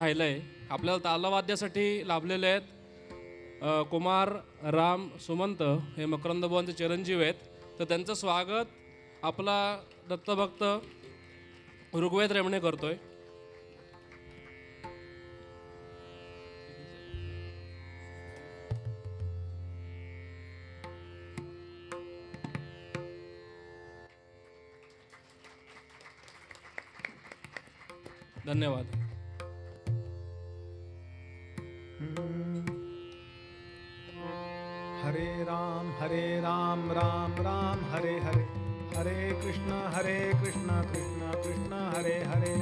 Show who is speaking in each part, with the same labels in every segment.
Speaker 1: राहिलंय. आपल्याला तालवाद्यासाठी लाभलेले आहेत कुमार राम सुमंत, हे मकरंद बुवांचे चिरंजीव आहेत. तर त्यांचं स्वागत आपला दत्तभक्त ऋग्वेद रेमणे करतोय. धन्यवाद.
Speaker 2: हरे राम राम राम हरे हरे, हरे कृष्ण कृष्ण कृष्ण हरे हरे.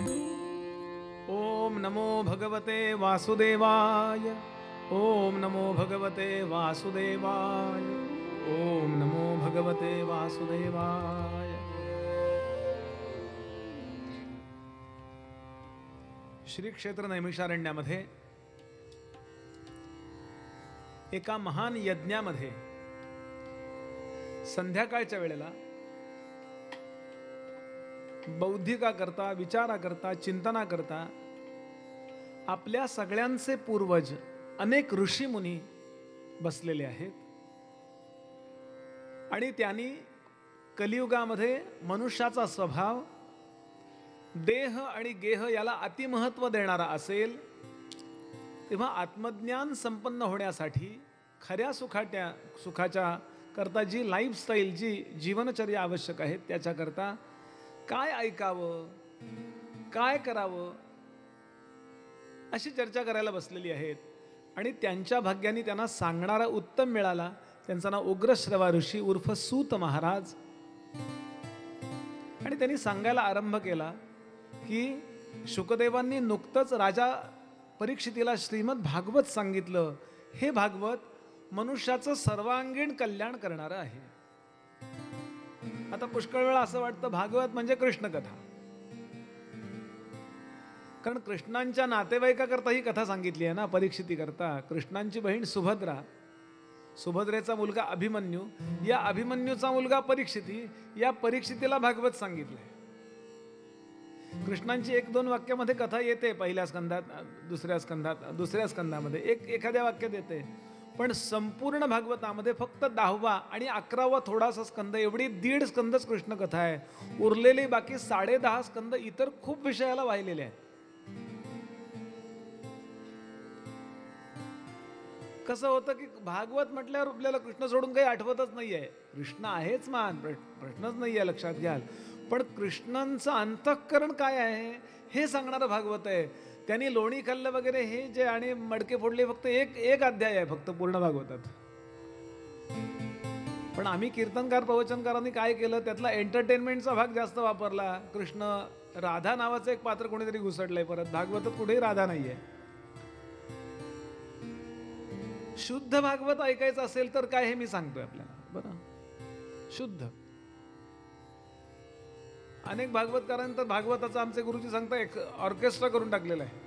Speaker 2: ओम नमो भगवते वासुदेवाय, ओम नमो भगवते वासुदेवाय, ओम नमो भगवते वासुदेवाय. श्री क्षेत्र नैमिषारण्यामध्ये एका महान यज्ञामध्ये संध्याकाळच्या वेळेला बौद्धिकाकरता, विचाराकरता, चिंतनाकरता आपल्या सगळ्यांचे पूर्वज अनेक ऋषी मुनी बसलेले आहेत. आणि त्यांनी कलियुगामध्ये मनुष्याचा स्वभाव देह आणि गेह याला अतिमहत्व देणारा असेल, तेव्हा आत्मज्ञान संपन्न होण्यासाठी खऱ्या सुखाच्या करता जी लाईफस्टाईल, जी जीवनचर्या आवश्यक आहे, त्याच्याकरता काय ऐकावं, काय करावं, अशी चर्चा करायला बसलेली आहेत. आणि त्यांच्या भाग्याने त्यांना सांगणारा उत्तम मिळाला. त्यांचं नाव उग्रश्रवा ऋषी उर्फ सूत महाराज. आणि त्यांनी सांगायला आरंभ केला की शुकदेवांनी नुकतंच राजा परीक्षितीला श्रीमद भागवत सांगितलं. हे भागवत मनुष्याचं सर्वांगीण कल्याण करणारं आहे. आता पुष्कळ वेळा असं वाटतं भागवत म्हणजे कृष्ण कथा, कारण कृष्णांच्या नातेवाईकाकरता ही कथा सांगितली आहे ना, परीक्षिती करता. कृष्णांची बहीण सुभद्रा, सुभद्रेचा मुलगा अभिमन्यू, या अभिमन्यूचा मुलगा परीक्षिती, या परीक्षितीला भागवत सांगितलंय. कृष्णांची एक दोन वाक्यामध्ये कथा येते, पहिल्या स्कंदात, दुसऱ्या स्कंदामध्ये एखाद्या वाक्यात येते. पण संपूर्ण भागवतामध्ये फक्त 10वा आणि 11वा थोडासा स्कंद, एवढी 1.5 स्कंदच कृष्ण कथा आहे. उरलेले बाकी 10.5 स्कंद इतर खूप विषयाला वाहिलेले आहेत. कसं होतं की भागवत म्हटल्यावर आपल्याला कृष्ण सोडून काही आठवतच नाहीये. कृष्ण आहेच मान, प्रश्नच नाहीये, लक्षात घ्याल. पण कृष्णांचं अंतःकरण काय आहे हे सांगणारं भागवत आहे. त्यांनी लोणी खाल्लं वगैरे हे जे आणि मडके फोडले, फक्त एक अध्याय आहे फक्त पूर्ण भागवतात. पण आम्ही कीर्तनकार प्रवचनकारांनी काय केलं, त्यातला एंटरटेनमेंटचा भाग जास्त वापरला. कृष्ण राधा नावाचं एक पात्र कोणीतरी घुसडलंय. परत भागवतात कुठेही राधा नाहीये. शुद्ध भागवत ऐकायचं असेल तर काय, हे मी सांगतोय आपल्याला. बरं, शुद्ध. अनेक भागवतकारांतर भागवताचं आमचे गुरुजी सांगता एक ऑर्केस्ट्रा करून टाकलेला आहे.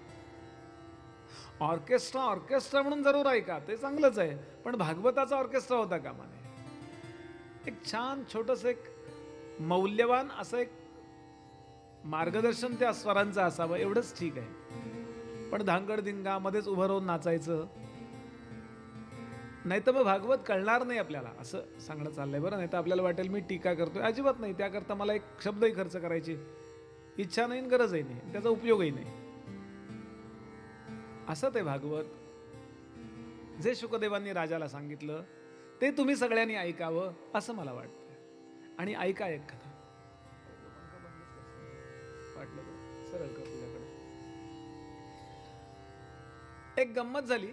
Speaker 2: ऑर्केस्ट्रा म्हणून जरूर ऐका, ते चांगलंच आहे, पण भागवताचा ऑर्केस्ट्रा होता कामा नये. एक छान छोटस, एक मौल्यवान असं एक मार्गदर्शन त्या स्वरांचं असावं, एवढंच ठीक आहे. पण धांगडधिंगा मध्येच उभं राहून नाचायचं नाही तर मग भागवत कळणार नाही आपल्याला, असं सांगणं चाललंय. बरं, नाही तर आपल्याला वाटेल मी टीका करतोय. अजिबात नाही. त्याकरता मला एक शब्दही खर्च करायची इच्छा नाही, गरजही नाही, त्याचा उपयोगही नाही. असं ते भागवत जे शुकदेवांनी राजाला सांगितलं ते तुम्ही सगळ्यांनी ऐकावं असं मला वाटतं. आणि ऐका एक कथा. वाटलं सरळ कर तुझ्याकडे. एक गंमत झाली,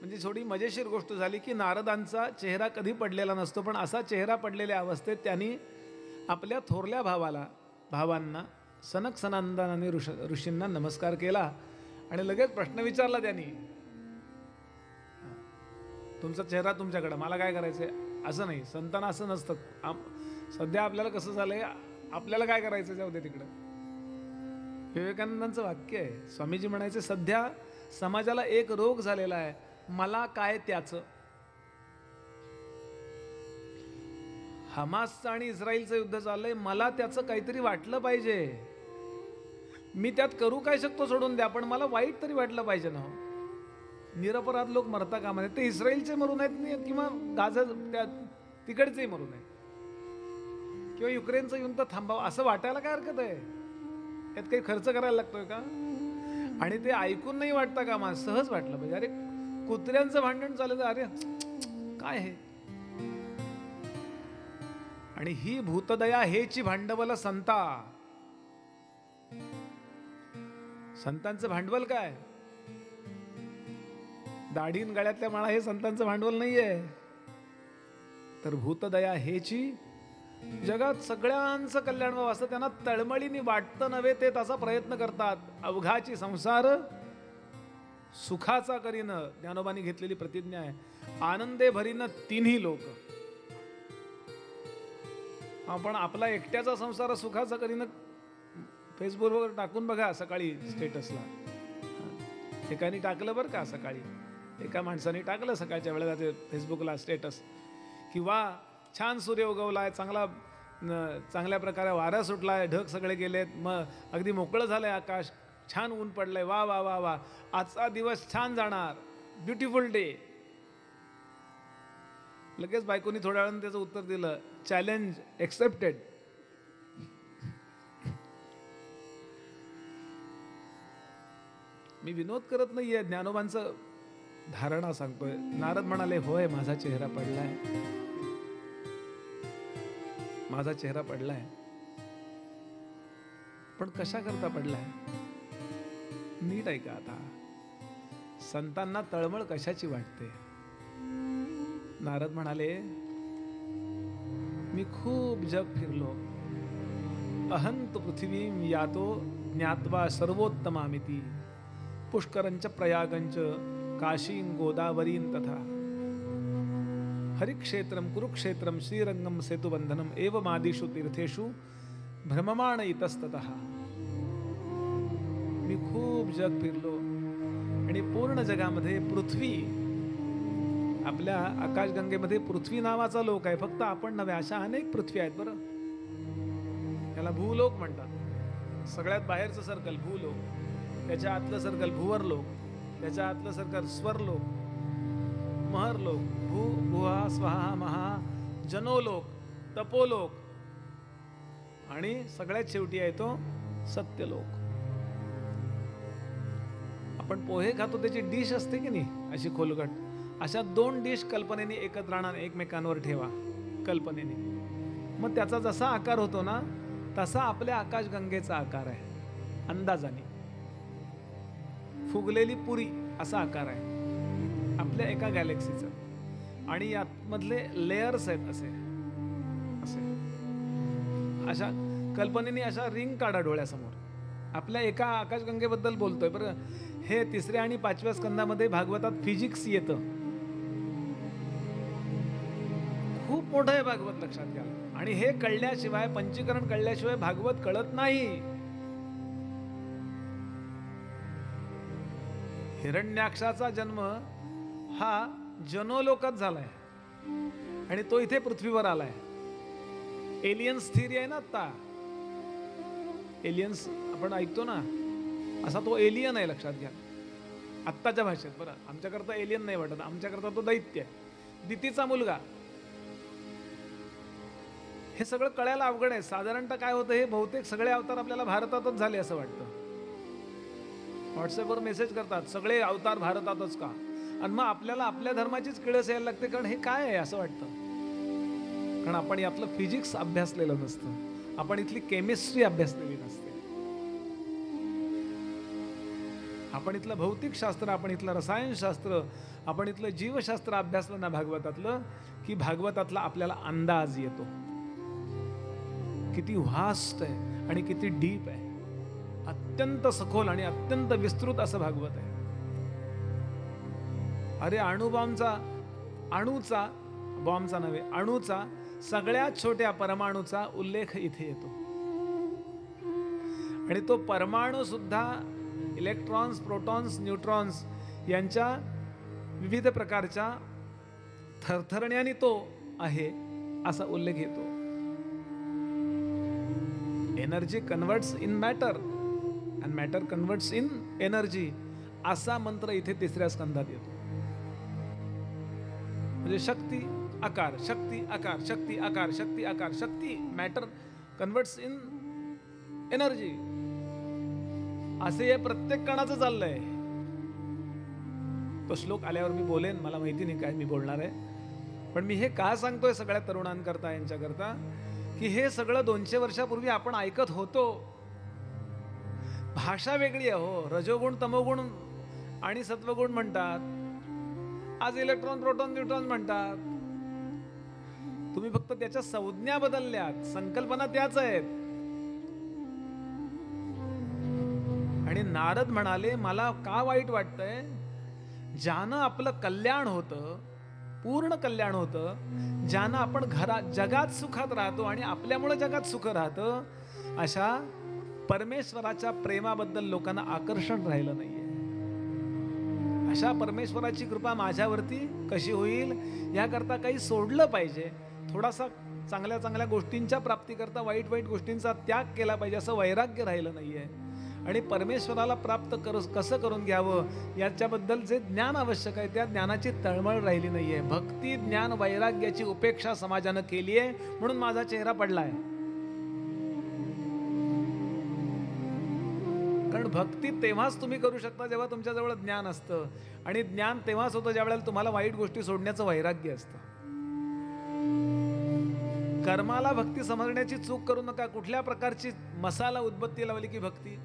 Speaker 2: म्हणजे थोडी मजेशीर गोष्ट झाली की नारदांचा चेहरा कधी पडलेला नसतो, पण असा चेहरा पडलेल्या अवस्थेत त्यांनी आपल्या थोरल्या भावांना सनक सनंदन आणि ऋषींना नमस्कार केला आणि लगेच प्रश्न विचारला त्यांनी, तुमचा चेहरा तुमच्याकडं, मला काय करायचंय? असं नाही, संतांना असं नसतं. सध्या आपल्याला कसं झालंय, आपल्याला काय करायचं जाऊ दे तिकडं. विवेकानंदांचं वाक्य आहे. स्वामीजी म्हणायचे, सध्या समाजाला एक रोग झालेला आहे, मला काय त्याचं. हमासचं आणि इस्रायलचं युद्ध चाललंय, मला त्याचं काहीतरी वाटलं पाहिजे. मी त्यात करू काय शकतो सोडून द्या, पण मला वाईट तरी वाटलं पाहिजे ना हो. निरपराध लोक मरता कामा नये. ते इस्रायलचे मरून आहेत किंवा गाझा त्या तिकडचेही मरून आहेत किंवा युक्रेनचं येऊन तर थांबावं असं वाटायला काय हरकत आहे? यात काही खर्च करायला लागतोय का? आणि ते ऐकून नाही वाटतं का मा सहज वाटलं पाहिजे. अरे कुत्र्यांचं भांडण चाललं, अरे काय हे. आणि ही भूतदया हेची भांडवल संता. संतांचं भांडवल काय? दाढीन गळ्यातल्या माळा हे संतांचं भांडवल नाहीये. तर भूतदया हेची जगात सगळ्यांचं कल्याण व्हावं असं त्यांना तळमळीने वाटतं नव्हे, ते तसा प्रयत्न करतात. अवघाची संसार सुखाचा करीन, ज्ञानोबांनी घेतलेली प्रतिज्ञा आहे. आनंदे भरीन तिन्ही लोक. आपण आपला एकट्याचा संसार सुखाचा करीन फेसबुकवर टाकून बघा सकाळी स्टेटसला. एकाने टाकलं बरं का, सकाळी एका माणसाने टाकलं सकाळच्या वेळेला ते फेसबुकला स्टेटस, किंवा छान सूर्य उगवलाय, चांगल्या प्रकारे वारा सुटलाय, ढग सगळे गेलेत, मग अगदी मोकळं झालंय आकाश, छान ऊन पडलंय, वा वा वा वा, आजचा दिवस छान जाणार, ब्युटिफुल डे. लगेच बायकोनी थोड्या वेळानं त्याचं उत्तर दिलं, चॅलेंज एक्सेप्टेड. मी विनोद करत नाहीये, ज्ञानोबांचं धारणा सांगतोय. नारद म्हणाले, होय माझा चेहरा पडलाय, माझा चेहरा पडलाय, पण कशा करता पडलाय? नीट ऐका आता. संतांना तळमळ कशाची वाटते? नारद म्हणाले, मी खूप जग फिरलो, अहंत पृथ्वीं यातो ज्ञात्वा सर्वोत्तमामिति, पुष्करंच प्रयागंच काशीं गोदावरीं तथा, हरिक्षेत्रम कुरुक्षेत्रम श्रीरंगम सेतुबंधनम एवमादिषु तीर्थेषु भ्रममाण इतस्ततः. मी खूप जग फिरलो आणि पूर्ण जगामध्ये पृथ्वी, आपल्या आकाशगंगेमध्ये पृथ्वी नावाचा लोक आहे, फक्त आपण नव्हे, अशा अनेक पृथ्वी आहेत. बरं, त्याला भूलोक म्हणतात. सगळ्यात बाहेरचं सर्कल भूलोक, त्याच्या आतलं सर्कल भुवरलोक, त्याच्या आतलं सर्कल स्वरलोक, महरलोक, भू भुहा स्वहा महा जनोलोक, तपोलोक, आणि सगळ्यात शेवटी आहे तो सत्यलोक. आपण पोहे खातो त्याची डिश असते की नाही अशी खोलगट, अशा दोन डिश कल्पनेने एकत्र आणा, एकमेकांवर ठेवा कल्पनेने. मग त्याचा जसा आकार होतो ना तसा आपल्या आकाशगंगेचा आकार आहे. अंदाजाने फुगलेली पुरी असा आकार आहे आपल्या एका गॅलेक्सीचा. आणि यामधले लेयर्स आहेत असे असे अशा कल्पनेने अशा रिंग काढा डोळ्यासमोर. आपल्या एका आकाशगंगेबद्दल बोलतोय बरं. हे 3ऱ्या आणि 5व्या स्कंदामध्ये भागवतात फिजिक्स येतं. खूप मोठं आहे भागवत, लक्षात घ्या. आणि हे कळल्याशिवाय, पंचीकरण कळल्याशिवाय भागवत कळत नाही. हिरण्याक्षाचा जन्म हा जनोलोकात झालाय आणि तो इथे पृथ्वीवर आलाय. एलियन्स थिअरी आहे ना आता, एलियन्स आपण ऐकतो ना, असा तो एलियन आहे, लक्षात घ्या आत्ताच्या भाषेत. बरं, आमच्याकरता एलियन नाही वाटत, आमच्याकरता तो दैत्य आहे, दितीचा मुलगा. हे सगळं कळायला अवघड आहे. साधारणतः काय होतं, हे बहुतेक सगळे अवतार आपल्याला भारतातच झाले असं वाटतं. व्हॉट्सअपवर मेसेज करतात, सगळे अवतार भारतातच का? आणि मग आपल्याला आपल्या धर्माचीच किळस यायला लागते, कारण हे काय आहे असं वाटतं. कारण आपण यातलं फिजिक्स अभ्यासलेलं नसतं, आपण इथली केमिस्ट्री अभ्यासलेली नसते, आपण इथलं भौतिकशास्त्र, आपण इथलं रसायनशास्त्र, आपण इथलं जीवशास्त्र अभ्यासलं ना भागवतातलं, की भागवतातला आपल्याला अंदाज येतो किती व्हास्ट आहे आणि किती डीप आहे. अत्यंत सखोल आणि अत्यंत विस्तृत असं भागवत आहे. अरे अणुबॉम्बचा, अणूचा, बॉम्बचा नव्हे, अणूचा सगळ्यात छोट्या परमाणूचा उल्लेख इथे येतो. आणि तो परमाणू सुद्धा इलेक्ट्रॉन्स, प्रोटॉन्स, न्यूट्रॉन्स यांच्या विविध प्रकारच्या थरथरण्याने तो आहे असा उल्लेख येतो. Energy converts in matter. And matter converts in energy, असा मंत्र इथे 3ऱ्या स्कंदात येतो. म्हणजे शक्ती आकार, शक्ती आकार, शक्ती आकार, शक्ती आकार, शक्ती मॅटर कन्वर्ट्स इन एनर्जी, असे हे प्रत्येक कणाचं चाललंय. तो श्लोक आल्यावर मी बोलेन, मला माहिती नाही काय मी बोलणार आहे, पण मी हे का सांगतोय सगळ्या तरुणांकरता, यांच्याकरता, की हे सगळं 200 वर्षापूर्वी आपण ऐकत होतो. भाषा वेगळी आहे हो. रजोगुण, तमोगुण आणि सत्वगुण म्हणतात, आज इलेक्ट्रॉन, प्रोटॉन, न्यूट्रॉन म्हणतात. तुम्ही फक्त त्याच्या संज्ञा बदलल्यात, संकल्पना त्याच आहेत. आणि नारद म्हणाले, मला का वाईट वाटतंय, ज्यानं आपलं कल्याण होतं, पूर्ण कल्याण होतं, ज्यानं आपण जगात सुखात राहतो आणि आपल्यामुळे जगात सुख राहतं, अशा परमेश्वराच्या प्रेमाबद्दल लोकांना आकर्षण राहिलं नाहीये. अशा परमेश्वराची कृपा माझ्यावरती कशी होईल, याकरता काही सोडलं पाहिजे, थोडासा चांगल्या चांगल्या गोष्टींच्या प्राप्तीकरता वाईट वाईट गोष्टींचा त्याग केला पाहिजे, असं वैराग्य राहिलं नाहीये. आणि परमेश्वराला प्राप्त कसं करून घ्यावं याच्याबद्दल जे ज्ञान आवश्यक आहे, त्या ज्ञानाची तळमळ राहिली नाहीये. भक्ती, ज्ञान, वैराग्याची उपेक्षा समाजानं केली आहे, म्हणून माझा चेहरा पडलाय. कारण भक्ती तेव्हाच तुम्ही करू शकता जेव्हा तुमच्याजवळ ज्ञान असतं, आणि ज्ञान तेव्हाच होतं ज्या वेळेला तुम्हाला वाईट गोष्टी सोडण्याचं वैराग्य असतं. कर्माला भक्ती समजण्याची चूक करू नका. कुठल्या प्रकारची मसाला उद्बत्ती लावली की भक्ती?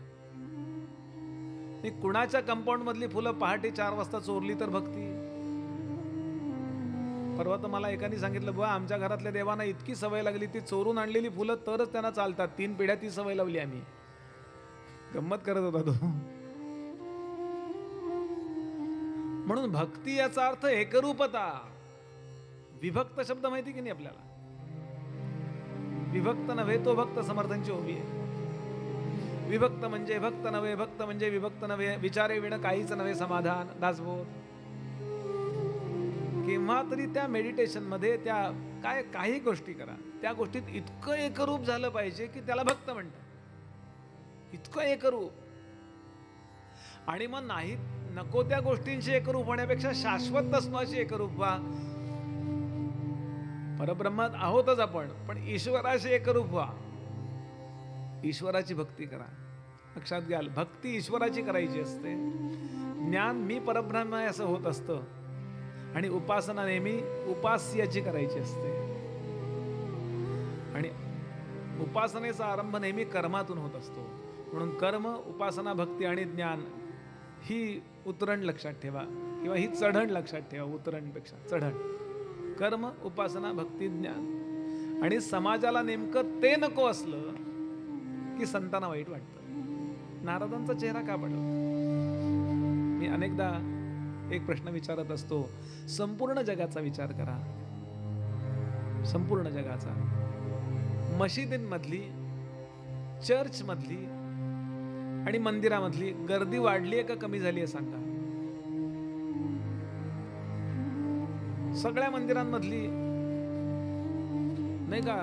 Speaker 2: कुणाच्या कंपाऊंड मधली फुलं पहाटे 4 वाजता चोरली तर भक्ती? परवा तर मला एकाने सांगितलं, बा आमच्या घरातल्या देवांना इतकी सवय लागली, ती चोरून आणलेली फुलं तरच त्यांना चालतात, 3 पिढ्या ती सवय लावली आम्ही. गंमत करत होता तो. म्हणून भक्ती याचा अर्थ एकरूपता. विभक्त शब्द माहिती की नाही आपल्याला? विभक्त नव्हे तो भक्त समर्थांची ओवी आहे. विभक्त म्हणजे भक्त नव्हे, भक्त म्हणजे विभक्त नव्हे, विचारे विण काहीच नव्हे समाधान, दासबोध. केव्हा तरी त्या मेडिटेशन मध्ये त्या काही गोष्टी करा, त्या गोष्टीत इतकं एकरूप झालं पाहिजे की त्याला भक्त म्हणतात. इतकं एकरूप. आणि मग नाही नको त्या गोष्टींशी एकरूप होण्यापेक्षा शाश्वत तत्वाशी एकरूप व्हा. परब्रह्मात आहोतच आपण, पण ईश्वराशी एकरूप व्हा. ईश्वराची भक्ती करा. लक्षात घ्याल, भक्ती ईश्वराची करायची असते. ज्ञान मी परब्रह्म आहे असं होत असतं, आणि उपासना नेहमी उपास्याची करायची असते. आणि उपासनेचा आरंभ नेहमी कर्मातून होत असतो. म्हणून कर्म, उपासना, भक्ती आणि ज्ञान ही उतरण लक्षात ठेवा, किंवा ही चढण लक्षात ठेवा. उतरणपेक्षा चढण. कर्म, उपासना, भक्ती, ज्ञान. आणि समाजाला नेमकं ते नको असलं की संतांना वाईट वाटतं. नारदांचा चेहरा का पडला? मी अनेकदा एक प्रश्न विचारत असतो. संपूर्ण जगाचा विचार करा. संपूर्ण जगाचा. मशिदींमधली, चर्चमधली आणि मंदिरामधली गर्दी वाढली आहे का कमी झाली आहे सांगा? सगळ्या मंदिरांमधली नाही का?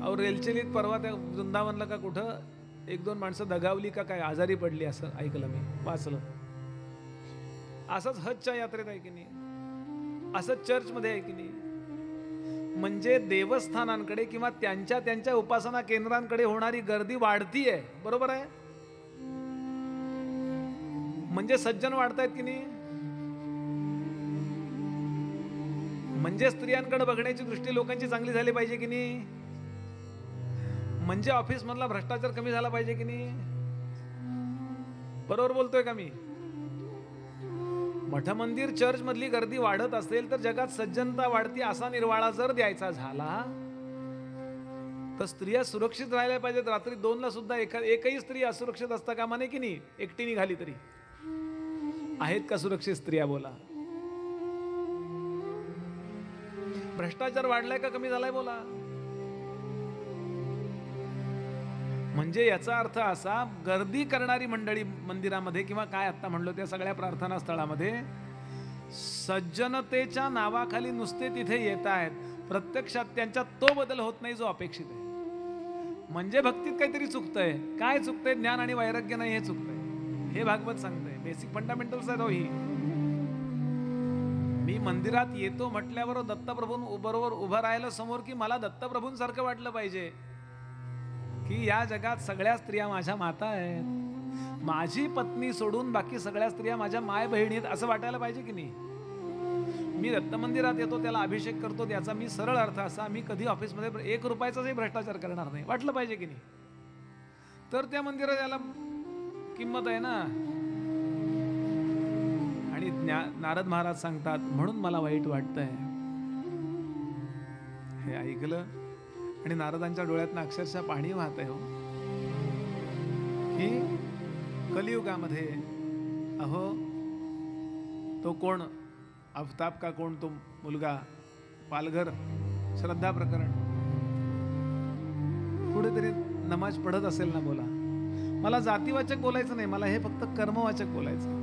Speaker 2: और रेलचेलीत परवा त्या वृंदावनला का कुठं 1-2 माणसं दगावली का काय, आजारी पडली, असं ऐकलं, मी वाचलं. असंच हजच्या यात्रेत आहे की नाही? असंच चर्चमध्ये आहे की नाही? म्हणजे देवस्थानांकडे किंवा त्यांच्या उपासना केंद्रांकडे होणारी गर्दी वाढतीये. बरोबर आहे? म्हणजे सज्जन वाढतायत की नाही? म्हणजे स्त्रियांकडे बघण्याची दृष्टी लोकांची चांगली झाली पाहिजे की नाही? म्हणजे ऑफिस मधला भ्रष्टाचार कमी झाला पाहिजे की नाही? बरोबर बोलतोय का मी? मठ मंदिर चर्च मधली गर्दी वाढत असेल तर जगात सज्जनता वाढती, असा निर्वाळा जर द्यायचा झाला तर स्त्रिया सुरक्षित राहायला पाहिजेत. रात्री 2ला सुद्धा एकही स्त्री असुरक्षित असता कामा नये की नाही? एकटी निघाली तरी. आहेत का सुरक्षित स्त्रिया? बोला. भ्रष्टाचार वाढलाय का कमी झालाय? बोला. म्हणजे याचा अर्थ असा, गर्दी करणारी मंडळी मंदिरामध्ये किंवा काय आता म्हणलो त्या सगळ्या प्रार्थना स्थळामध्ये सज्जनतेच्या नावाखाली नुसते तिथे येत आहेत, प्रत्यक्षात त्यांच्यात तो बदल होत नाही जो अपेक्षित आहे. म्हणजे भक्तीत काहीतरी चुकतंय. काय चुकतंय? ज्ञान आणि वैराग्य नाही, हे चुकतंय. हे भागवत सांगतंय. बेसिक फंडामेंटल्स आहेत ही. मी मंदिरात येतो म्हटल्यावर दत्तप्रभू बरोबर उभं राहिलं समोर, की मला दत्तप्रभूंसारखं वाटलं पाहिजे की या जगात सगळ्या स्त्रिया माझ्या माता आहेत, माझी पत्नी सोडून बाकी सगळ्या स्त्रिया माझ्या माय बहिणी आहेत, असं वाटायला पाहिजे की नाही. मी दत्त मंदिरात येतो, त्याला अभिषेक करतो, त्याचा मी सरळ अर्थ असा, मी कधी ऑफिसमध्ये 1 रुपयाचाही भ्रष्टाचार करणार नाही, वाटलं पाहिजे की नाही. तर त्या मंदिरात याला किंमत आहे ना. आणि नारद महाराज सांगतात, म्हणून मला वाईट वाटतंय. हे ऐकलं आणि नारदांच्या डोळ्यातनं अक्षरशः पाणी वाहत आहे हो, की कलियुगामध्ये अहो तो कोण आफताब का कोण तो मुलगा, पालघर श्रद्धा प्रकरण कुठेतरी नमाज पढत असेल ना, बोला. मला जातीवाचक बोलायचं नाही, मला हे फक्त कर्मवाचक बोलायचं.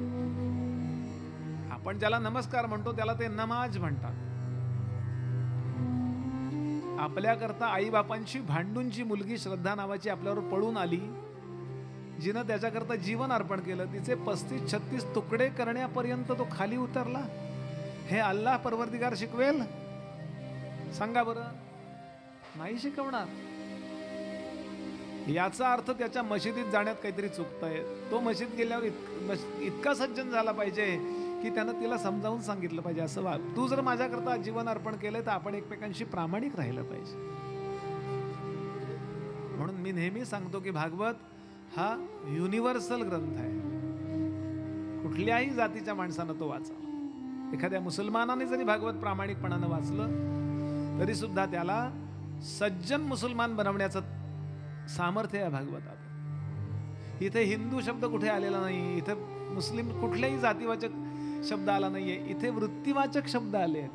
Speaker 2: आपण ज्याला नमस्कार म्हणतो त्याला ते नमाज म्हणतात. आपल्याकरता आईबापांची भांडूंची मुलगी श्रद्धा नावाची आपल्यावर पळून आली, जिनं त्याच्याकरता जीवन अर्पण केलं, तिचे 35-36 तुकडे करण्यापर्यंत तो खाली उतरला. हे अल्लाह परवरदिगार शिकवेल? सांगा बरं. नाही शिकवणार. याचा अर्थ त्याच्या मशिदीत जाण्यात काहीतरी चुकतंय. तो मशीद गेल्यावर इतका सज्जन झाला पाहिजे की त्यानं तिला समजावून सांगितलं पाहिजे, असं वाग, तू जर माझ्याकरता जीवन अर्पण केलंय तर आपण एकमेकांशी प्रामाणिक राहिलं पाहिजे. म्हणून मी नेहमी सांगतो की भागवत हा युनिव्हर्सल ग्रंथ आहे. कुठल्याही जातीच्या माणसानं तो वाचावा. एखाद्या मुसलमानाने जरी भागवत प्रामाणिकपणानं वाचलं तरी सुद्धा त्याला सज्जन मुसलमान बनवण्याचं सामर्थ्य आहे भागवतात. इथे हिंदू शब्द कुठे आलेला नाही, इथे मुस्लिम कुठल्याही जातीवाचक शब्द आला नाहीये, इथे वृत्तीवाचक शब्द आले आहेत,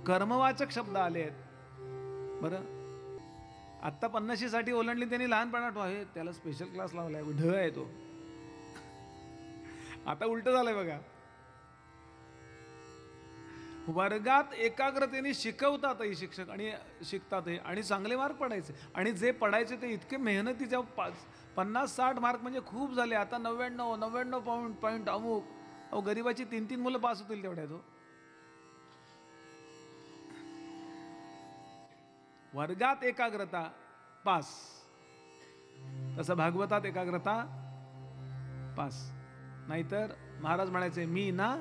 Speaker 2: कर्मवाचक शब्द आले आहेत. बरं, आत्ता 50साठी ओलांडली त्यांनी लहानपणात, आहे त्याला स्पेशल क्लास लावलाय, ढ आहे तो. आता उलट झालंय बघा. वर्गात एकाग्रतेने शिकवतातही शिक्षक आणि शिकतातही, आणि चांगले मार्क पडायचे, आणि जे पडायचे ते इतके मेहनतीच्या 50-60 मार्क म्हणजे खूप झाले. आता 99 पॉईंट अमुक. अहो गरीबाची 3-3 मुलं पास होतील तेवढ्या. तो वर्गात एकाग्रता पास, तसं भागवतात एकाग्रता पास. नाहीतर महाराज म्हणायचे, मी ना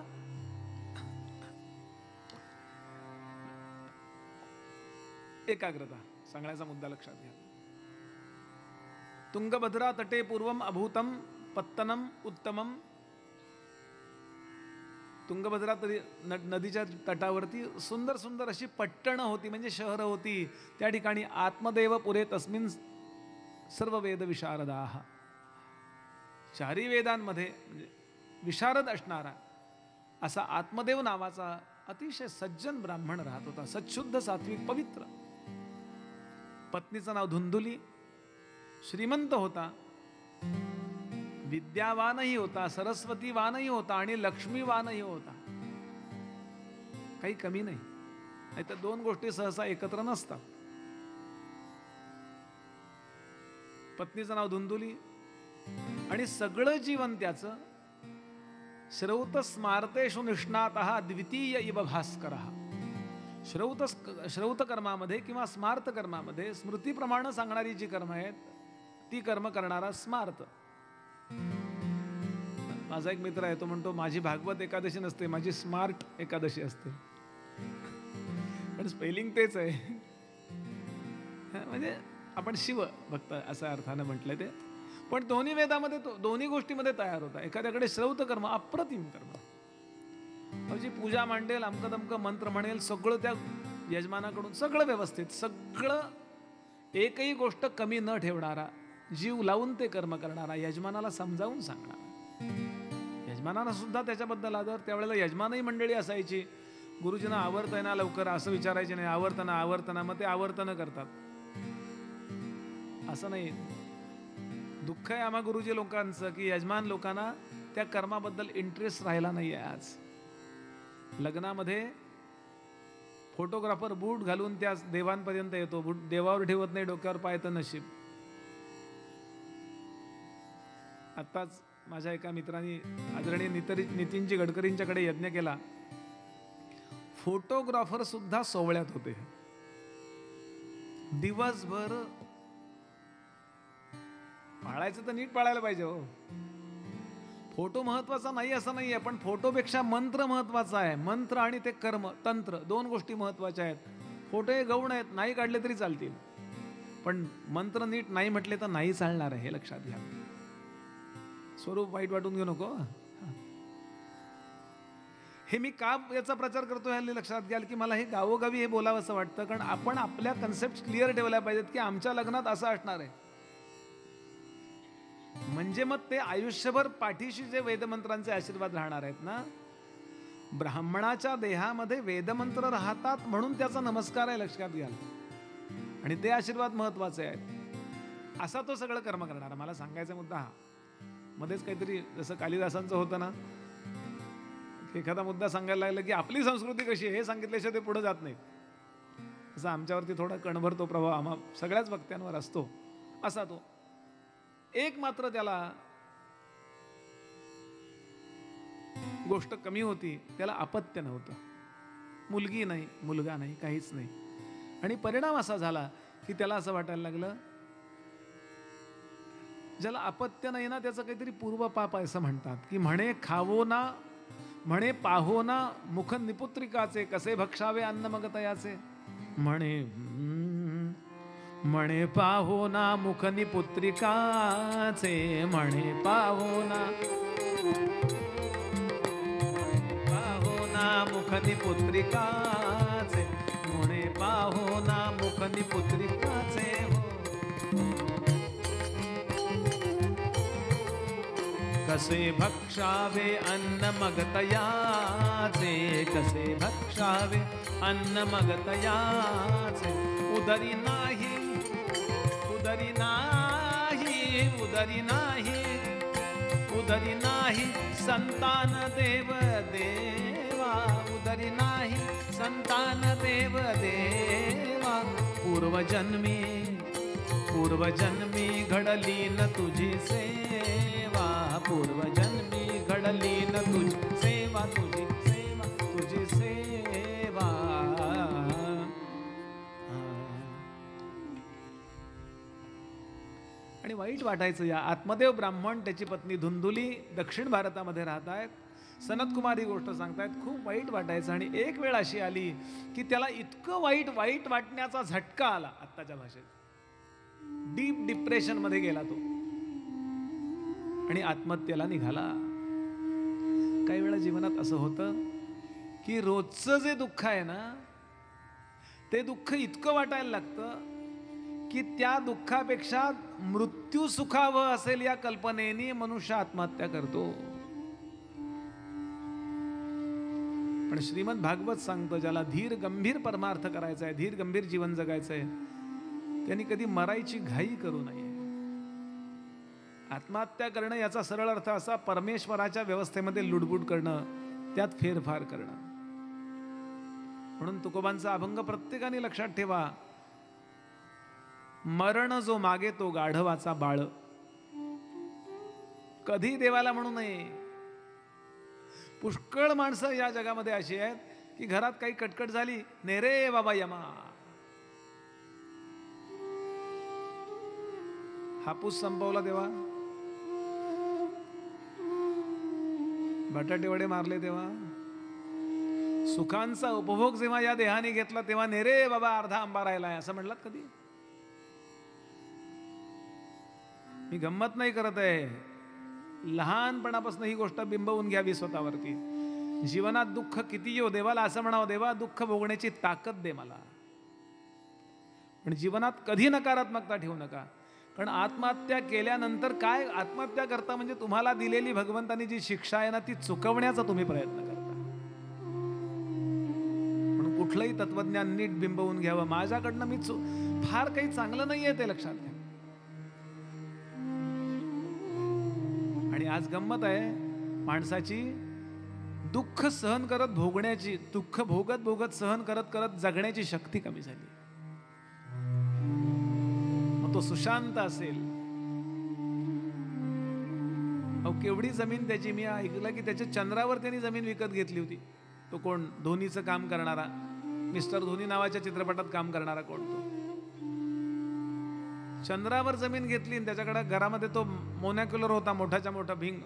Speaker 2: एकाग्रता. सांगण्याचा मुद्दा लक्षात घ्या. तुंगभद्रा तटे पूर्वम अभूतम पत्तनम उत्तमम. तुंगभद्रा नदीच्या तटावरती सुंदर सुंदर अशी पट्टणं होती, म्हणजे शहरं होती. त्या ठिकाणी आत्मदेव पुरे तस्मिन सर्व वेद विशारदाः. 4 वेदांमध्ये म्हणजे विशारद असणारा असा आत्मदेव नावाचा अतिशय सज्जन ब्राह्मण राहत होता, सच्छुद्ध सात्विक पवित्र. पत्नीचं नाव धुंधुली. श्रीमंत होता, विद्यावानही होता, सरस्वतीवानही होता आणि लक्ष्मीवानही होता. काही कमी नाही. नाहीतर 2 गोष्टी सहसा एकत्र नसतात. पत्नीचं नाव धुंधुली आणि सगळं जीवन त्याचं श्रौत स्मार्तेषु निष्णातः द्वितीय इव भास्करः. श्रौत कर्मामध्ये किंवा स्मार्त कर्मामध्ये स्मृतीप्रमाणे सांगणारी जी कर्म आहेत ती कर्म करणारा स्मार्त. माझा एक मित्र आहे, तो म्हणतो माझी भागवत एकादशी नसते, माझी स्मार्ट एकादशी असते. पण स्पेलिंग तेच आहे. म्हणजे आपण शिव भक्त असा अर्थानं म्हटलंय ते. पण दोन्ही वेदामध्ये तो दोन्ही गोष्टीमध्ये तयार होता. एखाद्याकडे श्रौत कर्म, अप्रतिम कर्म, जी पूजा मांडेल, अमकं दमकं मंत्र म्हणेल, सगळं त्या यजमानाकडून सगळं व्यवस्थित, सगळं एकही गोष्ट कमी न ठेवणारा, जीव लावून ते कर्म करणारा, यजमानाला समजावून सांगणारा. यजमानाला सुद्धा त्याच्याबद्दल आदर. त्यावेळेला यजमानही मंडळी असायची. गुरुजींना आवरतंय ना लवकर असं विचारायचे नाही, आवरताना मग ते आवर्तनं करतात. असं नाही. दुःख आहे आम्हा गुरुजी लोकांचं की यजमान लोकांना त्या कर्माबद्दल इंटरेस्ट राहिला नाही आहे. आज लग्नामध्ये फोटोग्राफर बूट घालून त्या देवांपर्यंत येतो, बूट देवावर ठेवत नाही, डोक्यावर पाय तर नशीब. आत्ताच माझ्या एका मित्रांनी आदरणीय नितीनजी गडकरींच्याकडे यज्ञ केला. फोटोग्राफर सुद्धा सोवळ्यात होते. दिवसभर पाळायचं तर नीट पाळायला पाहिजे हो. फोटो महत्वाचा नाही असं नाहीये, पण फोटोपेक्षा मंत्र महत्वाचा आहे. मंत्र आणि ते कर्म तंत्र दोन गोष्टी महत्वाच्या आहेत. फोटो हे गौण आहेत, नाही काढले तरी चालतील, पण मंत्र नीट नाही म्हटले तर नाही चालणार आहे, हे लक्षात घ्या. स्वरूप वाईट वाटून घेऊ नको. हे मी का याचा प्रचार करतो हे लक्षात घ्याल की मला हे गावोगावी हे बोलावं असं वाटतं, कारण आपण आपल्या कन्सेप्ट क्लिअर ठेवल्या पाहिजेत की आमच्या लग्नात असं असणार आहे. म्हणजे मग ते आयुष्यभर पाठीशी जे वेदमंत्रांचे आशीर्वाद राहणार आहेत ना, ब्राह्मणाच्या देहामध्ये वेदमंत्र राहतात म्हणून त्याचा नमस्कार आहे, लक्षात घ्याल. आणि ते आशीर्वाद महत्वाचे आहेत. असा तो सगळं कर्म करणारा. मला सांगायचा मुद्दा हा, मध्येच काहीतरी जसं कालिदासांचं होतं ना, एखादा मुद्दा सांगायला लागला की आपली संस्कृती कशी आहे हे सांगितल्याशिवाय ते पुढे जात नाही. असं आमच्यावरती थोडा कणभर तो प्रभाव आम्हा सगळ्याच वक्त्यांवर असतो. असा तो एक मात्र त्याला गोष्ट कमी होती, त्याला अपत्य नव्हतं. मुलगी नाही, मुलगा नाही, काहीच नाही. आणि परिणाम असा झाला की त्याला असं वाटायला लागलं, ज्याला अपत्य नाही ना त्याचं काहीतरी पूर्वपाप आहे असं म्हणतात. की म्हणे खावो ना, म्हणे पाहो ना मुख निपुत्रिकाचे, कसे भक्षावे अन्न मग तयाचे. म्हणे पाहो ना मुख निपुत्रिकाचे, म्हणे पाहो ना मुख निपुत्रिकाचे, म्हणे पाहो ना मुख निपुत्रिकाचे. कसे भक्षावे अन्न मग तयाचे, कसे भक्षावे अन्न मग तयाचे. उदरी नाही, उदरी नाही, उदरी नाही, उदरी नाही संतान देव देवा. उदरी नाही संतान देव देवा. पूर्वजन्मी, पूर्वजन्मी घडली न तुझी सेवा. पूर्वजन्मी घडली न तुझी सेवा, तुझी सेवा, तुझी सेवा. आणि वाईट वाटायचं. या आत्मदेव ब्राह्मण त्याची पत्नी धुंधुली दक्षिण भारतामध्ये राहत आहेत. सनतकुमार ही गोष्ट सांगतायत. खूप वाईट वाटायचं. आणि एक वेळ अशी आली की त्याला इतकं वाईट वाटण्याचा झटका आला, आत्ताच्या भाषेत डीप डिप्रेशन मध्ये गेला तो आणि आत्महत्येला निघाला. काही वेळा जीवनात असं होतं की रोजचं जे दुःख आहे ना, ते दुःख इतकं वाटायला लागतं की त्या दुःखापेक्षा मृत्यू सुखावं असेल या कल्पनेने मनुष्य आत्महत्या करतो. पण श्रीमद भागवत सांगतं, ज्याला धीर गंभीर परमार्थ करायचा आहे, धीर गंभीर जीवन जगायचं आहे, त्यांनी कधी मरायची घाई करू नये. आत्महत्या करणं याचा सरळ अर्थ असा, परमेश्वराच्या व्यवस्थेमध्ये लुडबुड करणं, त्यात फेरफार करणं. म्हणून तुकोबांचा अभंग प्रत्येकाने लक्षात ठेवा. मरण जो मागे तो गाढवाचा बाळ. कधी देवाला म्हणू नये. पुष्कळ माणसं या जगामध्ये अशी आहेत की घरात काही कटकट झाली, ने रे बाबा यमा. हापूस संपवला तेव्हा, बटाटे वडे मारले तेव्हा, सुखांचा उपभोग जेव्हा या देहाने घेतला तेव्हा ने रे बाबा अर्धा आंबा राहिलाय असं म्हणलात कधी? मी गंमत नाही करत आहे. लहानपणापासून ही गोष्ट बिंबवून घ्यावी स्वतःवरती. जीवनात दुःख किती येऊ, देवाला असं म्हणावं, देवा दुःख भोगण्याची ताकद दे मला. पण जीवनात कधी नकारात्मकता ठेवू नका. कारण आत्महत्या केल्यानंतर काय, आत्महत्या करता म्हणजे तुम्हाला दिलेली भगवंतानी जी शिक्षा आहे ना, ती चुकवण्याचा तुम्ही प्रयत्न करता. म्हणून कुठलंही तत्वज्ञान नीट बिंबवून घ्यावं. माझ्याकडनं मी फार काही चांगलं नाहीये ते लक्षात घ्या. आणि आज गंमत आहे माणसाची, दुःख सहन करत भोगण्याची, दुःख भोगत भोगत सहन करत करत जगण्याची शक्ती कमी झाली. मग तो सुशांत असेल. अहो केवढी जमीन त्याची, मी ऐकलं की त्याच्या चंद्रावर त्यांनी जमीन विकत घेतली होती. तो कोण, धोनीचं काम करणारा, मिस्टर धोनी नावाच्या चित्रपटात काम करणारा कोण, तो चंद्रावर जमीन घेतली आणि त्याच्याकडे घरामध्ये तो मोनॅक्युलर होता, मोठाच्या मोठा भिंग,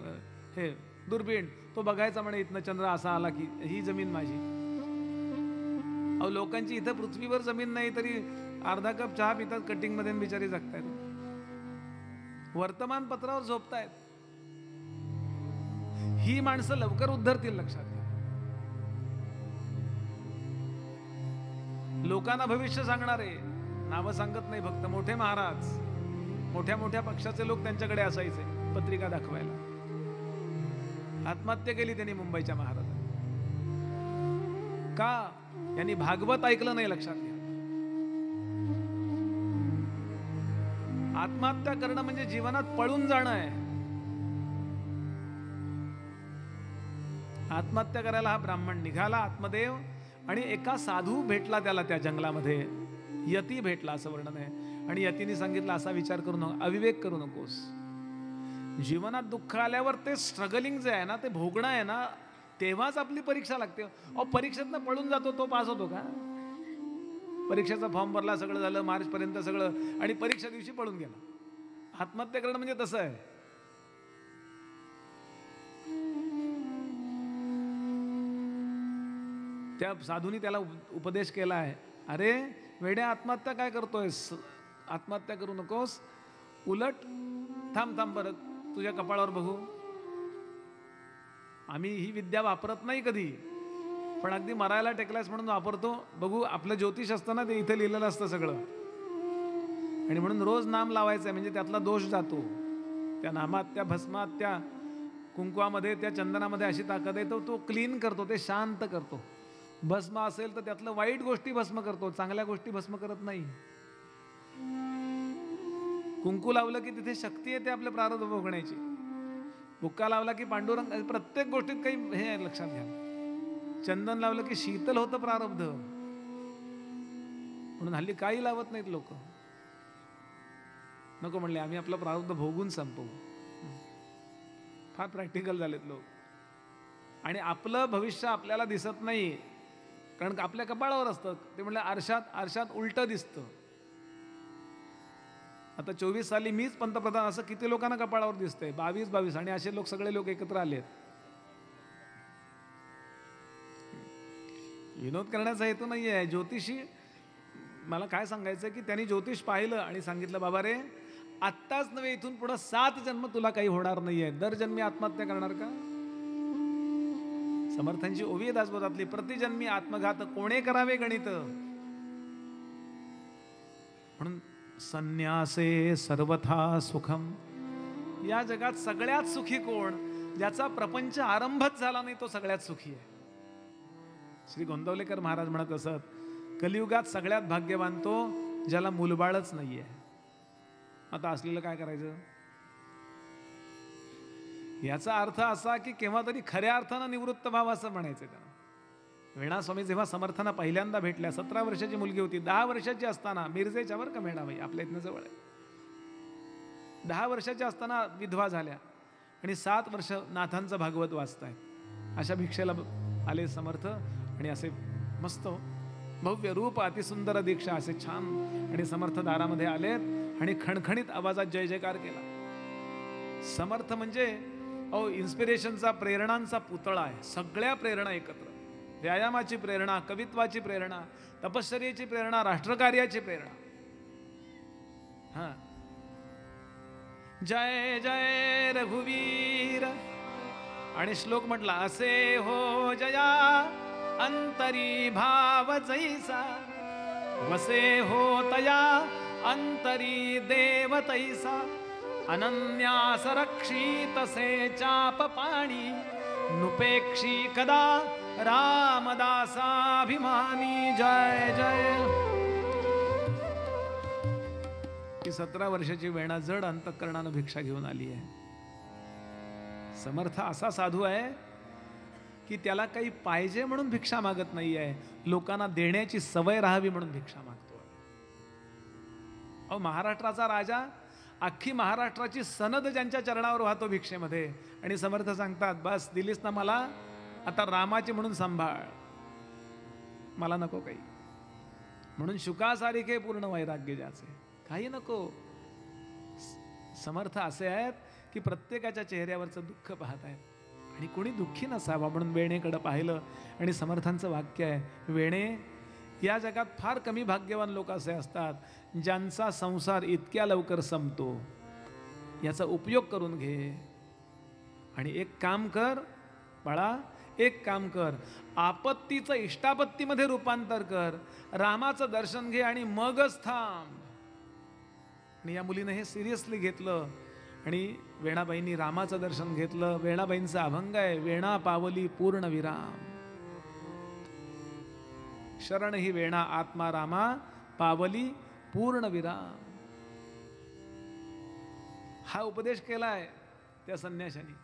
Speaker 2: हे दुर्बीण, तो बघायचा म्हणे इथनं चंद्र असा आला की ही जमीन माझी. अहो लोकांची इथं पृथ्वीवर जमीन नाही तरी अर्धा कप चहा पितात कटिंग मध्ये, बिचारी जगतायत. वर्तमानपत्रावर झोपतायत. ही माणसं लवकर उद्धरतील, लक्षात घ्या. लोकांना भविष्य सांगणारे, नावं सांगत नाही फक्त, मोठे महाराज, मोठ्या मोठ्या पक्षाचे लोक त्यांच्याकडे असायचे पत्रिका दाखवायला. आत्महत्या केली त्यांनी मुंबईच्या महाराजांनी. का? यांनी भागवत ऐकलं नाही, लक्षात घ्या. आत्महत्या करणं म्हणजे जीवनात पळून जाणं आहे. आत्महत्या करायला हा ब्राह्मण निघाला, आत्मदेव, आणि एका साधू भेटला त्याला त्या जंगलामध्ये, यती भेटला असं वर्णन आहे. आणि यतीने सांगितलं असा विचार करू नको, अविवेक करू नकोस. जीवनात दुःख आल्यावर ते स्ट्रगलिंग जे आहे ना, ते भोगणं आहे ना, तेव्हाच आपली परीक्षा लागते. अहो परीक्षेतनं पळून जातो तो पास होतो का? परीक्षेचा फॉर्म भरला, सगळं झालं, मार्च पर्यंत सगळं, आणि परीक्षा दिवशी पळून गेला. आत्महत्या करणं म्हणजे तसं आहे. त्या साधूंनी त्याला उपदेश केला आहे, अरे वेड्या, आत्महत्या काय करतोयस? आत्महत्या करू नकोस, उलट थांब थांब बरं, तुझ्या कपाळावर बघू. आम्ही ही विद्या वापरत नाही कधी, पण अगदी मरायला टेकलास म्हणून वापरतो. बघू, आपलं ज्योतिष असतं ना, ते इथे लिहिलेलं असतं सगळं, आणि म्हणून रोज नाम लावायचं आहे, म्हणजे त्यातला दोष जातो. त्या नामात, त्या भस्मात, त्या कुंकवामध्ये, त्या चंदनामध्ये अशी ताकद आहे, तो क्लीन करतो, ते शांत करतो. भस्म असेल तर त्यातलं वाईट गोष्टी भस्म करतो, चांगल्या गोष्टी भस्म करत नाही. कुंकू लावलं की तिथे शक्ती येते आपल्या प्रारब्ध भोगण्याची. बुक्का लावला की पांडुरंग, प्रत्येक गोष्टीत काही हे आहे, लक्षात घ्या. चंदन लावलं की शीतल होतं प्रारब्ध, म्हणून हल्ली काही लावत नाहीत लोक. नको म्हणले, आम्ही आपलं प्रारब्ध भोगून संपवू. फार प्रॅक्टिकल झालेत लोक. आणि आपलं भविष्य आपल्याला दिसत नाही, कारण आपल्या कपाळावर असतं. ते म्हणलं आरशात उलट दिसतं. आता 24 साली मीच पंतप्रधान असं किती लोकांना कपाळावर दिसतंय, 22 आणि असे लोक, सगळे लोक एकत्र आलेत. विनोद करण्याचा हेतू नाही आहे. ज्योतिषी, मला काय सांगायचं की त्यांनी ज्योतिष पाहिलं आणि सांगितलं, बाबा रे, आत्ताच नव्हे, इथून पुढे 7 जन्म तुला काही होणार नाहीये, दर जन्मी आत्महत्या करणार का? समर्थांची ओवी आहे दासबोधातली, प्रतिजन्मी आत्मघात कोणे करावे गणित. म्हणून संन्यासे सर्वथा सुखम. या जगात सगळ्यात सुखी कोण? ज्याचा प्रपंच आरंभच झाला नाही, तो सगळ्यात सुखी आहे. श्री गोंदवलेकर महाराज म्हणत असत, कलियुगात सगळ्यात भाग्यवान तो ज्याला मुलबाळच नाहीये. आता असलेलं काय करायचं? याचा अर्थ असा की केव्हा तरी खऱ्या अर्थानं निवृत्त व्हावं असं म्हणायचं त्यांना. वेणास्वामी जेव्हा समर्थांना पहिल्यांदा भेटल्या, 17 वर्षाची मुलगी होती, 10 वर्षाची असताना, मिरजेच्या वर का मेणाबाई, आपल्या इथनं जवळ आहे, 10 वर्षाच्या असताना विधवा झाल्या आणि 7 वर्ष नाथांचं भागवत वाचतायत. अशा भिक्षेला आले समर्थ, आणि असे मस्त भव्य रूप, अतिसुंदर दीक्षा, असे छान, आणि समर्थ दारामध्ये आलेत आणि खणखणीत आवाजात जय जयकार केला. समर्थ म्हणजे अहो इन्स्पिरेशनचा, प्रेरणांचा पुतळा आहे. सगळ्या प्रेरणा एकत्र, व्यायामाची प्रेरणा, कवित्वाची प्रेरणा, तपश्चर्येची प्रेरणा, राष्ट्रकार्याची प्रेरणा. हा, जय जय रघुवीर. आणि श्लोक म्हटला, असे हो जया अंतरी भाव जैसा, वसे हो तया अंतरी देव तैसा, अनन्यास रक्षितसे चाप पाणी, नुपेक्षी कदा रामदासाभिमानी. जय जय. की 17 वर्षाची वेणा जड अंतःकरणानं भिक्षा घेऊन आली आहे. समर्थ असा साधू आहे की त्याला काही पाहिजे म्हणून भिक्षा मागत नाही आहे, लोकांना देण्याची सवय राहावी म्हणून भिक्षा मागतो. अहो, महाराष्ट्राचा राजा, अख्खी महाराष्ट्राची सनद ज्यांच्या चरणावर वाहतो भिक्षेमध्ये, आणि समर्थ सांगतात बस दिलीस ना मला, आता रामाची म्हणून सांभाळ, मला नको काही. म्हणून शुकासारिखे पूर्ण वैराग्य ज्याचे, काही नको. समर्थ असे आहेत की प्रत्येकाच्या चेहऱ्यावरचं दुःख पाहत आहेत, आणि कोणी दुःखी नसावा म्हणून वेणेकडे पाहिलं. आणि समर्थांचं वाक्य आहे, वेणे, या जगात फार कमी भाग्यवान लोक असे असतात ज्यांचा संसार इतक्या लवकर संपतो. याचा उपयोग करून घे, आणि एक काम कर बाळा, एक काम कर, आपत्तीचं इष्टापत्तीमध्ये रूपांतर कर, रामाचं दर्शन घे आणि मगच थांब. आणि या मुलीने हे सिरियसली घेतलं, आणि वेणाबाईंनी रामाचं दर्शन घेतलं. वेणाबाईंचा अभंग आहे, वेणा पावली पूर्ण विराम, शरण ही वेणा आत्मा रामा, पावली पूर्ण विराम. हा उपदेश केलाय त्या संन्याशानी.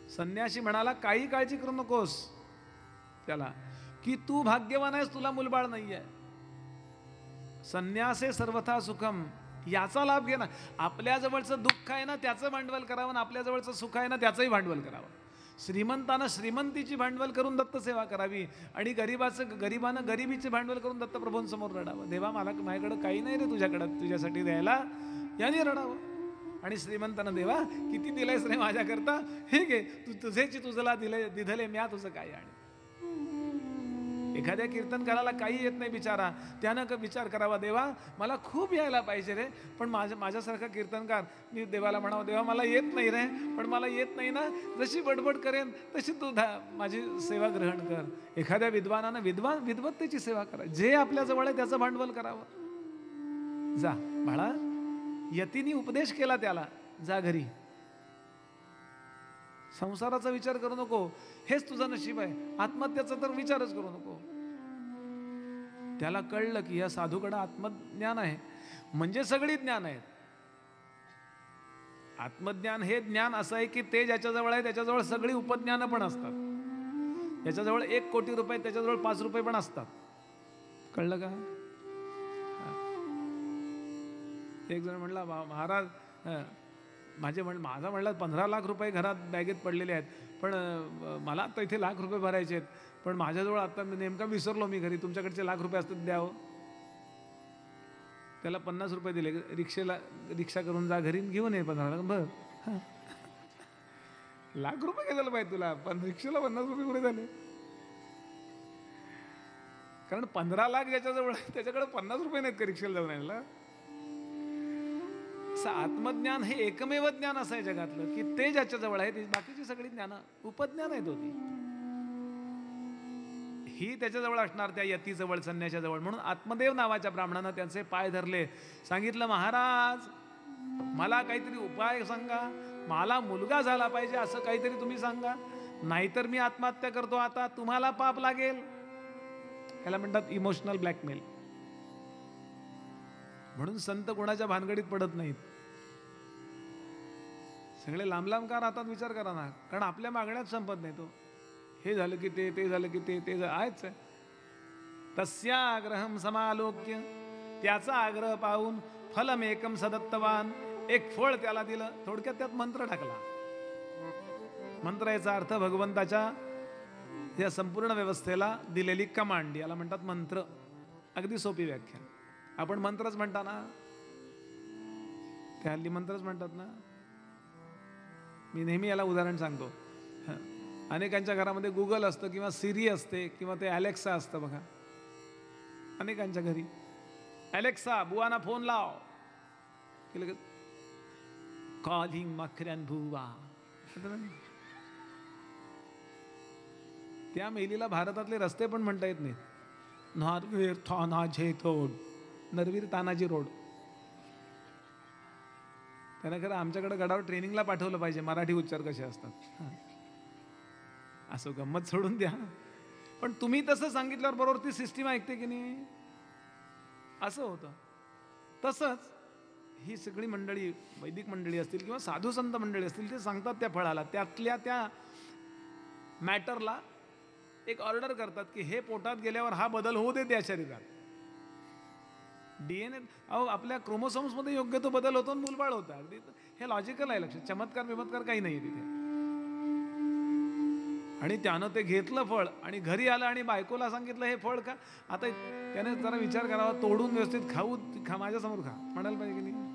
Speaker 2: संन्याशी म्हणाला, काही काळजी करू नकोस त्याला, की तू भाग्यवान आहेस, तुला मुलबाळ नाहीये. संन्यासे सर्वथा सुखम, याचा लाभ घे ना. आपल्या जवळचं दुःख आहे ना त्याचं भांडवल करावं, आणि आपल्या जवळचं सुख आहे ना त्याचंही भांडवल करावं. श्रीमंतानं श्रीमंतीची भांडवल करून दत्त सेवा करावी, आणि गरिबानं गरिबीचे भांडवल करून दत्तप्रभूंसमोर रडावं. देवा, मला माझ्याकडं काही नाही रे तुझ्याकडं तुझ्यासाठी द्यायला, याने रडावं. आणि श्रीमंतानं, देवा किती दिलंयस रे माझ्याकरता, हे घे, तुझेची तुझला दिधले म्या तुझं काय. आणि एखाद्या कीर्तनकाराला काही येत नाही बिचारा, त्यानं विचार करावा, देवा मला खूप यायला पाहिजे रे, पण माझ्यासारखा कीर्तनकार, मी देवाला म्हणावं, देवा मला येत नाही रे, पण मला येत नाही ना, जशी बडबड करेन तशी तू माझी सेवा ग्रहण कर. एखाद्या विद्वानानं विद्वत्तेची सेवा करा, जे आपल्या जवळ आहे त्याचं भांडवल करावं. जा बाळा, यतीने उपदेश केला त्याला, जा घरी, संसाराचा विचार करू नको, हेच तुझं नशीब आहे, आत्महत्याचा तर विचारच करू नको. त्याला कळलं की या साधूकडे आत्मज्ञान आहे, म्हणजे सगळी ज्ञान आहेत. आत्मज्ञान हे ज्ञान असं आहे की ते ज्याच्याजवळ आहे त्याच्याजवळ सगळी उपज्ञानं पण असतात. याच्याजवळ 1 कोटी रुपये, त्याच्याजवळ 5 रुपये पण असतात. कळलं का? एक जण म्हणला, महाराज माझा म्हणला 15 लाख रुपये घरात बॅगेत पडलेले आहेत, पण मला आता इथे लाख रुपये भरायचे आहेत, पण माझ्याजवळ आता नेमका विसरलो मी घरी, तुमच्याकडचे लाख रुपये असतात द्यावं. त्याला 50 रुपये दिले, रिक्षा करून जा घरी घेऊन ये 15 लाख. बरं, लाख रुपये काय झालं पाहिजे तुला, पण रिक्षेला 50 रुपये कुठे झाले? कारण 15 लाख ज्याच्याजवळ त्याच्याकडे 50 रुपये नाहीत का रिक्षेला जाऊन यायला. आत्मज्ञान हे एकमेव ज्ञान असं आहे जगातलं की ते ज्याच्याजवळ आहे, बाकीची सगळी ज्ञान उपज्ञान आहेत होती, ही त्याच्याजवळ असणार, त्या यतीजवळ, संन्याशाजवळ. म्हणून आत्मदेव नावाच्या ब्राह्मणानं त्यांचे पाय धरले, सांगितलं, महाराज मला काहीतरी उपाय सांगा, मला मुलगा झाला पाहिजे असं काहीतरी तुम्ही सांगा, नाहीतर मी आत्महत्या करतो, आता तुम्हाला पाप लागेल. याला म्हणतात इमोशनल ब्लॅकमेल. म्हणून संत कोणाच्या भानगडीत पडत नाहीत, सगळे लांब लांब का राहतात विचार करा ना, कारण आपल्या मागण्यात संपत नाही. तो हे झालं की ते झालं की ते आहेच. तस्याग्रहम समालोक्य, त्याचा आग्रह पाहून फलमेकम सदत्तवान, एक फळ त्याला दिलं. थोडक्यात त्यात मंत्र टाकला. मंत्र याचा अर्थ भगवंताच्या या संपूर्ण व्यवस्थेला दिलेली कमांड, याला म्हणतात मंत्र. अगदी सोपी व्याख्या. आपण मंत्रच म्हणता ना, त्या हल्ली मंत्रच म्हणतात ना. मी नेहमी याला उदाहरण सांगतो. अनेकांच्या घरामध्ये गुगल असतं किंवा सिरी असते किंवा ते अलेक्सा असतं बघा. अनेकांच्या घरी अलेक्सा बुवाना फोन लाव, कॉलिंग मखऱ्यान भुवा. त्या मेलीला भारतातले रस्ते पण म्हणता येत नाहीत. नॉर्वेर थानाजे रोड, नरवीर तानाजी रोड. त्यानं खरं आमच्याकडे गडावर ट्रेनिंगला पाठवलं पाहिजे, मराठी उच्चार कसे असतात. असं गंमत सोडून द्या, पण तुम्ही तसं सांगितल्यावर बरोबर ती सिस्टीम ऐकते की नाही, असं होतं. तसंच ही सगळी मंडळी, वैदिक मंडळी असतील किंवा साधू संत मंडळी असतील, ते सांगतात त्या फळाला, त्यातल्या त्या मॅटरला एक ऑर्डर करतात की हे पोटात गेल्यावर हा बदल होऊ दे त्या शरीरात. DNA अहो आपल्या क्रोमोसोम्समध्ये योग्य तो बदल होतो आणि मूलबाळ होतं. अगदी हे लॉजिकल आहे. लक्षात, चमत्कार बिमत्कार काही नाही तिथे. आणि त्यानं ते घेतलं फळ आणि घरी आलं आणि बायकोला सांगितलं हे फळ का. आता त्याने जरा विचार करावा, तोडून व्यवस्थित खा, माझ्यासमोर खा म्हणायला पाहिजे की नाही.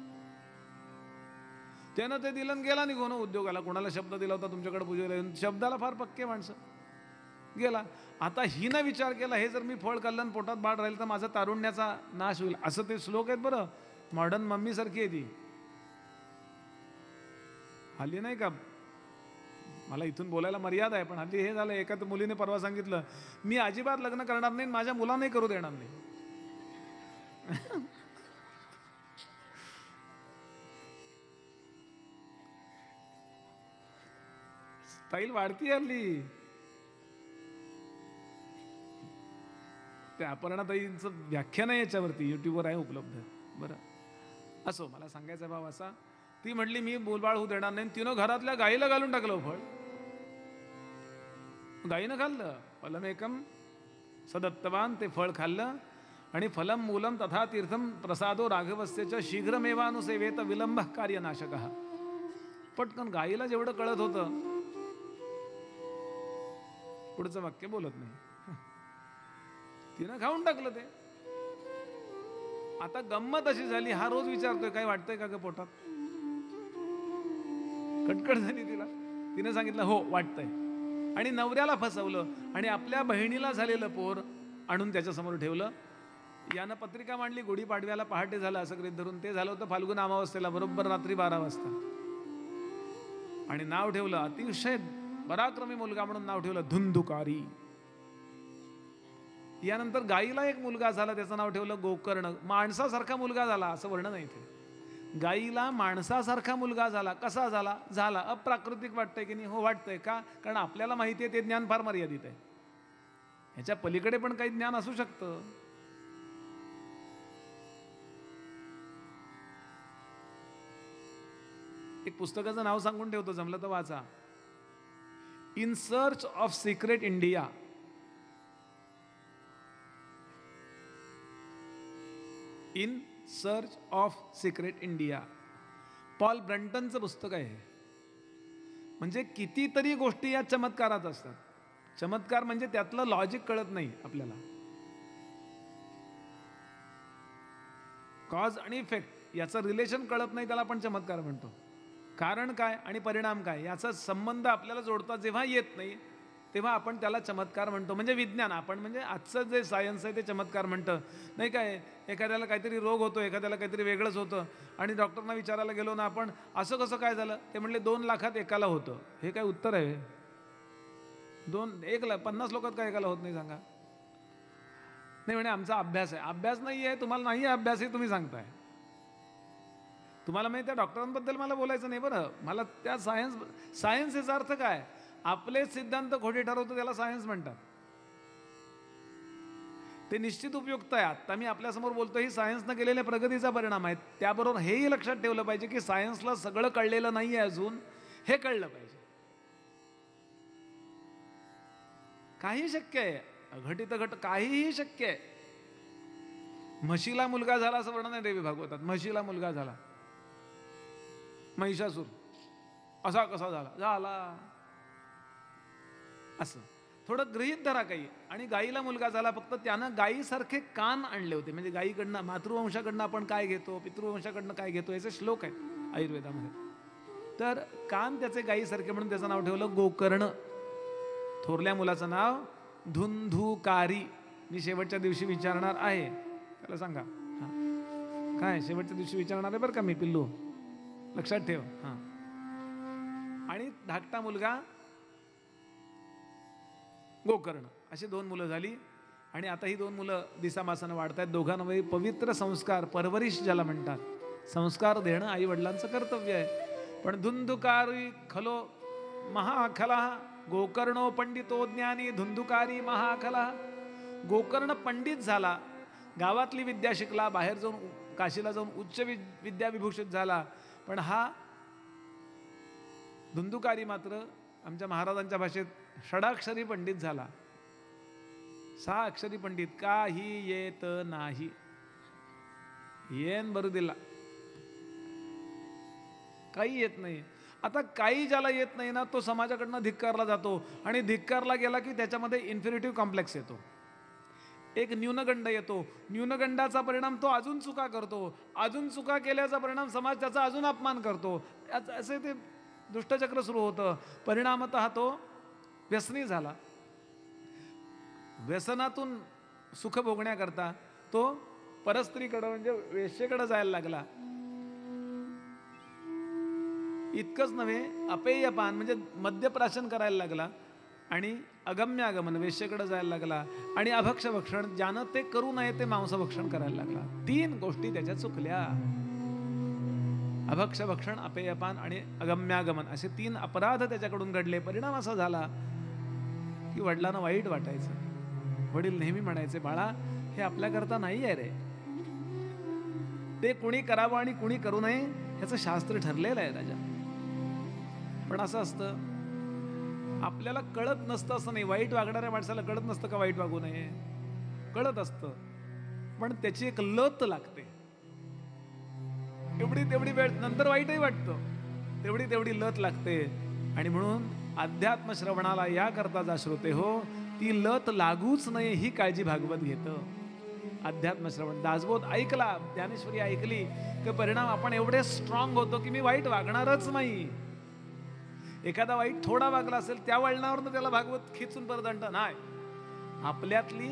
Speaker 2: त्यानं ते दिलं गेला निघून उद्योगाला. कोणाला शब्द दिला होता तुमच्याकडे पूजेला, शब्दाला फार पक्के माणसं. गेला. आता हिनं विचार केला हे जर मी फळ खाल्लं आणि पोटात बाळ राहील तर माझा तारुण्याचा नाश होईल. असं ते श्लोक आहेत बरं. मॉडर्न मम्मी सारखी आहे ती. हल्ली नाही का, मला इथून बोलायला मर्यादा आहे पण हल्ली हे झालं. एका मुलीने परवा सांगितलं मी अजिबात लग्न करणार नाही, माझ्या मुलांनाही करू देणार नाही. स्टाईल वाढती हल्ली. त्या अपर्णाताईंचं व्याख्यान आहे याच्यावरती, युट्यूबवर आहे उपलब्ध. बरं असो, मला सांगायचा भाव असा, ती म्हटली मी बोलबाळ होऊ देणार नाही. तिनं घरातल्या गाईला घालून टाकलं फळ. गाईनं खाल्लं. फलमेकम सदत्तवान, ते फळ खाल्लं. आणि फलम मूलम तथा तीर्थम प्रसादो राघवस्यच शीघ्रमेवानुसेवेत विलंब कार्यनाशक. पटकन गाईला जेवढं कळत होतं पुढचं वाक्य बोलत नाही, तिनं खाऊन टाकलं ते. आता गंमत अशी झाली, हा रोज विचारतोय काय वाटतंय का ग पोटात. कटकट झाली तिला. तिने सांगितलं हो वाटतंय. आणि नवऱ्याला फसवलं आणि आपल्या बहिणीला झालेलं पोर आणून त्याच्यासमोर ठेवलं. यानं पत्रिका मांडली गुढीपाडव्याला, पहाटे झालं असं गृहीत धरून. ते झालं होतं फाल्गुन अमावस्येला, बरोबर रात्री 12 वाजता. आणि नाव ठेवलं, अतिशय पराक्रमी मुलगा म्हणून नाव ठेवलं धुंदुकारी. यानंतर गाईला एक मुलगा झाला, त्याचं नाव ठेवलं गोकर्ण. माणसासारखा मुलगा झाला असं वर्णन आहे इथे. गाईला माणसासारखा मुलगा झाला. कसा झाला? झाला. अप्राकृतिक वाटतंय की नाही? हो वाटतंय. का? कारण आपल्याला माहिती आहे ते ज्ञान फार मर्यादित आहे. ह्याच्या पलीकडे पण काही ज्ञान असू शकतं. एक पुस्तकाचं नाव सांगून ठेवतो, जमलं तर वाचा. In search of secret India. In search of secret India. Paul ब्रंटनचं पुस्तक आहे. म्हणजे कितीतरी गोष्टी या चमत्कारात असतात. चमत्कार म्हणजे त्यातलं लॉजिक कळत नाही आपल्याला. कॉज आणि इफेक्ट याचं रिलेशन कळत नाही, त्याला आपण चमत्कार म्हणतो. कारण काय आणि परिणाम काय याचा संबंध आपल्याला जोडता जेव्हा येत नाही तेव्हा आपण त्याला चमत्कार म्हणतो. म्हणजे विज्ञान आपण, म्हणजे आजचं जे सायन्स आहे ते चमत्कार म्हणतं. नाही काय, एखाद्याला काहीतरी रोग होतो, एखाद्याला काहीतरी वेगळंच होतं आणि डॉक्टरना विचारायला गेलो ना आपण, असं कसं काय झालं? ते म्हणले 2 लाखात एकाला होतं. हे काय उत्तर आहे? 50 लोकात काय एकाला होत नाही सांगा? नाही म्हणे आमचा अभ्यास आहे. अभ्यास नाही आहे तुम्हाला, नाही आहे अभ्यास हे तुम्ही सांगताय. तुम्हाला माहिती आहे डॉक्टरांबद्दल मला बोलायचं नाही बरं. मला त्या सायन्स याचा अर्थ काय? आपले सिद्धांत खोटे ठरवतो त्याला सायन्स म्हणतात. ते निश्चित उपयुक्त आहे. आता मी आपल्यासमोर बोलतो ही सायन्सनं केलेल्या प्रगतीचा परिणाम आहे. त्याबरोबर हेही लक्षात ठेवलं पाहिजे की सायन्सला सगळं कळलेलं नाही आहे अजून, हे कळलं पाहिजे. काही शक्य आहे, अघटित घट काहीही शक्य आहे. म्हशीला मुलगा झाला असं वर्णन आहे देवी भागवतात. म्हशीला मुलगा झाला, महिषासूर. असा कसा झाला? झाला असं थोडं गृहीत धरा काही. आणि गाईला मुलगा झाला, फक्त त्यानं गाईसारखे कान आणले होते. म्हणजे गाईकडनं, मातृवंशाकडनं आपण काय घेतो, पितृवंशाकडनं काय घेतो, याचे श्लोक आहेत आयुर्वेदामध्ये. तर कान त्याचे गाईसारखे म्हणून त्याचं नाव ठेवलं गोकर्ण. थोरल्या मुलाचं नाव धुंधुकारी. मी शेवटच्या दिवशी विचारणार आहे, त्याला सांगा. हां काय शेवटच्या दिवशी विचारणार आहे बरं का मी, पिल्लू लक्षात ठेव. हां. आणि धाकटा मुलगा गोकर्ण. अशी 2 मुलं झाली. आणि आता ही 2 मुलं दिसामासानं वाढत आहेत. दोघांमध्ये पवित्र संस्कार, परवरिश ज्याला म्हणतात, संस्कार देणं आई वडिलांचं कर्तव्य आहे. पण धुंधुकारी खलो महाखला गोकर्णो पंडितो ज्ञानी धुंधुकारी महाखला. गोकर्ण पंडित झाला, गावातली विद्या शिकला, बाहेर जाऊन काशीला जाऊन उच्च विद्या विभूषित झाला. पण हा धुंधुकारी मात्र आमच्या महाराजांच्या भाषेत षडाक्षरी पंडित झाला, 6 अक्षरी पंडित, काही येत नाही. येन बरं दिला, काही येत नाही. आता काही ज्याला येत नाही ना, तो समाजाकडनं धिक्कारला जातो, आणि धिक्कारला गेला की त्याच्यामध्ये इन्फिनिटिव्ह कॉम्प्लेक्स येतो, एक न्यूनगंड येतो. न्यूनगंडाचा परिणाम तो अजून चुका करतो, अजून चुका केल्याचा परिणाम समाज त्याचा अजून अपमान करतो. असे ते दुष्टचक्र सुरू होतं. परिणामतः तो व्यसनी झाला. व्यसनातून सुख भोगण्याकरता तो परस्त्रीकडं म्हणजे वेश्येकडे जायला लागला. इतकंच नव्हे, अपेयपान म्हणजे मद्यप्राशन करायला लागला, आणि अगम्यागमन वेश्येकडे जायला लागला, आणि अभक्षभक्षण ज्यानं ते करू नये ते मांसभक्षण करायला लागला. 3 गोष्टी त्याच्या चुकल्या. अभक्षभक्षण, अपेयपान आणि अगम्यागमन असे 3 अपराध त्याच्याकडून घडले. परिणाम असा झाला की वडिलांना वाईट वाटायचं. वडील नेहमी म्हणायचे, बाळा हे आपल्याकरता नाही आहे रे, ते कुणी करावं आणि कुणी करू नये ह्याचं शास्त्र ठरलेलं आहे राजा. पण असं असतं, आपल्याला कळत नसतं असं नाही. वाईट वागणाऱ्या माणसाला कळत नसतं का वाईट वागू नये, कळत असतं, पण त्याची एक लत लागते. एवढी तेवढी वेळ नंतर वाईटही वाटतं, तेवढी लत लागते. आणि म्हणून अध्यात्म श्रवणाला या करता जा श्रोते हो, ती लत लागूच नये ही काळजी भागवत घेतं. अध्यात्म श्रवण, दासबोध ऐकला, ज्ञानेश्वरी ऐकली की परिणाम आपण एवढे स्ट्रॉंग होतो की मी वाईट वागणारच नाही. एखादा वाईट थोडा वागला असेल, त्या वळणावर त्याला भागवत खिचून परत आणतं नाही. आपल्यातली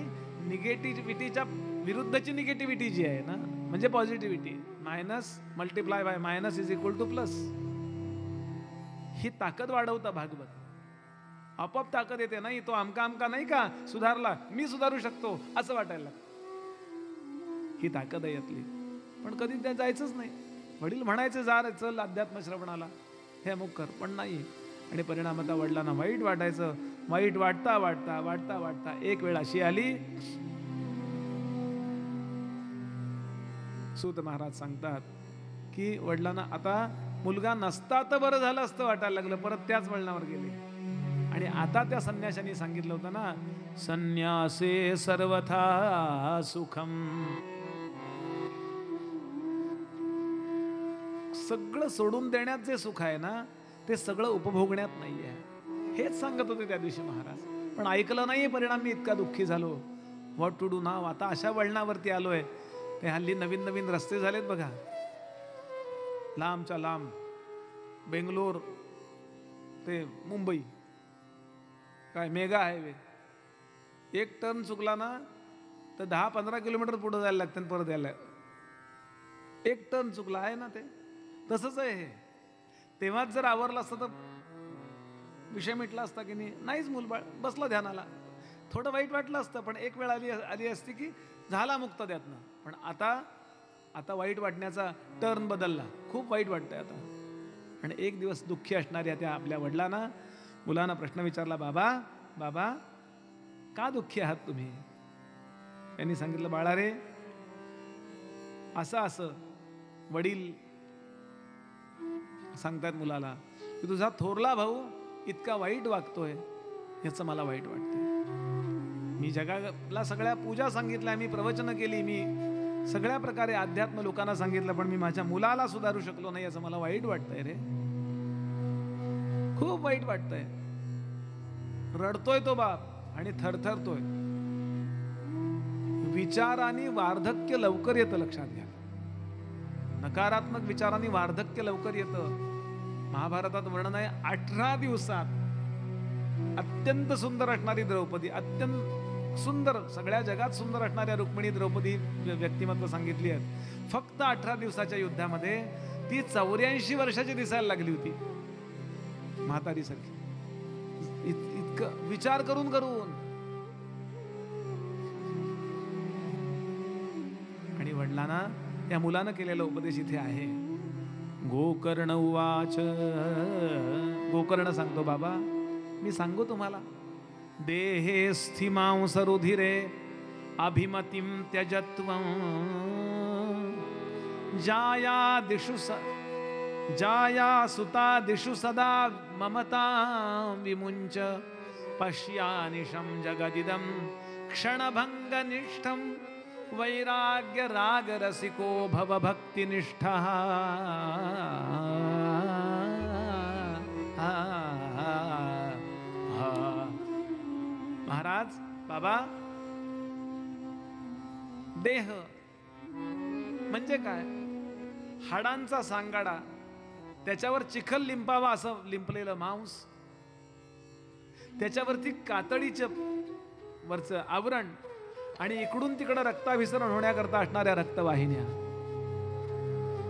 Speaker 2: निगेटिव्हिटीच्या विरुद्धची निगेटिव्हिटी जी आहे ना, म्हणजे positivity, minus multiply by minus is equal to plus, ही ताकद वाढवतं भागवत. आपोआप ताकद येते. नाही तो आमका नाही का सुधारला, मी सुधारू शकतो असं वाटायला लागतं. ही ताकद आहे यातली. पण कधी त्या जायचंच नाही. वडील म्हणायचे जा रे चल अध्यात्म श्रवणाला, हे अमुक कर, पण नाही. आणि परिणामतः वडिलांना वाईट वाटायचं. वाईट वाटता वाटता वाटता वाटता एक वेळ अशी आली, सूत महाराज सांगतात की वडिलांना आता मुलगा नसता तर बरं झालं असतं वाटायला लागलं. परत त्याच वळणावर गेले. आणि आता त्या संन्याशांनी सांगितलं होतं ना, संन्यासे सर्वथा सुखम. सगळं सोडून देण्यात जे सुख आहे ना, ते सगळं उपभोगण्यात नाही आहे. हेच सांगत होते त्या दिवशी महाराज. पण ऐकलं नाही. परिणाम मी इतका दुःखी झालो. व्हॉट टू डू नाव. आता अशा वळणावरती आलोय. ते हल्ली नवीन नवीन रस्ते झालेत बघा, लांबच्या लांब, बेंगलोर ते मुंबई, काय मेगा हायवे. एक टर्न चुकला ना तर 10-15 किलोमीटर पुढे जायला लागतं आणि परत यायला. एक टर्न चुकला आहे ना, ते तसंच आहे हे. तेव्हाच जर आवरलं असतं तर विषय मिटला असता की नाही. नाहीच, मूलबाळ बसलं ध्यानाला. थोडं वाईट वाटलं असतं, पण एक वेळ आली असती की झाला मुक्त त्यातनं. पण आता वाईट वाटण्याचा टर्न बदलला. खूप वाईट वाटतंय आता. आणि एक दिवस दुःखी असणाऱ्या त्या आपल्या वडिलांना मुलांना प्रश्न विचारला, बाबा का दुःखी आहात तुम्ही. त्यांनी सांगितलं, बाळा रे असं वडील सांगतात मुलाला की तुझा थोरला भाऊ इतका वाईट वागतोय, याचं मला वाईट वाटतंय. मी जगाला सगळ्या पूजा सांगितल्या, मी प्रवचनं केली, मी सगळ्या प्रकारे अध्यात्म लोकांना सांगितलं, पण मी माझ्या मुलाला सुधारू शकलो नाही, याचं मला वाईट वाटतंय रे, खूप वाईट वाटतंय. रडतोय तो बाप आणि थरथरतोय. विचारांनी वार्धक्य लवकर येतं, लक्षात घ्या. नकारात्मक विचारांनी वार्धक्य लवकर येतं. महाभारतात वर्णन आहे, 18 दिवसात अत्यंत सुंदर असणारी द्रौपदी, अत्यंत सुंदर, सगळ्या जगात सुंदर असणाऱ्या रुक्मिणी द्रौपदी व्यक्तिमत्व सांगितली आहेत. फक्त 18 दिवसाच्या युद्धामध्ये ती 84 वर्षाची दिसायला लागली होती, म्हातारीसारखी. इतकं विचार करून आणि वडिलांना या मुलानं केलेला उपदेश इथे आहे. गोकर्ण उवाच. गोकर्ण सांगतो, बाबा मी सांगू तुम्हाला, देहे स्थिमांस रुधिरे अभिमतिम त्यजत्वं जाया सुता दिशु सदा ममता विमुंच पश्यानिशं जगदिदं क्षणभङ्गनिष्ठं वैराग्य रागरसिको भवभक्तिनिष्ठः। महाराज, बाबा, देह म्हणजे काय? हाडांचा सांगाडा, त्याच्यावर चिखल लिंपावा असं लिंपलेलं मांस, त्याच्यावरती कातडीचं वरचं आवरण आणि इकडून तिकडं रक्ताभिसरण होण्याकरता असणाऱ्या रक्तवाहिन्या,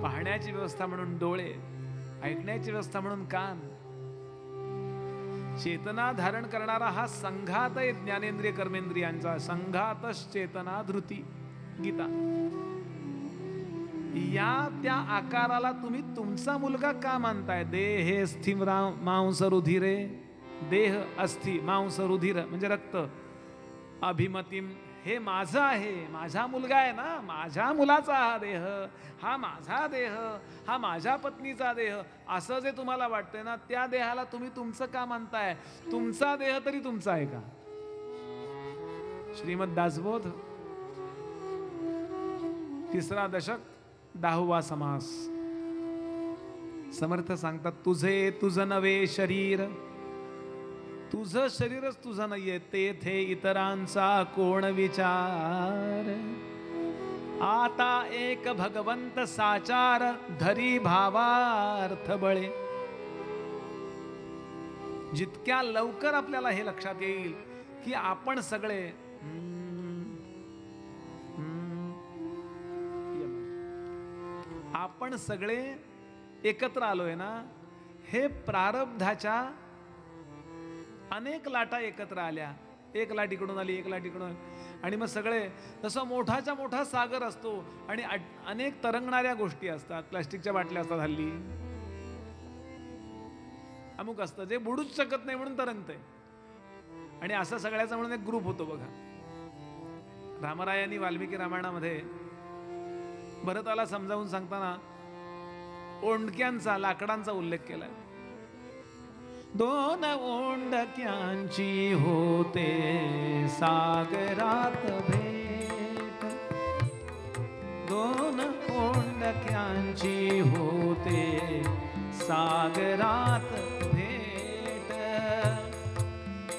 Speaker 2: पाहण्याची व्यवस्था म्हणून डोळे, ऐकण्याची व्यवस्था म्हणून कान, चेतना धारण करणारा हा संघात आहे ज्ञानेंद्रिय कर्मेंद्रियांचा, संघातच चेतना धृती गीता. या त्या आकाराला तुम्ही तुमचा मुलगा का मानताय? देहे स्थिम मांस रुधिरे, देह अस्थि मांस रुधिर म्हणजे रक्त, अभिमतीम हे माझं आहे, माझा मुलगा आहे ना, माझ्या मुलाचा हा देह, हा माझा देह, हा माझ्या पत्नीचा देह, असं जे तुम्हाला वाटतंय ना, त्या देहाला तुम्ही तुमचं का मानताय? तुमचा देह तरी तुमचा आहे का? श्रीमद दासबोध 3रा दशक 10वा समास. समर्थ सांगतात, तुझे तुझ नवे शरीर, तुझं शरीरच तुझं नाहीये, तेथे इतरांचा कोण विचार. आता एक भगवंत साचार, धरी भावार्थ बळे. जितक्या लवकर आपल्याला हे लक्षात येईल की आपण सगळे आपण सगळे एकत्र आलोय ना, हे प्रारब्धाच्या अनेक लाटा एकत्र आल्या, एक लाट इकडून आली, एक लाट इकडून, आणि मग सगळे तसं मोठाच्या मोठा सागर असतो आणि अनेक तरंगणाऱ्या गोष्टी असतात. प्लास्टिकच्या बाटल्या असतात हल्ली, अमुक असतं जे बुडूच शकत नाही म्हणून तरंगतंय, आणि असं सगळ्याचा म्हणून एक ग्रुप होतो बघा. रामरायांनी वाल्मिकी रामायणामध्ये भरताला समजावून सांगताना ओंडक्यांचा, लाकडांचा उल्लेख केलाय. 2 ओंडक्यांची होते सागरात भेट, 2 ओंडक्यांची होते सागरात भेट.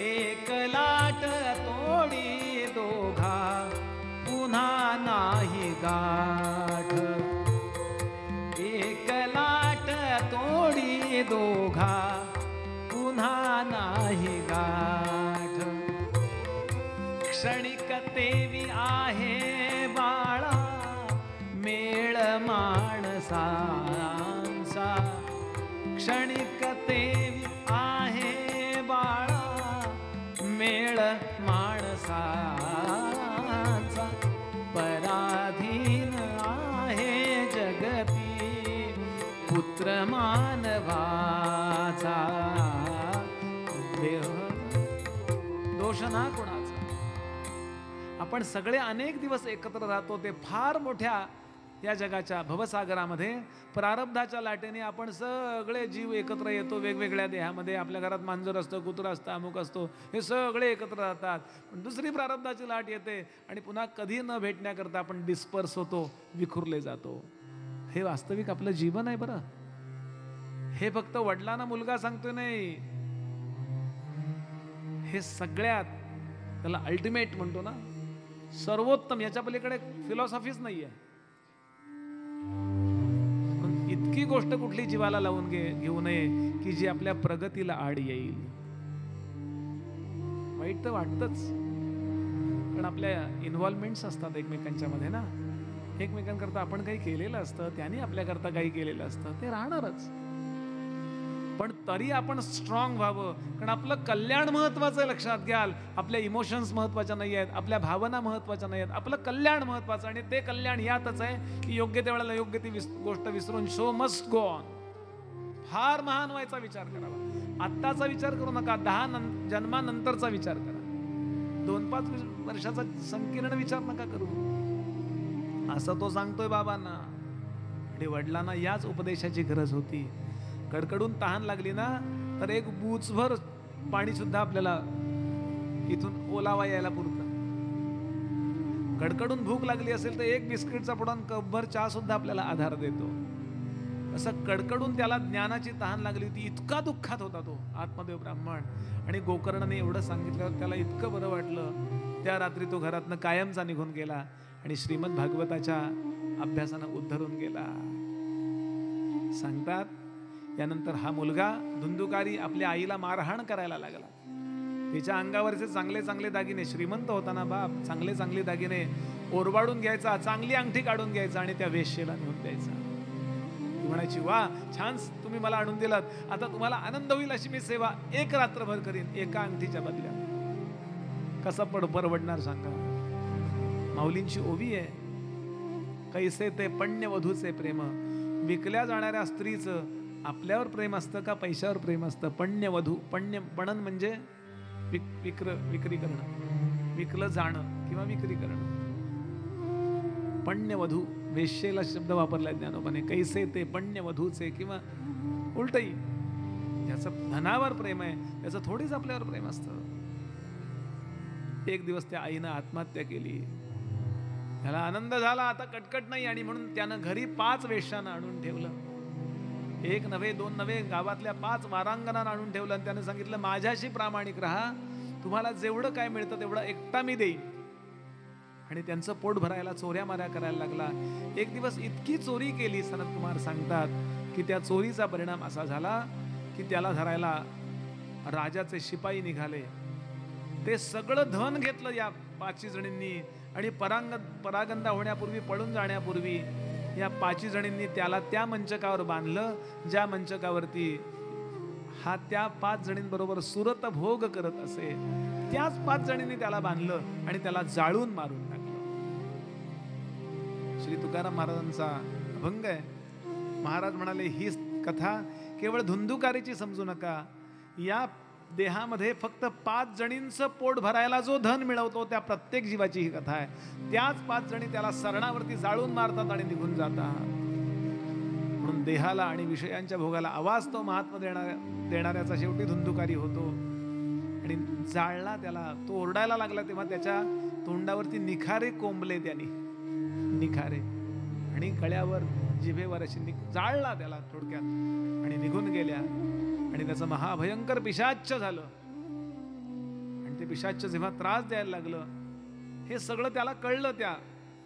Speaker 2: एक लाट तोडी दोघा पुन्हा नाही गाठ, एक लाट तोडी दोघा पुन्हा नाही गाठ. क्षणिक तेवी आहे बाळा मेळ माणसांचा, क्षणिक तेवी आहे बाळा मेळ माणसांचा. पराधीन आहे जगती पुत्र मानवाचा, देह दोष ना कोणाचा. आपण सगळे अनेक दिवस एकत्र राहतो, ते फार मोठ्या या जगाच्या भवसागरामध्ये प्रारब्धाच्या लाटेने आपण सगळे जीव एकत्र येतो वेगवेगळ्या देहामध्ये. आपल्या घरात मांजर असतं, कुत्रा असतं, अमुक असतो, हे सगळे एकत्र राहतात. पण दुसरी प्रारब्धाची लाट येते आणि पुन्हा कधी न भेटण्याकरता आपण डिस्पर्स होतो, विखुरले जातो. हे वास्तविक आपलं जीवन आहे बरं. हे फक्त वडिलांना मुलगा सांगतोय नाही, हे सगळ्यात त्याला अल्टिमेट म्हणतो ना, सर्वोत्तम, याच्या पलीकडे फिलॉसॉफीच नाहीये. इतकी गोष्ट कुठली जीवाला लावून घेऊ नये की जी आपल्या प्रगतीला आड येईल. वाईट तर वाटतच, कारण आपल्या इन्व्हॉल्वमेंट्स असतात एकमेकांच्या मध्ये ना. एकमेकांकरता आपण काही केलेलं असतं, त्यांनी आपल्याकरता काही केलेलं असतं, ते राहणारच. पण तरी आपण स्ट्रॉंग व्हावं, कारण आपलं कल्याण महत्वाचं. लक्षात घ्याल, आपल्या इमोशन्स महत्वाच्या नाही आहेत, आपल्या भावना महत्वाच्या नाही आहेत, आपलं कल्याण महत्वाचं. आणि ते कल्याण यातच आहे की योग्य त्या वेळेला योग्य ती गोष्ट विसरून शो मस्ट गो ऑन. फार महान व्हायचा विचार करावा. आत्ताचा विचार करू नका, 10 जन्मानंतरचा विचार करा. 2-5 वर्षाचा संकीर्ण विचार नका करू. असं तो सांगतोय बाबांना. आणि वडिलांना याच उपदेशाची गरज होती. कडकडून तहान लागली ना, तर एक बूचभर पाणी सुद्धा आपल्याला इथून ओलावा यायला पुरतं. कडकडून भूक लागली असेल तर एक बिस्किटचा पुडा कपभर चहा सुद्धा आपल्याला आधार देतो. असं कडकडून त्याला ज्ञानाची तहान लागली होती. इतका दुःखात होता तो आत्मदेव ब्राह्मण. आणि गोकर्णाने एवढं सांगितल्यावर त्याला इतकं बरं वाटलं. त्या रात्री तो घरातनं कायमचा निघून गेला आणि श्रीमद भागवताच्या अभ्यासानं उद्धरून गेला. सांगतात यानंतर हा मुलगा धुंदुकारी आपल्या आईला मारहाण करायला लागला. तिच्या अंगावरचे चांगले चांगले दागिने, श्रीमंत होता ना बाप, चांगले चांगले दागिने ओरबाडून घ्यायचा, चांगली अंगठी काढून घ्यायचा आणि त्या वेश्येला नेऊन द्यायचा. ती म्हणायची, वा छान तुम्ही मला आणून दिलात, आता तुम्हाला आनंद होईल अशी मी सेवा एक रात्रभर करीन एका अंगठीच्या बदल्यात. कसा परवडणार सांगा. माऊलींची ओवी आहे, कैसे ते पण्य वधूचे प्रेम. विकल्या जाणाऱ्या स्त्रीचं आपल्यावर प्रेम असतं का पैशावर प्रेम असतं? पण्य वधू, पणन म्हणजे विक्री करणं, विकलं जाणं किंवा विक्री करणं. पण्य वधू, वेश्येला शब्द वापरलाय ज्ञानोबाने. कैसे ते पण्य वधूचे, किंवा उलटही ज्याचं धनावर प्रेम आहे त्याचं थोडीच आपल्यावर प्रेम असतं. एक दिवस त्या आईनं आत्महत्या केली. त्याला आनंद झाला, आता कटकट नाही, आणि म्हणून त्यानं घरी 5 वेश्यांना आणून ठेवलं. 1 नव्हे 2 नव्हे, गावातल्या 5 वारांगणांना आणून ठेवलं. आणि त्याने सांगितलं, माझ्याशी प्रामाणिक राहा, तुम्हाला जेवढं काय मिळतं तेवढं एकटा मी देईन. आणि त्यांचं पोट भरायला चोऱ्या माऱ्या करायला लागला. एक दिवस इतकी चोरी केली, सनत कुमार सांगतात, की त्या चोरीचा परिणाम असा झाला की त्याला धरायला राजाचे शिपाई निघाले. ते सगळं धन घेतलं या 5 जणींनी. आणि परागंदा होण्यापूर्वी, पळून जाण्यापूर्वी या 5 जणींनी त्याला त्या मंचकावर बांधलं, ज्या मंचकावरती हा त्या 5 जणींबरोबर सुरत भोग करत असे. त्याच 5 जणींनी त्याला बांधलं आणि त्याला जाळून मारून टाकलं. श्री तुकाराम महाराजांचा अभंग आहे. महाराज म्हणाले, ही कथा केवळ धुंदुकारीची समजू नका. या देहामध्ये फक्त 5 जणींचं पोट भरायला जो धन मिळवतो त्या प्रत्येक जीवाची ही कथा आहे. त्याच 5 जणी त्याला सरणावरती जाळून मारतात आणि निघून जातात. म्हणून देहाला आणि विषयांच्या भोगाला अवास्तव महात्मा देणाऱ्याचा शेवटी धुंदुकारी होतो. आणि जाळला त्याला, तो ओरडायला लागला तेव्हा त्याच्या तोंडावरती निखारे कोंबले त्यांनी, निखारे, आणि गळ्यावर जिभेवर अशी जाळला त्याला थोडक्यात, आणि निघून गेल्या. आणि त्याचं महाभयंकर पिशाच्च झालं. आणि ते पिशाच्च जेव्हा त्रास द्यायला लागलं, हे सगळं त्याला कळलं. त्या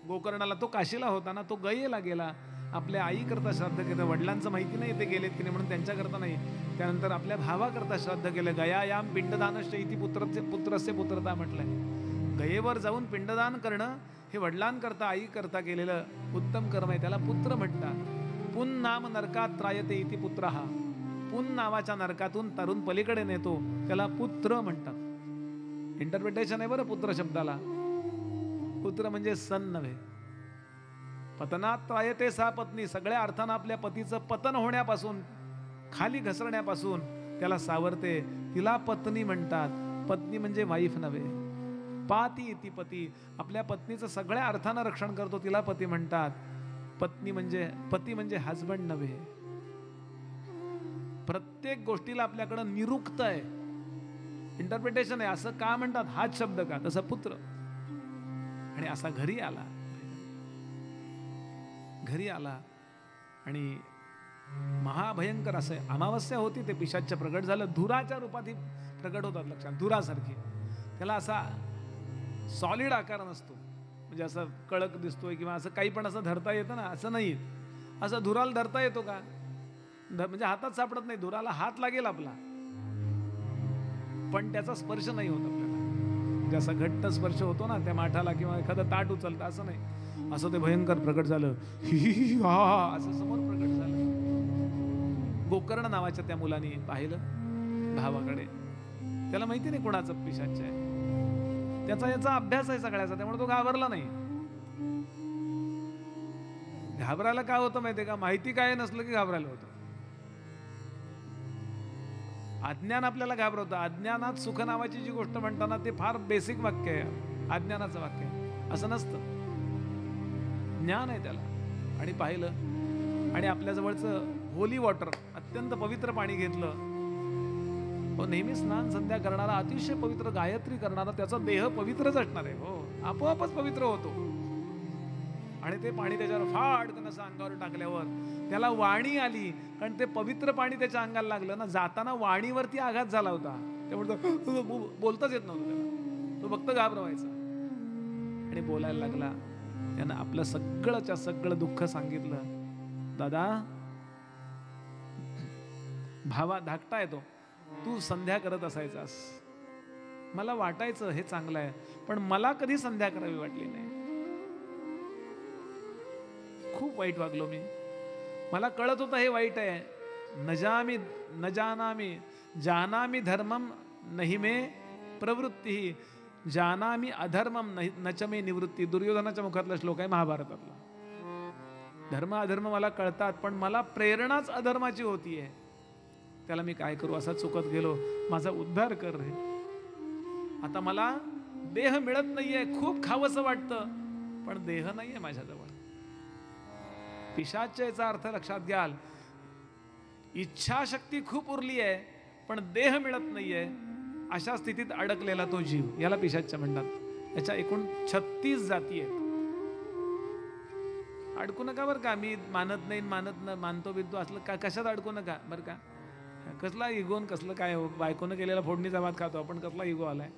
Speaker 2: गोकर्णाला, तो काशीला होता ना, तो गयेला गेला. आपल्या आई करता श्राद्ध केलं. वडिलांचं माहिती नाही ते गेलेत की नाही म्हणून त्यांच्या करता नाही. त्यानंतर आपल्या भावाकरता श्राद्ध केलं. गयायाम पिंडदानश्च इति पुत्रस्य पुत्रता म्हटलंय. गयेवर जाऊन पिंडदान करणं हे वडिलांकरता, आई करता केलेलं उत्तम कर्म आहे, त्याला पुत्र म्हणतात. पुन नाम नरकात त्रायते इति पुत्रहा. पुन नावाच्या नरकातून तरुण पलीकडे नेतो, त्याला पुत्र म्हणतात. इंटरप्रिटेशन आहे बरं पुत्र शब्दाला. पुत्र म्हणजे सन नव्हे. पतनात त्रायते सा पत्नी. सगळ्या अर्थानं आपल्या पतीचं पतन होण्यापासून, खाली घसरण्यापासून त्याला सावरते, तिला पत्नी म्हणतात. पत्नी म्हणजे वाईफ नव्हे. पाती इति पती. आपल्या पत्नीचं सगळ्या अर्थानं रक्षण करतो, तिला पती म्हणतात. पत्नी म्हणजे, पती म्हणजे हजबंड नव्हे. प्रत्येक गोष्टीला आपल्याकडं निरुक्त आहे, इंटरप्रिटेशन आहे. असं का म्हणतात, हाच शब्द का, तसं पुत्र. आणि असा घरी आला, घरी आला आणि महाभयंकर असं अमावस्या होती, ते पिशाच्च प्रगट झालं. धुराच्या रूपात ही प्रगट होतात, लक्षात, धुरासारखी. त्याला असा सॉलिड आकार नसतो, म्हणजे असं कळक दिसतोय किंवा असं काही पण असं धरता येतं ना, असं नाही. असं धुराला धरता येतो का? म्हणजे हातात सापडत नाही. धुराला हात लागेल आपला, पण त्याचा स्पर्श नाही होत आपल्याला. म्हणजे असा घट्ट स्पर्श होतो ना त्या माठाला, किंवा एखादं ताट उचलतं, असं नाही. असं ते भयंकर प्रकट झालं. ही हा असं समोर प्रकट झालं. गोकर्ण नावाच्या त्या मुलाने पाहिलं भावाकडे. त्याला माहिती नाही कोणाचं पिशाच्च आहे. त्याचा याचा अभ्यास आहे सगळ्याचा, त्यामुळे तो घाबरला नाही. घाबरायला काय होतं माहितीये का? माहिती काय नसलं की घाबरायला होतं. अज्ञान आपल्याला घाबरवतं. अज्ञानात सुख नावाची जी गोष्ट म्हणताना ते फार बेसिक वाक्य आहे, अज्ञानाचं वाक्य आहे. असं नसतं, ज्ञान आहे त्याला. आणि पाहिलं, आणि आपल्या जवळचं होली वॉटर, अत्यंत पवित्र पाणी घेतलं हो, नेहमी स्नान संध्या करणारा, अतिशय पवित्र गायत्री करणारा, त्याचा देह पवित्रच असणार आहे. हो, आपोआपच पवित्र होतो. आणि ते पाणी त्याच्यावर फाडकन असं अंगावर टाकल्यावर त्याला वाणी आली, कारण ते पवित्र पाणी त्याच्या अंगाला लागलं ना. जाताना वाणीवरती आघात झाला होता, त्यामुळे बोलताच येत नव्हतं त्याला. तो फक्त घाबरवायचा आणि बोलायला लागला. त्यानं आपलं सगळंच्या सगळं दुःख सांगितलं. दादा, भावा, धाकटा येतो, तू संध्या करत असायचास, मला वाटायचं हे चांगलं आहे, पण मला कधी संध्या करावी वाटली नाही. खूप वाईट वागलो मी. मला कळत होतं हे वाईट आहे. न जानामी जानामी धर्मम नहि मे प्रवृत्ती, जानामी अधर्मम नच मे निवृत्ती. दुर्योधनाच्या मुखातला श्लोक आहे महाभारतातला. धर्म अधर्म मला कळतात, पण मला प्रेरणाच अधर्माची होतीये. त्याला मी काय करू, असा चुकत गेलो, माझा उद्धार कर रे. आता मला देह मिळत नाहीये, खूप खावंसं वाटतं, पण देह नाहीये माझ्याजवळ. पिशाच्याचा अर्थ लक्षात घ्याल, इच्छाशक्ती खूप उरली आहे पण देह मिळत नाहीये, अशा स्थितीत अडकलेला तो जीव, याला पिशाच्य म्हणतात. याच्या एकूण 36 जाती आहेत. अडकू नका बरं का. मी मानत नाही, मानतो बिनतो असलं का, कशात अडकू नका बरं का. कसला इगोन, कसलं काय हो, बायकोनं केलेला फोडणीचा भात खातो आपण, कसला इगो आलाय.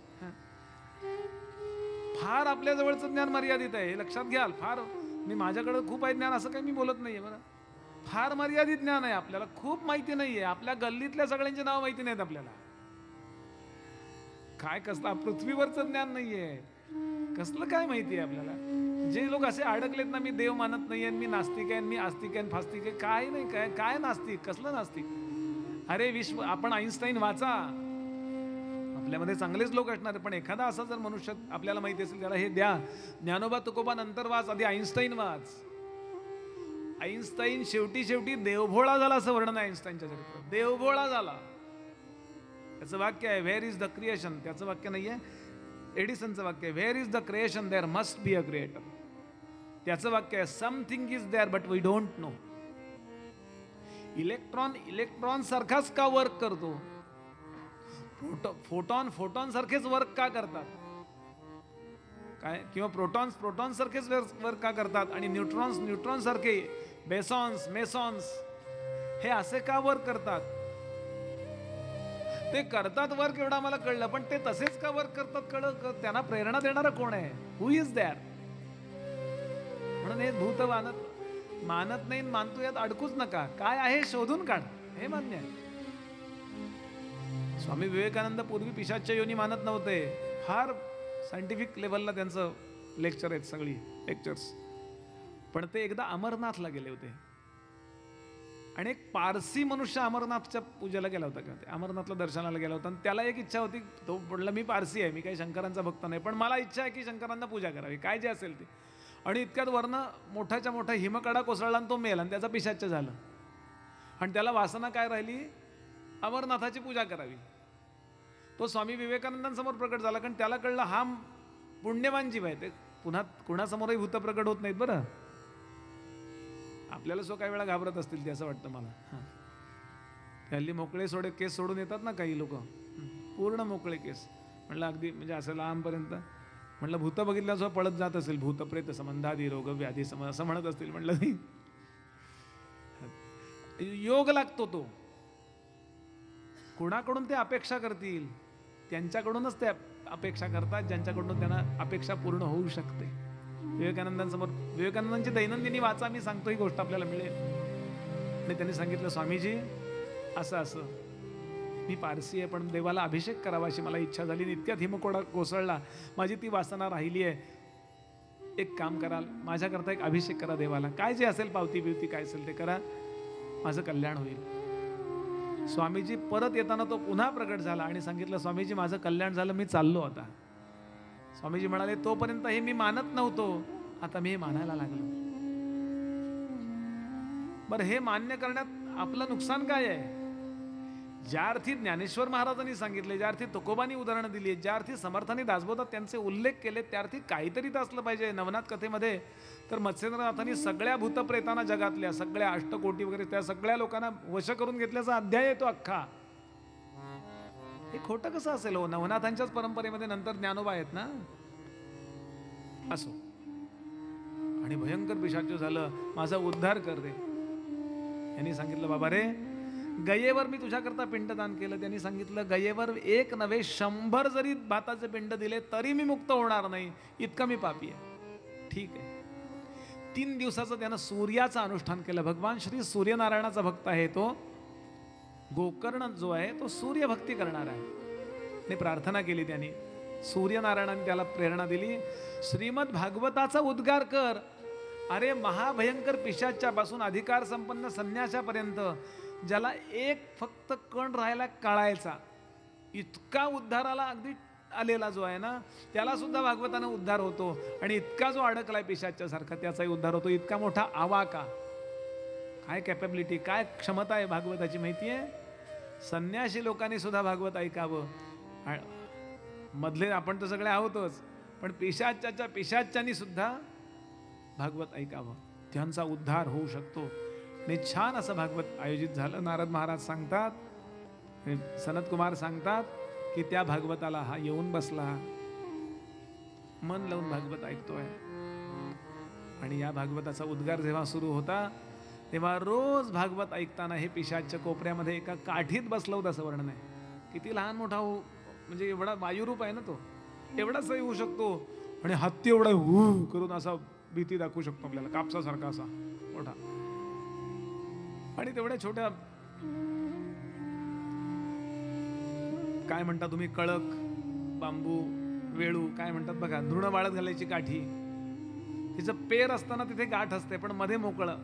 Speaker 2: फार आपल्या जवळचं ज्ञान मर्यादित आहे, लक्षात घ्याल. फार, मी माझ्याकडे खूप आहे ज्ञान असं काही मी बोलत नाहीये बरं. फार मर्यादित ज्ञान आहे, आपल्याला खूप माहिती नाहीये. आपल्या गल्लीतल्या सगळ्यांची नाव माहिती नाहीत आपल्याला. काय कसला पृथ्वीवरचं ज्ञान नाहीये, कसलं काय माहिती आहे आपल्याला. जे लोक असे अडकलेत ना, मी देव मानत नाहीये, मी नास्तिक आहे, मी आस्तिक आहे, फास्तिक आहे, काय नाही. काय काय नास्तिक, कसलं नास्तिक. अरे विश्व, आपण आईन्स्टाईन वाचा, आपल्यामध्ये चांगलेच लोक असणार, पण एखादा असा जर मनुष्य आपल्याला माहिती असेल, त्याला हे द्या, ज्ञानोबा तुकोबा नंतर वाच, आधी आईन्स्टाईन वाच. आईन्स्टाईन शेवटी देवभोळा झाला असं वर्णन आहे आईन्स्टाईनच्या चरित्रात. देवभोळा झाला. त्याचं वाक्य आहे, व्हेअर इज द क्रिएशन. त्याचं वाक्य नाहीये, एडिसनचं वाक्य आहे, where is the creation there must be a creator. त्याचं वाक्य आहे, something is there but we don't know. Electron सारखाच का वर्क करतो, फोटॉन सारखेच वर्क का करतात काय, किंवा प्रोटॉन सारखेच वर्क का करतात, आणि न्यूट्रॉन सारखे, बेसॉन्स मेसॉन्स हे असे का वर्क करतात. ते करतात वर्क एवढा मला कळलं, पण ते तसेच का वर्क करतात कळलं. त्यांना प्रेरणा देणारा कोण आहे, हु इज दॅट. म्हणून हे भूत मानत नाही, मानतो यात अडकूच नका. काय आहे शोधून काढ, हे मान्य आहे. स्वामी विवेकानंद पूर्वी पिशाच्य योनी मानत नव्हते. फार सायंटिफिक लेवलला त्यांचं लेक्चर आहेत, सगळी लेक्चर्स. पण ते एकदा अमरनाथला गेले होते, आणि एक पारसी मनुष्य अमरनाथच्या पूजेला गेला होता का, अमरनाथला दर्शनाला गेला होता, आणि त्याला एक इच्छा होती. तो म्हटला, मी पारसी आहे, मी काही शंकरांचा भक्त नाही, पण मला इच्छा आहे की शंकरांना पूजा करावी, काय जे असेल ते. आणि इतक्यात वरनं मोठ्याच्या मोठा हिमकडा कोसळला आणि तो मेल, आणि त्याचा पिशाच्य झालं. आणि त्याला वासना काय राहिली, अमरनाथाची पूजा करावी. तो स्वामी विवेकानंदांसमोर प्रकट झाला, कारण त्याला कळलं हा पुण्यवान जीव आहे. ते पुन्हा कुणासमोरही भूत प्रकट होत नाहीत बरं. आपल्याला सो काही वेळा घाबरत असतील ते, असं वाटतं मला. हल्ली मोकळे केस सोडून येतात ना काही लोक, पूर्ण मोकळे केस. म्हटलं अगदी म्हणजे असं लांबपर्यंत. म्हटलं भूत बघितल्यासो पळत जात असेल, भूत प्रेत संबंधादी रोग व्याधी असं म्हणत असतील. म्हटलं नाही, योग लागतो तो. कुणाकडून ते अपेक्षा करतील, त्यांच्याकडूनच ते अपेक्षा करतात ज्यांच्याकडून त्यांना अपेक्षा पूर्ण होऊ शकते. विवेकानंदांसमोर, विवेकानंदांची दैनंदिनी वाचा, मी सांगतो ही गोष्ट आपल्याला मिळेल. आणि त्यांनी सांगितलं, स्वामीजी असं मी पारसी आहे, पण देवाला अभिषेक करावा अशी मला इच्छा झाली, इतक्यात हिमकोडा कोसळला, माझी ती वासना राहिली आहे. एक काम कराल, माझ्याकरता एक अभिषेक करा देवाला, काय जे असेल पावती बिवती काय असेल ते करा, माझं कल्याण होईल. स्वामीजी परत येताना तो पुन्हा प्रकट झाला आणि सांगितलं, स्वामीजी माझं कल्याण झालं, मी चाललो आता. स्वामीजी म्हणाले, तोपर्यंत हे मी मानत नव्हतो, आता मी हे मानायला लागलो. बरं, हे मान्य करण्यात आपलं नुकसान काय आहे. ज्या अर्थी ज्ञानेश्वर महाराजांनी सांगितले, ज्या अर्थी तुकोबांनी उदाहरणं दिली, ज्या अर्थी समर्थांनी दासबोधात त्यांचे उल्लेख केले, त्या अर्थी काहीतरी तर असलं पाहिजे. नवनाथ कथेमध्ये तर मत्स्येंद्रनाथांनी सगळ्या भूतप्रेतांना, जगातल्या सगळ्या अष्टकोटी वगैरे त्या सगळ्या लोकांना वश करून घेतल्याचा अध्याय आहे तो अख्खा. हे खोटं कसं असेल हो? नवनाथांच्याच परंपरेमध्ये नंतर ज्ञानोबा आहेत ना. असो. आणि भयंकर पिशाच झालं, माझा उद्धार कर रे. यांनी सांगितलं, बाबा रे, गयेवर मी तुझ्याकरता पिंडदान केलं. त्यांनी सांगितलं, गयेवर 1 नव्हे 100 जरी भाताचे पिंड दिले तरी मी मुक्त होणार नाही, इतका मी पापी आहे. ठीक आहे. 3 दिवसाचं त्यानं सूर्याचं अनुष्ठान केलं. भगवान श्री सूर्यनारायणाचा भक्त आहे तो. गोकर्ण जो आहे तो सूर्यभक्ती करणार आहे. आणि प्रार्थना केली त्यांनी. सूर्यनारायणाने त्याला प्रेरणा दिली, श्रीमद भागवताचा उद्गार कर. अरे, महाभयंकर पिशाच्यापासून अधिकार संपन्न संन्यासापर्यंत ज्याला एक फक्त कण राहायला कळायचा, इतका उद्धाराला अगदी आलेला जो आहे ना, त्याला सुद्धा भागवतानं उद्धार होतो. आणि इतका जो अडकलाय पिशाच्या सारखा, त्याचाही उद्धार होतो. इतका मोठा आवाका, काय कॅपेबिलिटी, काय क्षमता आहे भागवताची माहिती आहे. संन्यासी लोकांनी सुद्धा भागवत ऐकावं. मधले आपण तर सगळे आहोतच, पण पिशाच्यांनी सुद्धा भागवत ऐकावं. त्यांचा उद्धार होऊ शकतो. आणि छान असं भागवत आयोजित झालं. नारद महाराज सांगतात, सनत कुमार सांगतात की त्या भागवताला हा येऊन बसला, मन लावून भागवत ऐकतोय. आणि या भागवताचा उद्गार जेव्हा सुरू होता तेव्हा रोज भागवत ऐकताना हे पिशाच्या कोपऱ्यामध्ये एका काठीत बसलं होतं असं वर्णन आहे. किती लहान मोठा हो, म्हणजे एवढा वायुरूप आहे ना तो, एवढाच होऊ शकतो. आणि हत्ती एवढा हू करून असा भीती दाखवू शकतो आपल्याला, कापसासारखा असा मोठा. आणि तेवढ्या छोट्या, काय म्हणता तुम्ही, कळक, बांबू, वेळू काय म्हणतात बघा, धृण वाळत घालायची काठी, तिचं पेर असताना तिथे गाठ असते पण मध्ये मोकळं,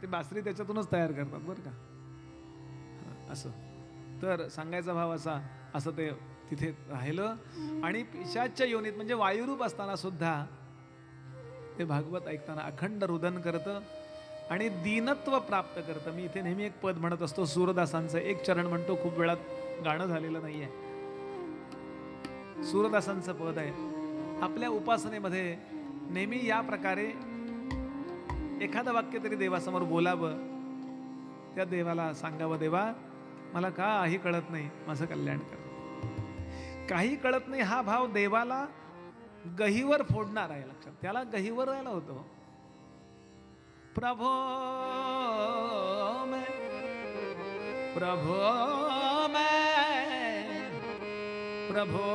Speaker 2: ते बासरी त्याच्यातूनच तयार करतात बरं का. असं तर सांगायचा भाव असा, असं ते तिथे राहिलं. आणि पिशाच्या योनीत म्हणजे वायुरूप असताना सुद्धा ते भागवत ऐकताना अखंड रुदन करतं आणि दीनत्व प्राप्त करतं. मी इथे नेहमी एक पद म्हणत असतो, सूरदासांचं एक चरण म्हणतो, खूप वेळात गाणं झालेलं नाहीये. सूरदासांचं पद आहे. आपल्या उपासनेमध्ये नेहमी या प्रकारे एखादं वाक्य तरी देवासमोर बोलावं, त्या देवाला सांगावं, देवा मला काही कळत नाही, माझं कल्याण कर. काही कळत नाही हा भाव देवाला गहीवर फोडणार आहे. लक्षात, त्याला गहीवर राहायला होतो. प्रभो मैं, प्रभो मैं, प्रभो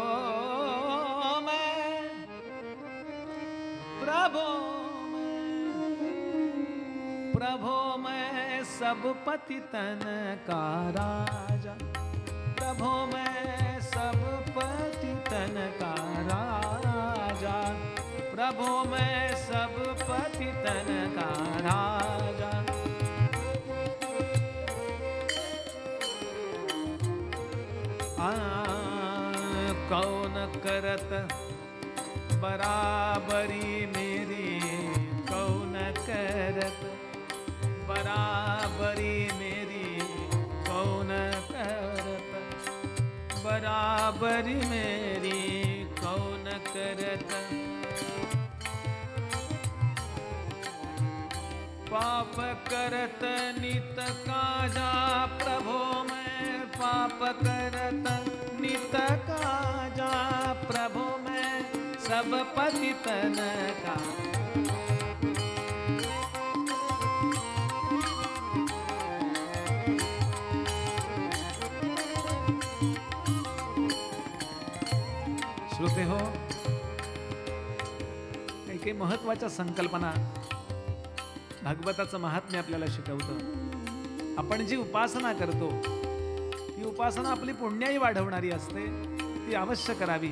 Speaker 2: मैं, प्रभो प्रभो मैं सब पतितन का राजा, प्रभो मैं सब पतितन का राजा, प्रभो मैं सब पतितन का राजा. कौन करत बराबरी मेरी, कौन करत बराबरी मेरी, कौन करत बराबरी मेरी, कौन करत. पाप करत नित काजा, प्रभो मैं पाप करत नित काजा, प्रभो मैं सब पतितन का. श्रोते हो, काही महत्वाच्या संकल्पना भागवताचं महात्म्य आपल्याला शिकवतं. आपण जी उपासना करतो ती उपासना आपली पुण्याही वाढवणारी असते, ती अवश्य करावी.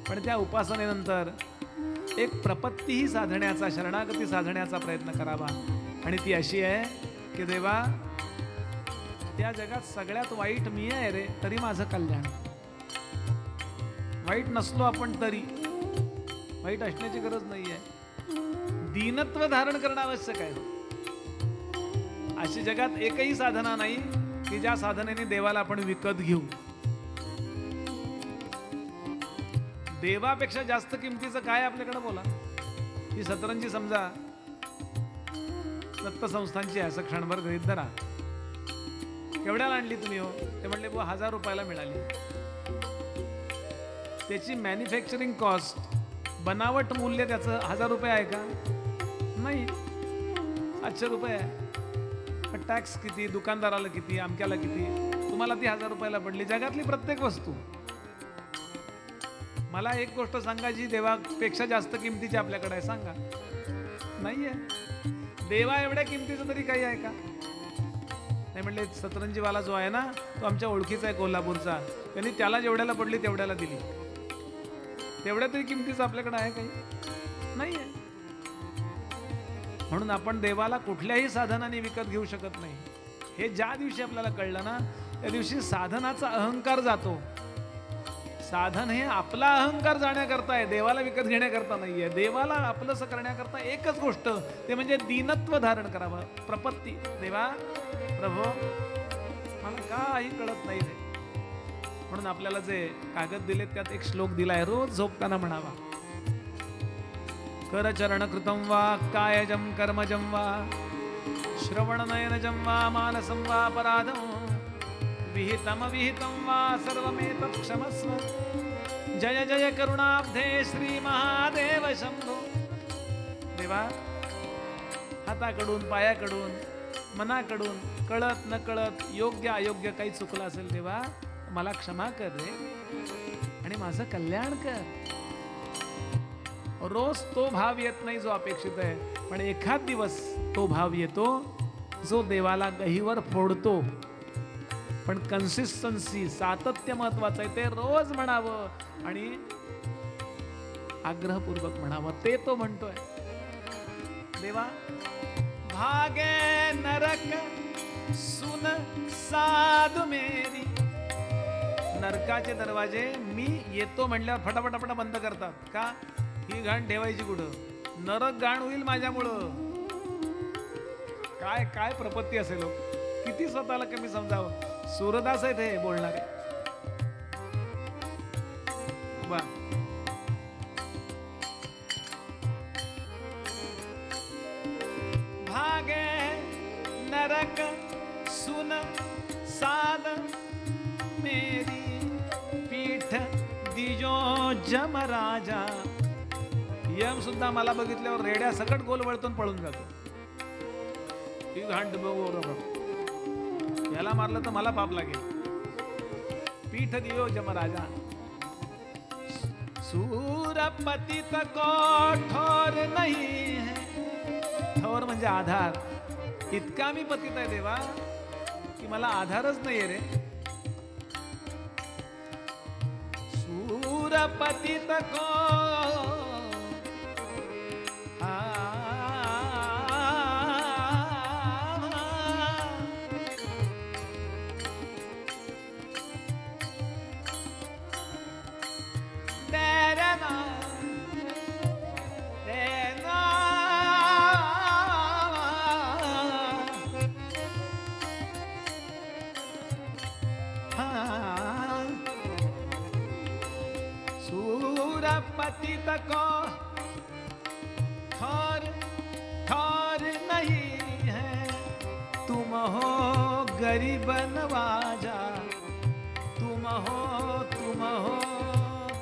Speaker 2: पण त्या उपासनेनंतर एक प्रपत्तीही साधण्याचा, शरणागती साधण्याचा प्रयत्न करावा. आणि ती अशी आहे की देवा, त्या जगात सगळ्यात वाईट मी आहे रे, तरी माझं कल्याण. वाईट नसलो आपण तरी, वाईट असण्याची गरज नाहीये. दीनत्व धारण करणं आवश्यक आहे. अशी जगात एकही साधना नाही की ज्या साधनेने देवाला आपण विकत घेऊ. देवापेक्षा जास्त किमतीचं काय आपल्याकडे बोला. ही सतरंजी समजा दत्त संस्थांची आहे, असं क्षणभर गृहीत धरा. केवढ्याला आणली तुम्ही हो? ते म्हणले 1000 रुपयाला मिळाली. त्याची मॅन्युफॅक्चरिंग कॉस्ट, बनावट मूल्य त्याचं 1000 रुपये आहे का? नाही, 700 रुपये आहे. टॅक्स किती, दुकानदाराला किती, अमक्याला किती, तुम्हाला ती 1000 रुपयाला पडली. जगातली प्रत्येक वस्तू. मला एक गोष्ट सांगा जी देवापेक्षा जास्त किमतीची आपल्याकडे आहे, सांगा. नाहीये. देवा एवढ्या किमतीचं तरी काही आहे का? नाही म्हणले सतरंजीवाला जो आहे ना, तो आमच्या ओळखीचा आहे कोल्हापूरचा, त्यांनी त्याला जेवढ्याला पडली तेवढ्याला दिली. तेवढ्या तरी किमतीचं आपल्याकडे आहे काही? नाहीये. म्हणून आपण देवाला कुठल्याही साधनाने विकत घेऊ शकत नाही. हे ज्या दिवशी आपल्याला कळलं ना, त्या दिवशी साधनाचा अहंकार जातो. साधन हे आपला अहंकार जाण्याकरता आहे, देवाला विकत घेण्याकरता नाहीये. देवाला आपलंसं करण्याकरता एकच गोष्ट, ते म्हणजे दीनत्व धारण करावं. प्रपत्ती. देवा, प्रभो, मला काही कळत नाही रे. म्हणून आपल्याला जे कागद दिलेत त्यात एक श्लोक दिलाय, रोज झोपताना म्हणावा. करचरण कृतं वा कायजं कर्मजं वा श्रवणनयनजं वा मानसं वा अपराधं विहितं वा सर्वमेतत् क्षमस्व. जय जय करुणाब्धे श्री महादेव शंभो. देवा, हाताकडून, पायाकडून, मनाकडून, कळत न कळत, योग्य अयोग्य काही चुकलं असेल देवा, मला क्षमा कर रे आणि माझं कल्याण कर. रोज तो भाव येत नाही जो अपेक्षित आहे, पण एखाद दिवस तो भाव येतो जो देवाला गहीवर फोडतो. पण कन्सिस्टन्सी, सातत्य महत्वाचं आहे. ते रोज म्हणावं आणि आग्रहपूर्वक म्हणावं. ते तो म्हणतोय. देवा, भागे नरक सुन साधु मेरी. नरकाचे दरवाजे मी येतो म्हणल्यावर फटाफटाफटा बंद करतात का? ही घाण ठेवायची कुठं? नरक घाण होईल माझ्यामुळं. काय काय प्रपत्ती असेल. किती स्वतःला कमी समजावं. सूरदास आहेत हे बोलणारे. भागे नरक सुन साध मेरी पीठ दिजो जमराजा. यम सुद्धा मला बघितल्यावर रेड्या सकट गोल वळतून पळून जातो. ही घांट याला मारलं तर मला पाप लागेल. पीठ दियो जमराजा. सूरपतित को ठोर नहीं है. ठोर म्हणजे आधार. इतका मी पतित आहे देवा की मला आधारच नाहीये रे. सूरपतित को सूरपतित को ठोर ठोर नहीं है. तुम हो गरीब नवाजा. तुम हो तुम हो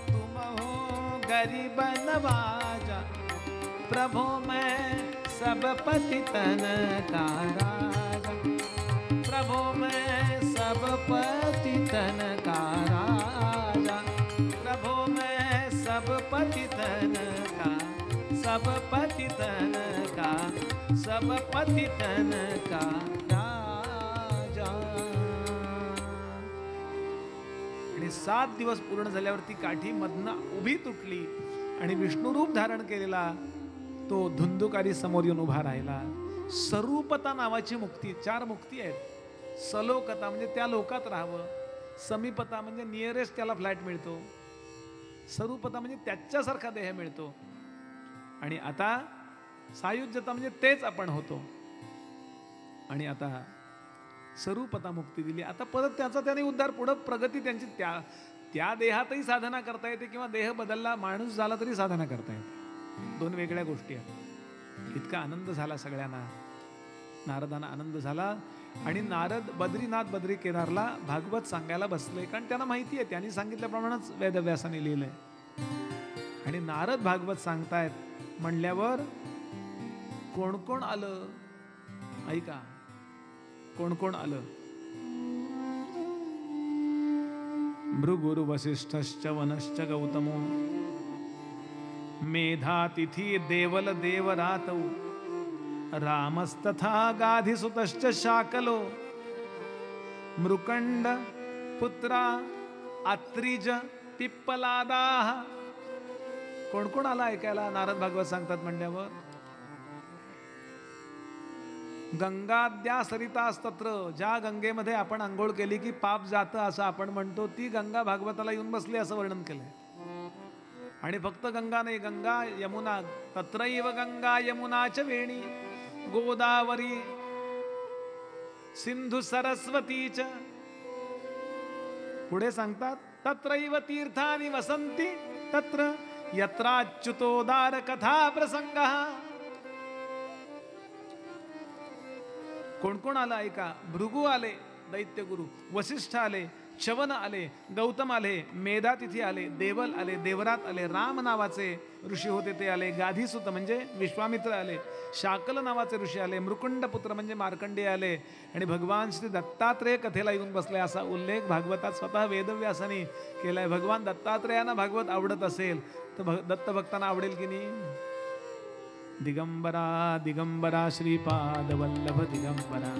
Speaker 2: तुम हो गरीब नवाजा. प्रभु मैं सब पतितन का राजा. प्रभु मैं सब पतितन का राजा. प्रभु मैं सब पतितन का, सब पतितन का, सब पतितन का राजा. आणि 7 दिवस पूर्ण झाल्यावरती काठी मधनं उभी तुटली आणि विष्णू रूप धारण केलेला तो धुंदुकारी समोर येऊन उभा राहिला. सरूपता नावाची मुक्ती. 4 मुक्ती आहेत. सलोकता म्हणजे त्या लोकात राहावं. समीपता म्हणजे नियरेस्ट त्याला फ्लॅट मिळतो. सरूपता म्हणजे त्याच्यासारखा देह मिळतो. आणि आता सायुज्यता म्हणजे तेच आपण होतो. आणि आता सरूपता मुक्ती दिली. आता परत त्याचा त्याने उद्धार, पुढं प्रगती त्यांची त्या देहातही साधना करता येते किंवा देह बदलला माणूस झाला तरी साधना करता येते. 2 वेगळ्या गोष्टी आहेत. इतका आनंद झाला सगळ्यांना. नारदांना आनंद झाला आणि नारद बद्रीनाथ बद्री केदारला भागवत सांगायला बसले. कारण त्यांना माहिती आहे, त्यांनी सांगितल्याप्रमाणेच वेदव्यासाने लिहिलंय. आणि नारद भागवत सांगतायत म्हणल्यावर कोण कोण आलं ऐका, कोण कोण आलं. भृगुर् वसिष्ठश्च वनश्च गौतमो मेधातिथी देवल देवरातौ रामस्तथा गाधिसुतश्च शाकलो मृकंड पुत्रा अत्रिज पिप्पलादाः. कोण कोण आला ऐकायला नारद भागवत सांगतात म्हणल्यावर. गंगाद्या सरितास्तत्र, ज्या गंगेमध्ये आपण आंघोळ केली की पाप जातं असं आपण म्हणतो, ती गंगा भागवताला येऊन बसली असं वर्णन केलंय. आणि फक्त गंगा नाही, गंगा यमुना, तत्रैव गंगा यमुना च वेणी गोदावरी सिंधू सरस्वती च. पुढे सांगतात तत्रैव तीर्थानि वसंती तत्र यत्राच्युतोदार कथा प्रसंगः. कोण कोण आलं ऐका. भृगु आले दैत्यगुरु, वसिष्ठ आले, च्यवन आले, गौतम आले, मेधातिथी आले, देवल आले, देवरात आले, राम नावाचे ऋषी होते ते आले, गाधीसुत म्हणजे विश्वामित्र आले, शाकल नावाचे ऋषी आले, मृकुंड पुत्र म्हणजे मार्कंडेय आले, आणि भगवान श्री दत्तात्रेय कथेला येऊन बसले असा उल्लेख भागवतात स्वतः वेदव्यासाने केलाय. भगवान दत्तात्रेयांना भागवत आवडत असेल तर दत्त भक्तांना आवडेल की नाही. दिगंबरा दिगंबरा श्रीपाद वल्लभ दिगंबरा,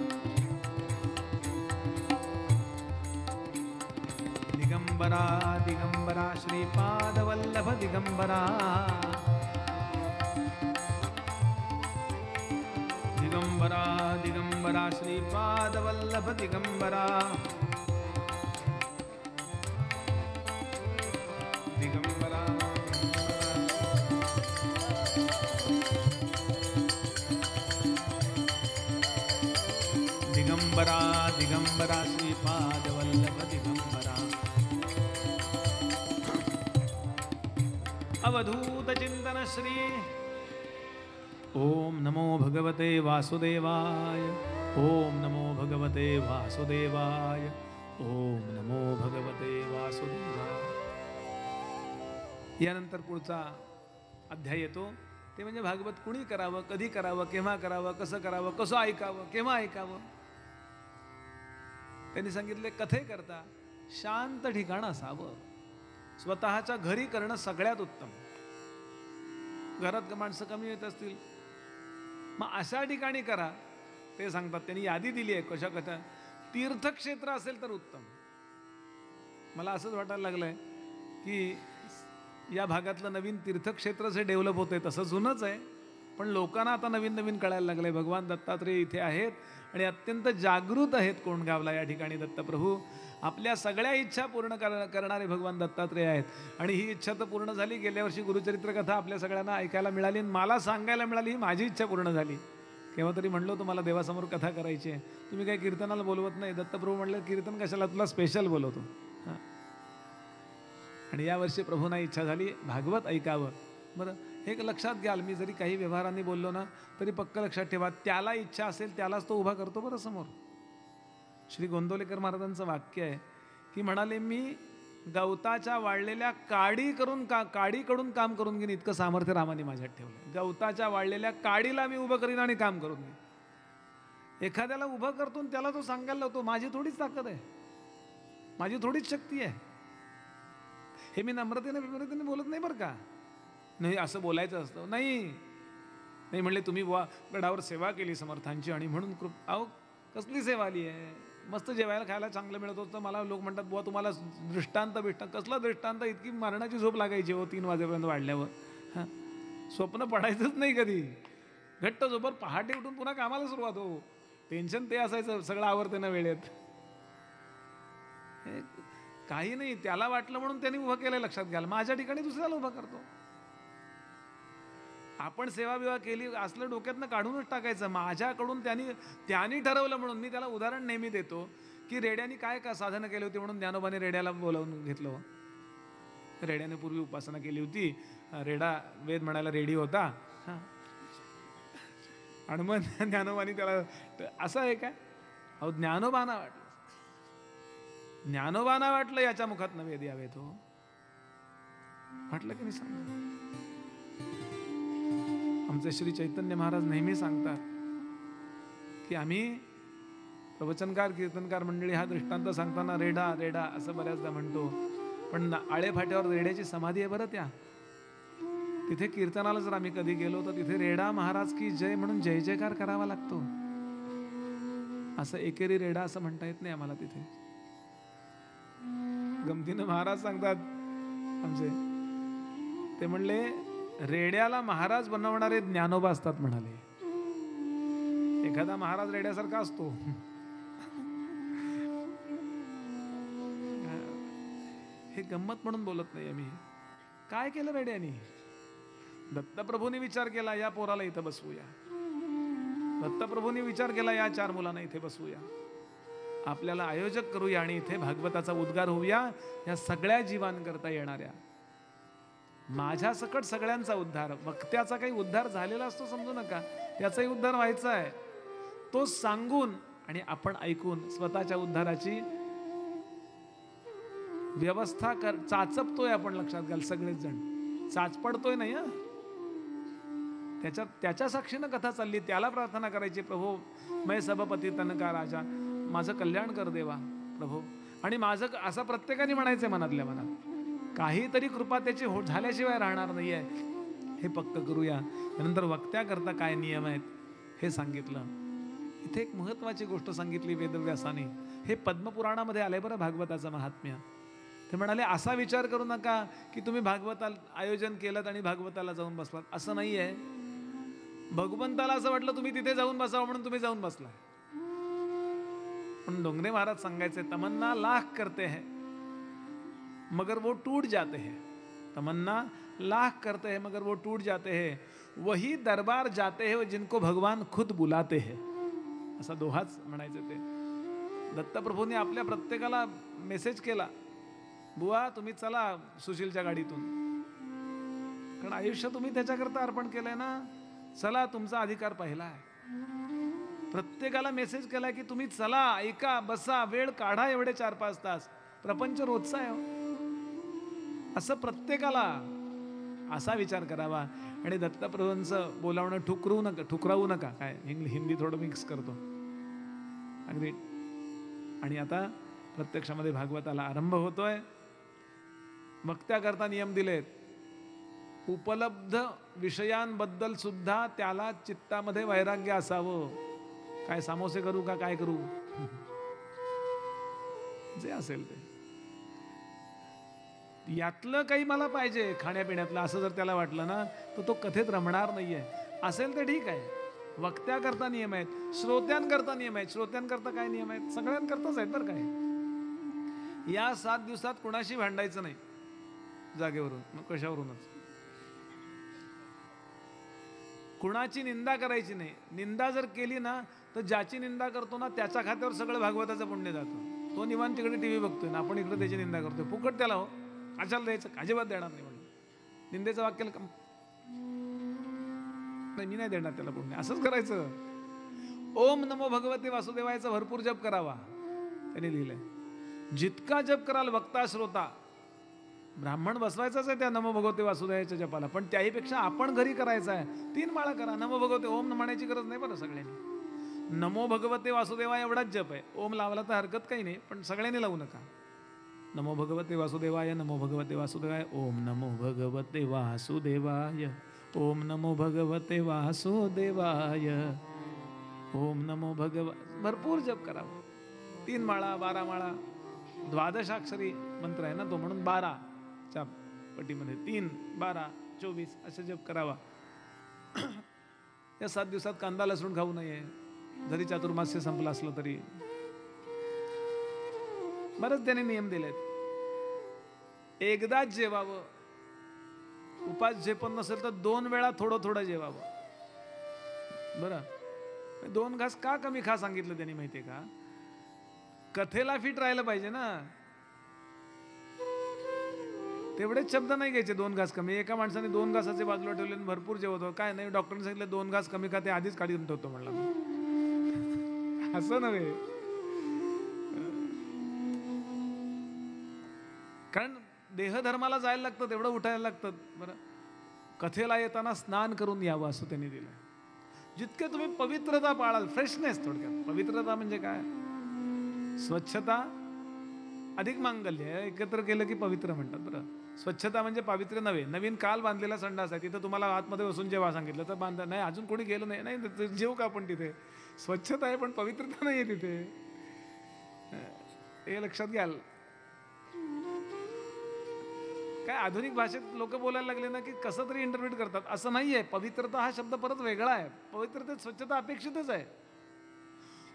Speaker 2: दिगंबरा दिगंबरा श्रीपाद वल्लभ दिगंबरा, दिगंबरा दिगंबरा श्रीपाद वल्लभ दिगंबरा, दिगंबरा दिगंबरा दिगंबरा श्रीपाद वल्लभ दिगंबरा. अवधूत चिंतन श्री. ओम नमो भगवते वासुदेवाय, ओम नमो भगवते वासुदेवाय, ओम नमो भगवते वासुदेवाय. यानंतर पुढचा अध्याय येतो ते म्हणजे भागवत कुणी करावं, कधी करावं, केव्हा करावं, कसं करावं, कसं ऐकावं, केव्हा ऐकावं. त्यांनी सांगितले कथे करता शांत ठिकाण असावं, स्वतःच्या घरी करणं सगळ्यात उत्तम. घरात माणसं कमी येत असतील मग अशा ठिकाणी करा. ते सांगतात, त्यांनी यादी दिली आहे कशा कशा. तीर्थक्षेत्र असेल तर उत्तम. मला असंच वाटायला लागलंय की या भागातलं नवीन तीर्थक्षेत्र जे डेव्हलप होते तसं जुनंच आहे, पण लोकांना आता नवीन नवीन कळायला लागलंय. भगवान दत्तात्रेय इथे आहेत आणि अत्यंत जागृत आहेत कोंडगावला या ठिकाणी दत्तप्रभू. आपल्या सगळ्या इच्छा पूर्ण करणारे भगवान दत्तात्रेय आहेत. आणि ही इच्छा तर पूर्ण झाली. गेल्या वर्षी गुरुचरित्र कथा आपल्या सगळ्यांना ऐकायला मिळाली आणि मला सांगायला मिळाली. ही माझी इच्छा पूर्ण झाली. केव्हा तरी म्हणलो तुम्हाला देवासमोर कथा करायची आहे, तुम्ही काही कीर्तनाला बोलवत नाही. दत्तप्रभू म्हणलं कीर्तन कशाला, तुला स्पेशल बोलवतो. हां. आणि यावर्षी प्रभूंना इच्छा झाली भागवत ऐकावं. बरं, एक लक्षात घ्याल, मी जरी काही व्यवहारांनी बोललो ना तरी पक्क लक्षात ठेवा, त्याला इच्छा असेल त्यालाच तो उभा करतो बरं समोर. श्री गोंदवलेकर महाराजांचं वाक्य आहे की म्हणाले, मी गवताच्या वाळलेल्या काडीकडून काम करून घेईन इतकं सामर्थ्य रामाने माझ्यात ठेवलं. गवताच्या वाळलेल्या काडीला मी उभं करीन आणि काम करून घेईन. एखाद्याला उभं करतो त्याला तो सांगायला लावतो, माझी थोडीच ताकद आहे, माझी थोडीच शक्ती आहे. हे मी नम्रतेने बोलत नाही बरं का. नाही असं बोलायचं असतं, नाही म्हणले तुम्ही बुवा गडावर सेवा केली समर्थांची आणि म्हणून अहो कसली सेवा आली आहे. मस्त जेवायला खायला चांगलं मिळत होतं. मला लोक म्हणतात बुवा तुम्हाला दृष्टांत कसला दृष्टांत, इतकी मरणाची झोप लागायची हो 3 वाजेपर्यंत वाढल्यावर. हां, स्वप्न पडायचंच नाही कधी. घट्ट झोपर पहाटे उठून पुन्हा कामाला सुरुवात हो. टेन्शन ते असायचं, सगळं आवरते ना वेळेत. काही नाही, त्याला वाटलं म्हणून त्यांनी उभं केलं. लक्षात घ्याल, माझ्या ठिकाणी दुसऱ्याला उभा करतो. आपण सेवा बिवा केली असलं डोक्यातनं काढूनच टाकायचं. माझ्याकडून त्यांनी ठरवलं म्हणून. मी त्याला उदाहरण नेहमी देतो की रेड्याने काय साधनं केली होती म्हणून ज्ञानोबाने रेड्याला बोलावून घेतलं. रेड्याने पूर्वी उपासना केली होती. रेडा वेद म्हणायला रेडी होता. हां, आणि मग ज्ञानोबाने त्याला असं आहे काय. अहो ज्ञानोबाना वाटलं याच्या मुखात वेद यावेत हो. म्हटलं की नाही सांग. आमचे श्री चैतन्य महाराज नेहमी सांगतात की आम्ही प्रवचनकार कीर्तनकार मंडळी हा दृष्टांत सांगताना रेडा रेडा असं बऱ्याचदा म्हणतो, पण आळे फाट्यावर रेड्याची समाधी आहे बरं. तिथे कीर्तनाला जर आम्ही कधी गेलो तर तिथे रेडा महाराज की जय म्हणून जय जयकार करावा लागतो. असं एकेरी रेडा असं म्हणता येत नाही आम्हाला तिथे. गमतीनं महाराज सांगतात आमचे, ते म्हणले रेड्याला महाराज बनवणारे ज्ञानोबा असतात म्हणाले. एखादा महाराज रेड्यासारखा असतो. हे गंमत म्हणून बोलत नाही आम्ही. काय केलं रेड्यानी? दत्तप्रभूंनी विचार केला या पोराला इथं बसवूया. दत्तप्रभूंनी विचार केला या 4 मुलांना इथे बसवूया, आपल्याला आयोजक करूया आणि इथे भागवताचा उद्गार होऊया. या सगळ्या जीवांकरता येणाऱ्या माझ्या सकट सगळ्यांचा उद्धार. वक्त्याचा काही उद्धार झालेला असतो समजू नका, त्याचाही उद्धार व्हायचा आहे. तो सांगून आणि आपण ऐकून स्वतःच्या उद्धाराची व्यवस्था चाचपतोय आपण. लक्षात घ्याल सगळेच जण चाचपडतोय नाही. त्याच्या साक्षीनं कथा चालली. त्याला प्रार्थना करायची, प्रभू मै सबपती तनका राजा, माझं कल्याण कर देवा प्रभू. आणि माझं असं प्रत्येकाने म्हणायचंय मनातल्या मनात. काहीतरी कृपा त्याची झाल्याशिवाय राहणार नाहीये, हे पक्क करूया. त्यानंतर वक्त्याकरता काय नियम आहेत हे सांगितलं. इथे एक महत्वाची गोष्ट सांगितली वेदव्यासाने. हे पद्मपुराणामध्ये आलंय बरं भागवताचं महात्म्य. ते म्हणाले असा विचार करू नका की तुम्ही भागवताला आयोजन केलं आणि भागवताला जाऊन बसलात, असं नाही आहे. भगवंताला असं वाटलं तुम्ही तिथे जाऊन बसावं म्हणून तुम्ही जाऊन बसला. पण डोंगरे महाराज सांगायचे, तमन्ना लाख करते हैं मगर वो टूट जाते हैं. तमन्ना लाख करते हैं मगर वो टूट जाते हैं. वही दरबार जाते हैं जिनको भगवान खुद बुलाते हैं. असा दोहाच म्हणायचे ते. दत्तप्रभूंनी आपल्या प्रत्येकाला मेसेज केला, बुवा तुम्ही चला सुशीलच्या गाडीतून, कारण आयुष्य तुम्ही त्याच्याकरता अर्पण केलंय ना. चला तुमचा अधिकार पहिला आहे. प्रत्येकाला मेसेज केला की तुम्ही चला, ऐका, बसा, वेळ काढा, एवढे 4-5 तास. प्रपंच रोजचा आहे असं प्रत्येकाला असा विचार करावा. आणि दत्तप्रभूंचं बोलावणं ठुकरावू नका. काय हिंदी थोडं मिक्स करतो अगदी. आणि आता प्रत्यक्षामध्ये भागवताला आरंभ होतोय. वक्त्याकरता नियम दिलेत. उपलब्ध विषयांबद्दल सुद्धा त्याला चित्तामध्ये वैराग्य असावं. काय समोसे करू का काय करू, जे असेल ते, यातलं काही मला पाहिजे खाण्यापिण्यातलं असं जर त्याला वाटलं ना तर तो कथेत रमणार नाहीये. असेल तर ठीक आहे. वक्त्याकरता नियम आहेत, श्रोत्यांकरता नियम आहेत. श्रोत्यांकरता काय नियम आहेत? सगळ्यांकरताच आहेत बरं. काय या 7 दिवसात कुणाशी भांडायचं नाही जागेवरून, कशावरूनच. कुणाची निंदा करायची नाही. निंदा जर केली ना तर ज्याची निंदा करतो ना त्याच्या खात्यावर सगळं भागवताचं पुण्य जातं. तो निवांत तिकडे टीव्ही बघतोय ना, आपण इकडे त्याची निंदा करतोय. फुकट त्याला हो, कशाला द्यायचं, अजिबात देणार नाही म्हणून. निंदेचं वाक्य नाही, मी नाही देणार त्याला पुण्य. असंच करायचं. ओम नमो भगवते वासुदेवायचा भरपूर जप करावा त्यांनी लिहिलंय. जितका जप कराल वक्ता श्रोता, ब्राह्मण बसवायचाच आहे त्या नमो भगवते वासुदेवाच्या जपाला, पण त्याहीपेक्षा आपण घरी करायचं आहे. 3 माळा करा. नमो भगवते, ओम म्हणायची गरज नाही बरं सगळ्यांनी. नमो भगवते वासुदेवा एवढाच जप आहे. ओम लावला तर हरकत काही नाही, पण सगळ्यांनी लावू नका. नमो भगवते वासुदेवाय, नमो भगवते वासुदेवाय, ओम नमो भगवते वासुदेवाय, ओम नमो भगवते वासुदेवाय, ओम नमो भरपूर जप करावा. 3 माळा, 12 माळा, 12 मंत्र आहे ना तो, म्हणून 12च्या पटीमध्ये 3, 12, 24 असे जप करावा. या 7 दिवसात कांदा लसूण खाऊ नये, जरी चातुर्मास्य संपलं असलं तरी. बरंच त्याने नियम दिलेत. एकदाच जेवावं. उपास झेपत नसेल तर 2 वेळा थोडं थोडं जेवावं. बरं, 2 घास का कमी खा सांगितलं त्यांनी माहितीये का? कथेला फिट राहायला पाहिजे ना. तेवढेच शब्द नाही घ्यायचे. 2 घास कमी. एका माणसाने 2 घासाचे बाजूला ठेवले आणि भरपूर जेवत हो. काय नाही, डॉक्टरने सांगितलं 2 घास कमी खा, ते आधीच काढून ठेवतो म्हणला. असं नव्हे. कारण देहधर्माला जायला लागतं तेवढं उठायला लागतं. बरं, कथेला येताना स्नान करून यावं असं त्यांनी दिलं. जितके तुम्ही पवित्रता पाळाल, फ्रेशनेस, थोडक्यात पवित्रता म्हणजे काय, स्वच्छता अधिक मांगल्य एकत्र केलं की पवित्र म्हणतात. बरं, स्वच्छता म्हणजे पावित्र्य नव्हे. नवीन काल बांधलेला संडास आहे, तिथं तुम्हाला आतमध्ये बसून जेव्हा सांगितलं तर बांधा नाही, अजून कोणी गेलं नाही, नाही जेव का आपण तिथे. स्वच्छता आहे पण पवित्रता नाही आहे तिथे, हे लक्षात घ्याल. काय आधुनिक भाषेत लोक बोलायला लागले ना की कसं तरी इंटरप्रिट करतात, असं नाहीये. पवित्रता हा शब्द परत वेगळा आहे. पवित्रतेत स्वच्छता अपेक्षितच आहे.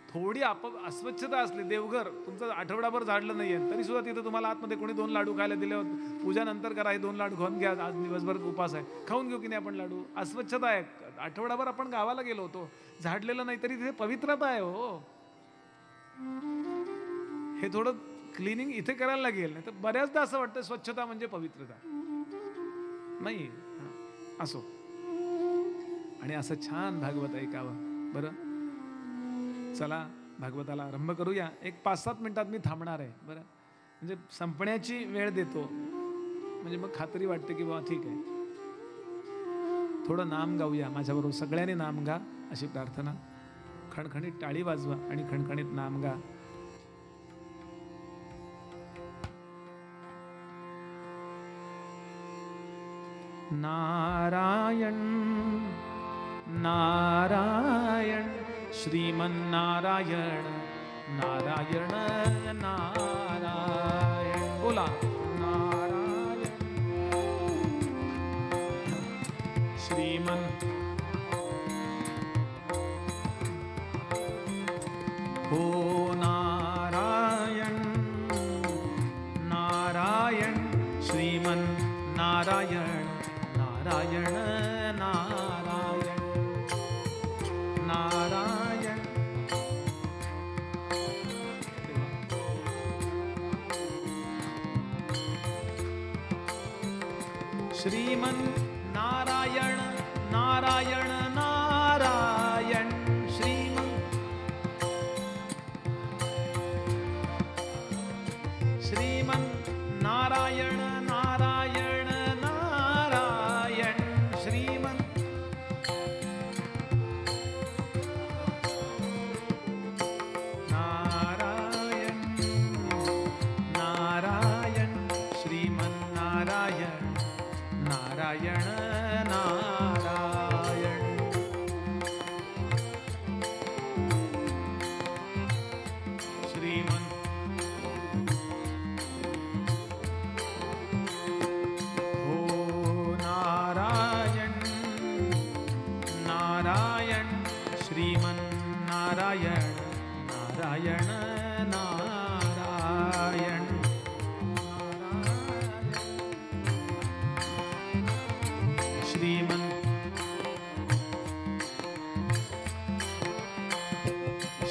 Speaker 2: थोडी अस्वच्छता असली, देवघर तुमचं आठवडाभर झाडलं नाहीये तरी सुद्धा तिथं तुम्हाला आतमध्ये कोणी 2 लाडू खायला दिले होते, पूजा नंतर करा, हे 2 लाडू खाऊन घ्या, आज दिवसभर उपास आहे, खाऊन घेऊ की नाही आपण लाडू. अस्वच्छता आहे. आठवडाभर आपण गावाला गेलो होतो, झाडलेलं नाही तरी तिथे पवित्रता आहे. हो, हे थोडं क्लिनिंग इथे करायला लागेल. नाही तर बऱ्याचदा असं वाटतं स्वच्छता म्हणजे पवित्रता नाही. असो, आणि असं छान भागवत ऐकावं. बरं, चला भागवताला आरंभ करूया. एक 5-7 मिनिटात मी थांबणार आहे. बरं, म्हणजे संपण्याची वेळ देतो, म्हणजे मग खात्री वाटते की बाबा ठीक आहे. थोडं नाम गाऊया माझ्याबरोबर, सगळ्यांनी नाम गा अशी प्रार्थना. खणखणीत टाळी वाजवा आणि खणखणीत नाम गा. नारायण नारायण श्रीमन्नारायण नारायण नारायण. बोला नारायण श्रीमन हो नारायण नारायण श्रीमन नारायण नारायण नारायण नारायण. श्रीमन नारायण नारायण नारायण श्रीमन श्रीमन नारायण नारायण नारायण श्रीमन नारायण नारायण श्रीमन नारायण नारायण नारायण. श्रीमन हो नारायण नारायण श्रीमन नारायण नारायण नारायण श्रीमन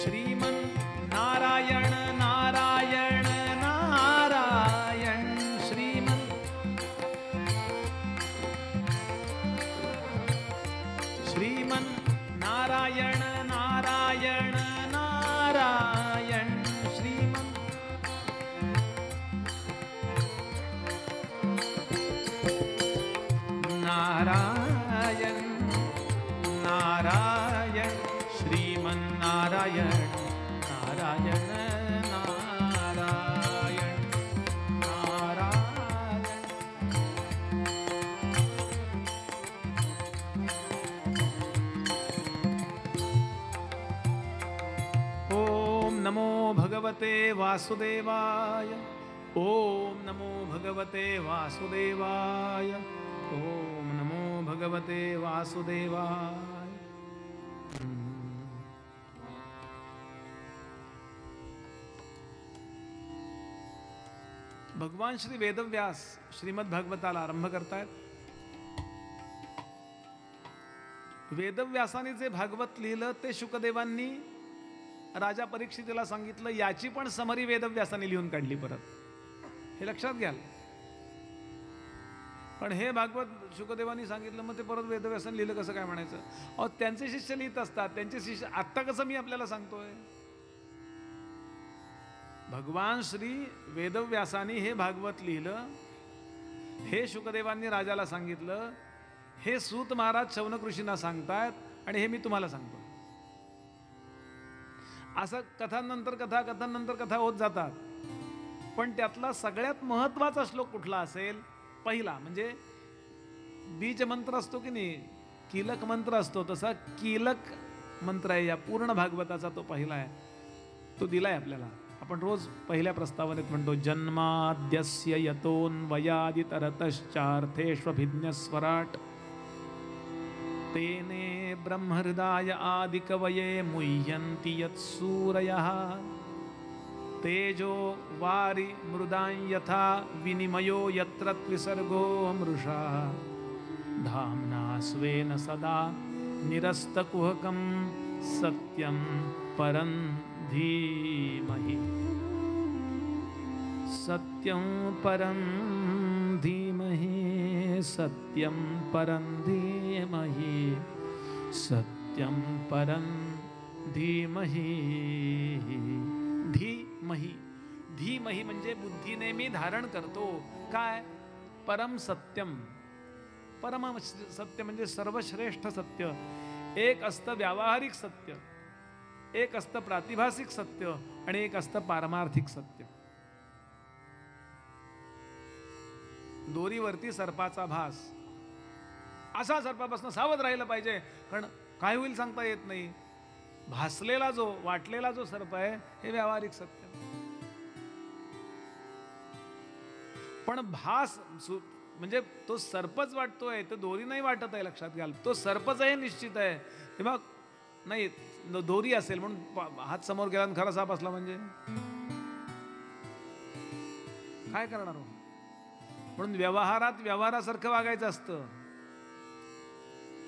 Speaker 2: श्रीमन नारायण नारायण नारायण श्रीमन श्रीमन नारायण नारायण नारायण श्रीमन नारायण नारायण श्रीमन नारायण नारायण नारायण नारायण. ओम नमो भगवते वासुदेवाय. ओम नमो भगवते वासुदेवाय. ओम नमो भगवते वासुदेवाय. भगवान श्री वेदव्यास श्रीमद भागवताला आरंभ करतायत. वेदव्यासाने जे भागवत लिहिलं ते शुकदेवांनी राजा परीक्षितीला सांगितलं. याची पण समरी वेदव्यासाने लिहून काढली परत, हे लक्षात घ्याल. पण हे भागवत शुकदेवांनी सांगितलं, मग ते परत वेदव्यासाने लिहिलं कसं काय म्हणायचं. अहो, त्यांचे शिष्य लिहित असतात, त्यांचे शिष्य. आत्ता कसं मी आपल्याला सांगतोय, भगवान श्री वेदव्यासाने हे भागवत लिहिलं हे शुकदेवांनी राजाला सांगितलं, हे सूत महाराज शौनक ऋषींना सांगतायत आणि हे मी तुम्हाला सांगतो. असं कथानंतर कथा होत जातात. पण त्यातला सगळ्यात महत्वाचा श्लोक कुठला असेल? पहिला म्हणजे बीज मंत्र असतो की नाही, कीलक मंत्र असतो, तसा कीलक मंत्र आहे या पूर्ण भागवताचा. तो पहिला आहे, तो दिलाय आपल्याला. आपण रोज पहिल्या प्रस्तावनेत म्हणतो, जन्माद्यस्य यतोऽन्वयादितरतश्चार्थेष्वभिज्ञस्वराट् तेने ब्रह्महृदाय आदिकवये मुह्यन्ति यत्सूरयः तेजो वारि मृदां यथा विनिमयो यत्र त्रिसर्गो मृषा धाम्ना स्वेन सदा निरस्तकुहकं सत्यं परं धीमहि. सत्यं परं धीमहि, सत्यं परं धीमहि, सत्यं परं धीमहि. धीमहि, धीमहि म्हणजे बुद्धीने मी धारण करतो. काय? परम सत्यम. परम सत्य म्हणजे सर्वश्रेष्ठ सत्य. एक असतं व्यावहारिक सत्य, एक असतं प्रातिभासिक सत्य आणि एक असतं पारमार्थिक सत्य. दोरीवरती सर्पाचा भास, असा सर्पापासून सावध राहिलं पाहिजे, कारण काय होईल सांगता येत नाही. भासलेला जो, वाटलेला जो सर्प आहे हे व्यावहारिक सत्य. पण भास म्हणजे तो सर्पच वाटतोय, तो दोरी नाही वाटत आहे, लक्षात घ्याल. तो सर्पच आहे निश्चित आहे. तेव्हा नाही दोरी असेल म्हणून हात समोर गेला आणि खरा साप असला म्हणजे काय करणार हो? म्हणून व्यवहारात व्यवहारासारखं वागायचं असतं.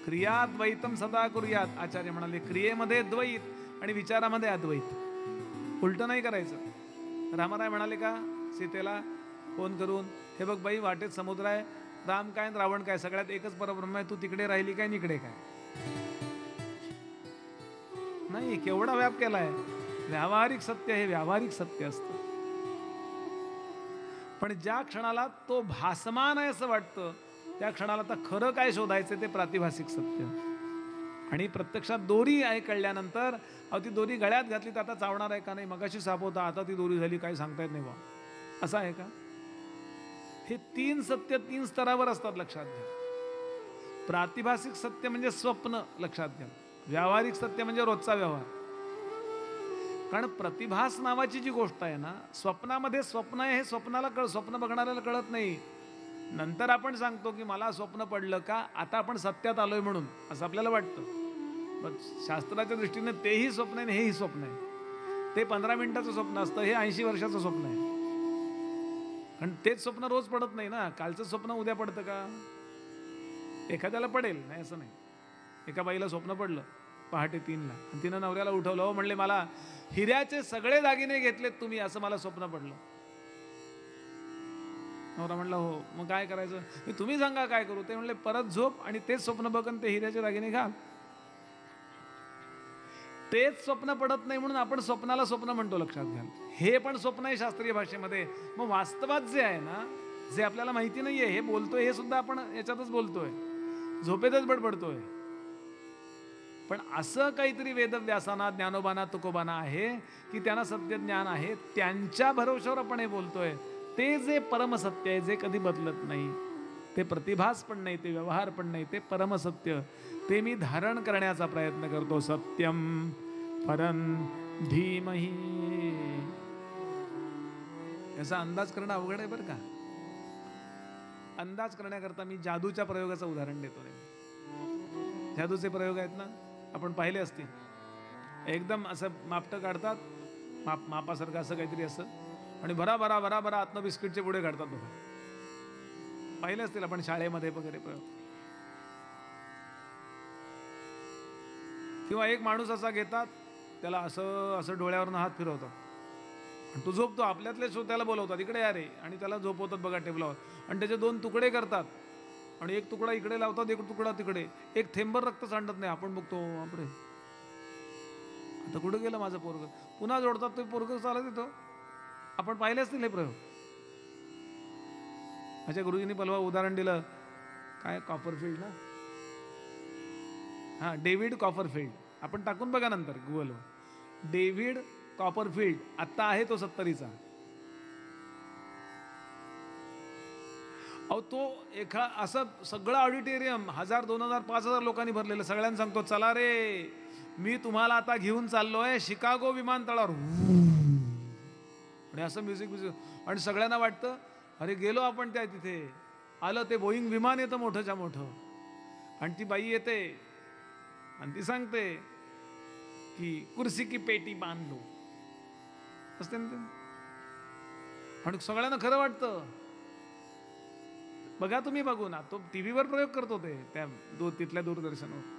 Speaker 2: क्रियाद्वैतम सदा कुर्यात, आचार्य म्हणाले. क्रियेमध्ये द्वैत आणि विचारामध्ये अद्वैत, उलट नाही करायचं. रामराय म्हणाले का सीतेला फोन करून, हे बघ बाई, वाटेत समुद्र आहे, राम काय रावण काय, सगळ्यात एकच परब्रह्म आहे, तू तिकडे राहिली काय निकडे काय? नाही, केवढा व्याप केलाय. व्यावहारिक सत्य हे व्यावहारिक सत्य असतं. पण ज्या क्षणाला तो भासमान आहे असं वाटतं, त्या क्षणाला आता खरं काय शोधायचं ते प्रातिभासिक सत्य. आणि प्रत्यक्षात दोरी आहे कळल्यानंतर, अहो ती दोरी गळ्यात घातली तर आता चावणार आहे का नाही? मगाशी साप होता, आता ती दोरी झाली, काही सांगता येत नाही बा. असं आहे का? हे तीन सत्य तीन स्तरावर असतात, लक्षात घ्या. प्रातिभासिक सत्य म्हणजे स्वप्न, लक्षात घ्या. व्यावहारिक सत्य म्हणजे रोजचा व्यवहार. कारण प्रतिभास नावाची जी गोष्ट आहे ना, स्वप्नामध्ये स्वप्न आहे हे स्वप्नाला स्वप्न बघणाऱ्याला कळत नाही. नंतर आपण सांगतो की मला स्वप्न पडलं का, आता आपण सत्यात आलोय म्हणून, असं आपल्याला वाटतं. पण शास्त्राच्या दृष्टीने तेही स्वप्न आहे, हेही स्वप्न आहे. ते 15 मिनिटाचं स्वप्न असतं, हे 80 वर्षाचं स्वप्न आहे. कारण तेच स्वप्न रोज पडत नाही ना. कालचं स्वप्न उद्या पडतं का? एखाद्याला पडेल, नाही असं नाही. एका बाईला स्वप्न पडलं पहाटे 3ला आणि तिनं नवऱ्याला उठवलं. हो म्हणले, मला हिऱ्याचे सगळे दागिने घेतलेत तुम्ही, असं मला स्वप्न पडलं. नवरा म्हणला हो, मग काय करायचं? तुम्ही सांगा काय करू? ते म्हणले, परत झोप आणि तेच स्वप्न बघन, ते हिऱ्याचे दागिने घाल. तेच स्वप्न पडत नाही म्हणून आपण स्वप्नाला स्वप्न म्हणतो, लक्षात घ्या. हे पण स्वप्न आहे शास्त्रीय भाषेमध्ये. मग वास्तवात जे आहे ना, जे आपल्याला माहिती नाहीये, हे बोलतोय, हे सुद्धा आपण याच्यातच बोलतोय, झोपेतच बडबडतोय. पण असं काहीतरी वेदव्यासाना, ज्ञानोबाना, तुकोबाना आहे की त्यांना सत्य ज्ञान आहे, त्यांच्या भरोश्यावर आपण हे बोलतोय. ते जे परमसत्य आहे, जे कधी बदलत नाही, ते प्रतिभास पण नाही, ते व्यवहार पण नाही, ते परमसत्य, ते मी धारण करण्याचा प्रयत्न करतो. सत्यम परं धीमहि. याचा अंदाज करणं अवघड आहे बरं का. अंदाज करण्याकरता मी जादूच्या प्रयोगाचं उदाहरण देतो. जादूचे प्रयोग आहेत ना, आपण पाहिले असतील. एकदम असं मापटं काढतात, मापासारखं असं काहीतरी असं, आणि भरा भरा भरा भरा आत्म बिस्किटचे पुढे काढतात बघा. पाहिले असतील आपण शाळेमध्ये वगैरे प्रयोग. किंवा एक माणूस असा घेतात, त्याला असं असं डोळ्यावरनं हात फिरवतात आणि तो झोपतो. आपल्यातले त्याला बोलवतात, इकडे या रे, आणि त्याला झोपवतात बघा टेबलावर. आणि त्याचे 2 तुकडे करतात आणि एक तुकडा इकडे लावतात, एक तुकडा तिकडे. एक थेंबर रक्त सांडत नाही. आपण बघतो, बापरे, आता कुठं गेलं माझं पोरग. पुन्हा जोडतात, तो पोरग चालत येतो. आपण पाहिले असतील हे प्रयोग. माझ्या गुरुजींनी परवा उदाहरण दिलं, काय कॉपरफिल्ड ना, हां, डेव्हिड कॉपरफिल्ड. आपण टाकून बघा नंतर गुगलवर, डेव्हिड कॉपरफिल्ड. आत्ता आहे तो 70चा. अहो तो असं सगळं ऑडिटोरियम 1000, 2000, 5000 लोकांनी भरलेलं. सगळ्यांना सांगतो, चला रे, मी तुम्हाला आता घेऊन चाललोय शिकागो विमानतळावर. आणि असं म्युझिक आणि सगळ्यांना वाटतं अरे गेलो आपण त्या तिथे. आलं ते बोईंग विमान येतं मोठंच्या मोठं, आणि ती बाई येते आणि ती सांगते की कुर्सी की पेटी बांध लो असते ना ते. आणि सगळ्यांना खरं वाटतं. बघा तुम्ही, बघू ना, तो टीव्हीवर प्रयोग करतो ते त्या तिथल्या दूरदर्शनवर.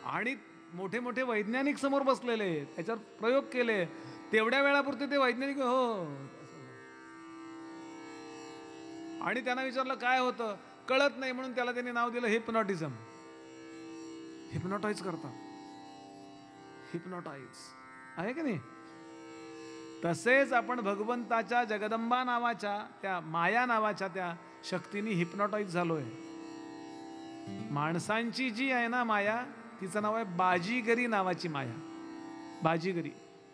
Speaker 2: आणि मोठे मोठे वैज्ञानिक समोर बसलेले, त्याच्यावर प्रयोग केले. तेवढ्या वेळापुरते ते वैज्ञानिक हो. आणि त्यांना विचारलं काय होतं, कळत नाही, म्हणून त्याला त्यांनी नाव दिलं हिप्नॉटिझम. हिप्नॉटाईज करतात. हिप्नॉटाईज आहे की नाही? तसेच आपण भगवंताच्या जगदंबा नावाच्या त्या माया नावाच्या त्या शक्तीने हिप्नॉटाईज झालोय. माणसांची जी आहे ना माया, तिचं नाव आहे बाजीगरी नावाची माया. बाजीगरी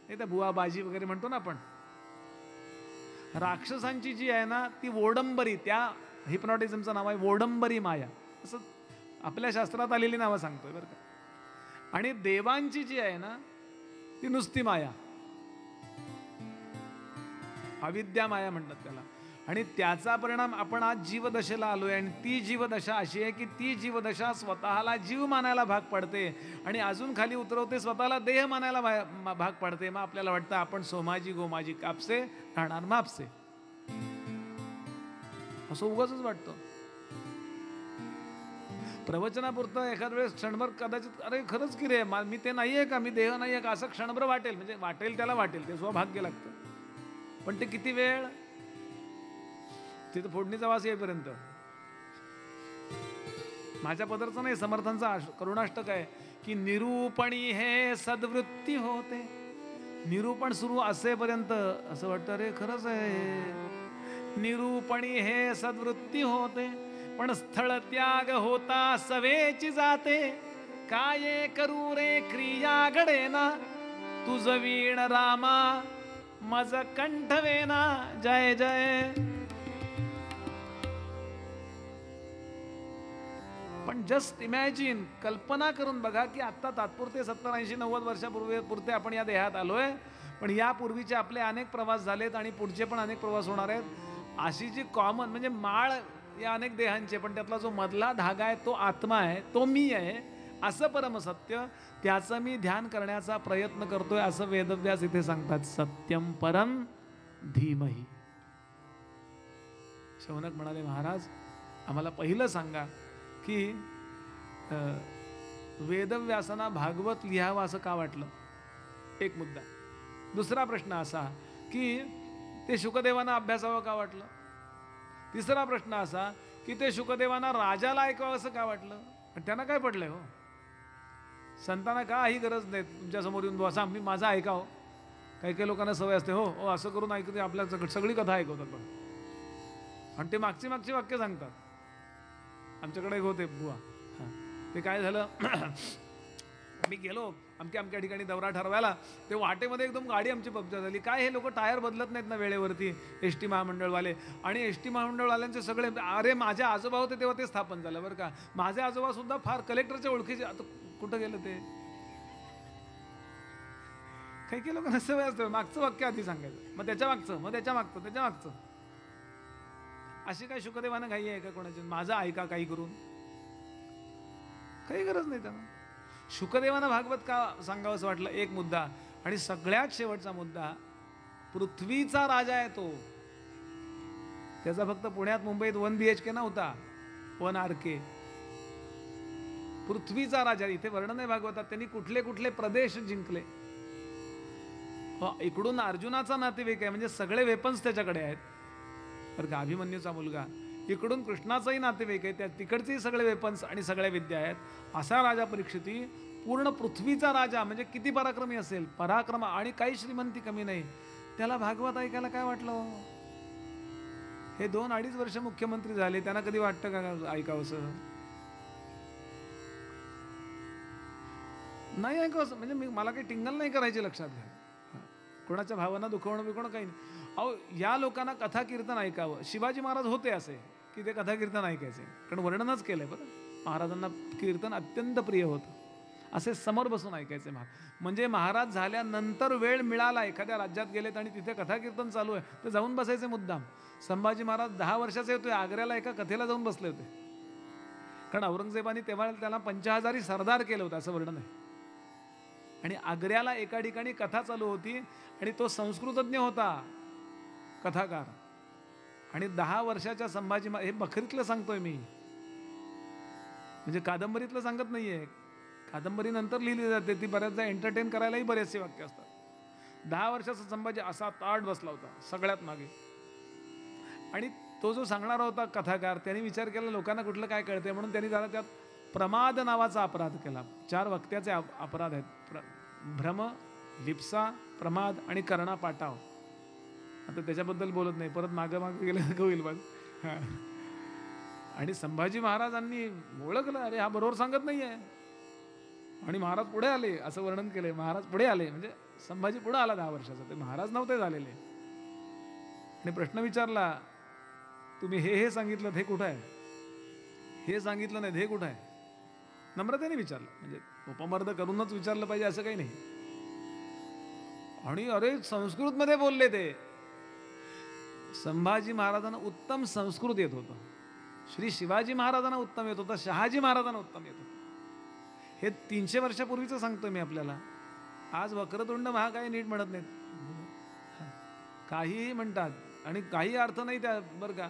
Speaker 2: हे त्या बुवा बाजी वगैरे म्हणतो ना आपण. राक्षसांची जी आहे ना ती वोडंबरी, त्या हिप्नॉटिझमचं नाव आहे वोडंबरी माया. असं आपल्या शास्त्रात आलेली नावं सांगतोय बरं का. आणि देवांची जी आहे ना ती नुसती माया, अविद्या माया म्हणतात त्याला. आणि त्याचा परिणाम आपण आज जीवदशेला आलोय. आणि ती जीवदशा अशी आहे की ती जीवदशा स्वतःला जीव मानायला भाग पडते आणि अजून खाली उतरवते, स्वतःला देह मानायला भाग पडते. मग आपल्याला वाटतं आपण सोमाजी गोमाजी कापसे राहणार मापसे, असं उगाच वाटतं. प्रवचनापुरतं एखाद वेळेस क्षणभर कदाचित अरे खरंच की रे, मी ते नाहीये का, मी देह नाहीये का, असं क्षणभर वाटेल. म्हणजे वाटेल त्याला वाटेल, ते स्वभाग्य लागतं. पण ते किती वेळ, तिथं फोडणीचा वास येईपर्यंत. माझ्या पदरचं नाही, समर्थांचा करुणाष्टक आहे की निरूपणी हे सद्वृत्ती होते. निरूपण सुरू असेपर्यंत असं वाटतं रे खरंच आहे. निरूपणी हे सद्वृत्ती होते, पण स्थळ त्याग होता सवेची जाते. काय करू रे क्रिया घडेना, तुझ वीण रामा मज कंठवेना. जय जय. पण जस्ट इमॅजिन, कल्पना करून बघा की आता तात्पुरते 70, 80, 90 वर्षापुरते आपण या देहात आलोय. पण यापूर्वीचे आपले अनेक प्रवास झालेत आणि पुढचे पण अनेक प्रवास होणार आहेत. अशी जी कॉमन म्हणजे माळ या अनेक देहांचे, पण त्यातला जो मधला धागा आहे तो आत्मा आहे, तो मी आहे, असं परमसत्य, त्याचं मी ध्यान करण्याचा प्रयत्न करतोय असं वेदव्यास इथे सांगतात. सत्यम परम धीमहि. शौनक म्हणाले, महाराज आम्हाला पहिलं सांगा की वेदव्यासांना भागवत लिहावं असं का वाटलं, एक मुद्दा. दुसरा प्रश्न असा की ते शुकदेवांना अभ्यासावं का वाटलं. तिसरा प्रश्न असा की ते शुकदेवांना राजाला ऐकावं असं का वाटलं. त्यांना काय पडलंय हो, संतांना काही गरज नाही तुमच्यासमोर येऊन बसा मी माझा ऐकाव. काही काही लोकांना सवय असते, हो हो असं करून ऐकते, आपल्या सगळी कथा ऐकवतात पण, आणि ते मागची वाक्य सांगतात. आमच्याकडे एक होते बुवा, ते काय झालं मी गेलो अमक्या ठिकाणी दौरा ठरवायला. ते वाटेमध्ये एकदम गाडी आमची पंक्चर झाली. काय हे लोक टायर बदलत नाहीत ना वेळेवरती, एस टी महामंडळवाले. आणि एस टी महामंडळवाल्यांचे सगळे, अरे माझे आजोबा होते तेव्हा ते स्थापन झालं बरं का. माझे आजोबा सुद्धा फार कलेक्टरच्या ओळखीचे. आता कुठं गेलं ते, काही काही लोकांना सवय असतं मागचं वाक्य आधी सांगायचं, मग त्याच्या मागचं, मग त्याच्या मागचं. अशी काय शुकदेवानं घाई आहे का कोणाची, माझं ऐका काही करून, काही गरज नाही त्यांना. शुकदेवानं भागवत का सांगावं असं वाटलं, एक मुद्दा. आणि सगळ्यात शेवटचा मुद्दा, पृथ्वीचा राजा आहे तो. त्याचा फक्त पुण्यात मुंबईत 1 BHK नव्हता, 1 RK. पृथ्वीचा राजा. इथे वर्णन आहे भागवतात त्यांनी कुठले कुठले प्रदेश जिंकले. इकडून अर्जुनाचा नातेवाईक आहे, म्हणजे सगळे वेपन्स त्याच्याकडे आहेत बरं का. अभिमन्यूचा मुलगा. इकडून कृष्णाचाही नातेवाईक आहे, त्या तिकडचेही सगळे वेपन्स आणि सगळ्या विद्या आहेत. असा राजा परीक्षिती, पूर्ण पृथ्वीचा राजा, म्हणजे किती पराक्रमी असेल, पराक्रम आणि काही श्रीमंती कमी नाही. त्याला भागवत ऐकायला काय वाटलं, हे 2-2.5 वर्ष मुख्यमंत्री झाले, त्यांना कधी वाटतं का ऐकावंसं? नाही ऐकावंसं. म्हणजे मला काही टिंगल नाही करायची, लक्षात घ्या. कोणाच्या भावना दुखवणं बिकवणं काही नाही. अहो, या लोकांना कथा कीर्तन ऐकावं. शिवाजी महाराज होते असे की ते कथा कीर्तन ऐकायचे, कारण वर्णनच केलंय बरं. महाराजांना कीर्तन अत्यंत प्रिय होतं. असे समोर बसून ऐकायचे म्हणजे महाराज झाल्यानंतर वेळ मिळाला, एखाद्या राज्यात गेलेत आणि तिथे कथा कीर्तन चालू आहे, तर जाऊन बसायचे मुद्दाम. संभाजी महाराज 10 वर्षाचे होते, आग्र्याला एका कथेला जाऊन बसले होते, कारण औरंगजेबाने तेव्हा त्याला 50,000 सरदार केलं होतं असं वर्णन आहे. आणि आग्र्याला एका ठिकाणी कथा चालू होती आणि तो संस्कृतज्ञ होता, कथाकार. आणि 10 वर्षाच्या संभाजी, हे बखरीतलं सांगतोय मी, म्हणजे कादंबरीतलं सांगत नाहीये. कादंबरी नंतर लिहिली जाते, ती बऱ्याचदा एंटरटेन करायलाही बरेचसे वाक्य असतात. 10 वर्षाचा संभाजी असा ताट बसला होता सगळ्यात मागे. आणि तो जो सांगणारा होता कथाकार, त्यांनी विचार केला लोकांना कुठलं काय कळते, म्हणून त्यांनी जरा त्यात प्रमाद नावाचा अपराध केला. 4 वक्त्याचे अपराध आहेत: भ्रम, लिप्सा, प्रमाद आणि कर्णा पाटाव. आता त्याच्याबद्दल बोलत नाही, परत मागे गेलं होईल बघ. आणि संभाजी महाराजांनी ओळखलं, अरे हा बरोबर सांगत नाहीये. आणि महाराज पुढे आले, असं वर्णन केलंय. महाराज पुढे आले म्हणजे संभाजी पुढे आला 10 वर्षाचा, ते महाराज नव्हते झालेले. आणि प्रश्न विचारला, तुम्ही हे सांगितलं, हे कुठं आहे? हे सांगितलं नाही, हे कुठं आहे? नम्रतेने विचारलं, म्हणजे उपमर्द करूनच विचारलं पाहिजे असं काही नाही. आणि अरे संस्कृत मध्ये बोलले ते. संभाजी महाराजांना उत्तम संस्कृत येत होतं, श्री शिवाजी महाराजांना उत्तम येत होतं, शहाजी महाराजांना उत्तम येत होतं. हे 300 वर्षापूर्वीचं सांगतोय मी आपल्याला. आज वक्रतुंड महाकाय नीट म्हणत नाहीत, काहीही म्हणतात आणि काही अर्थ नाही त्या, बरं का.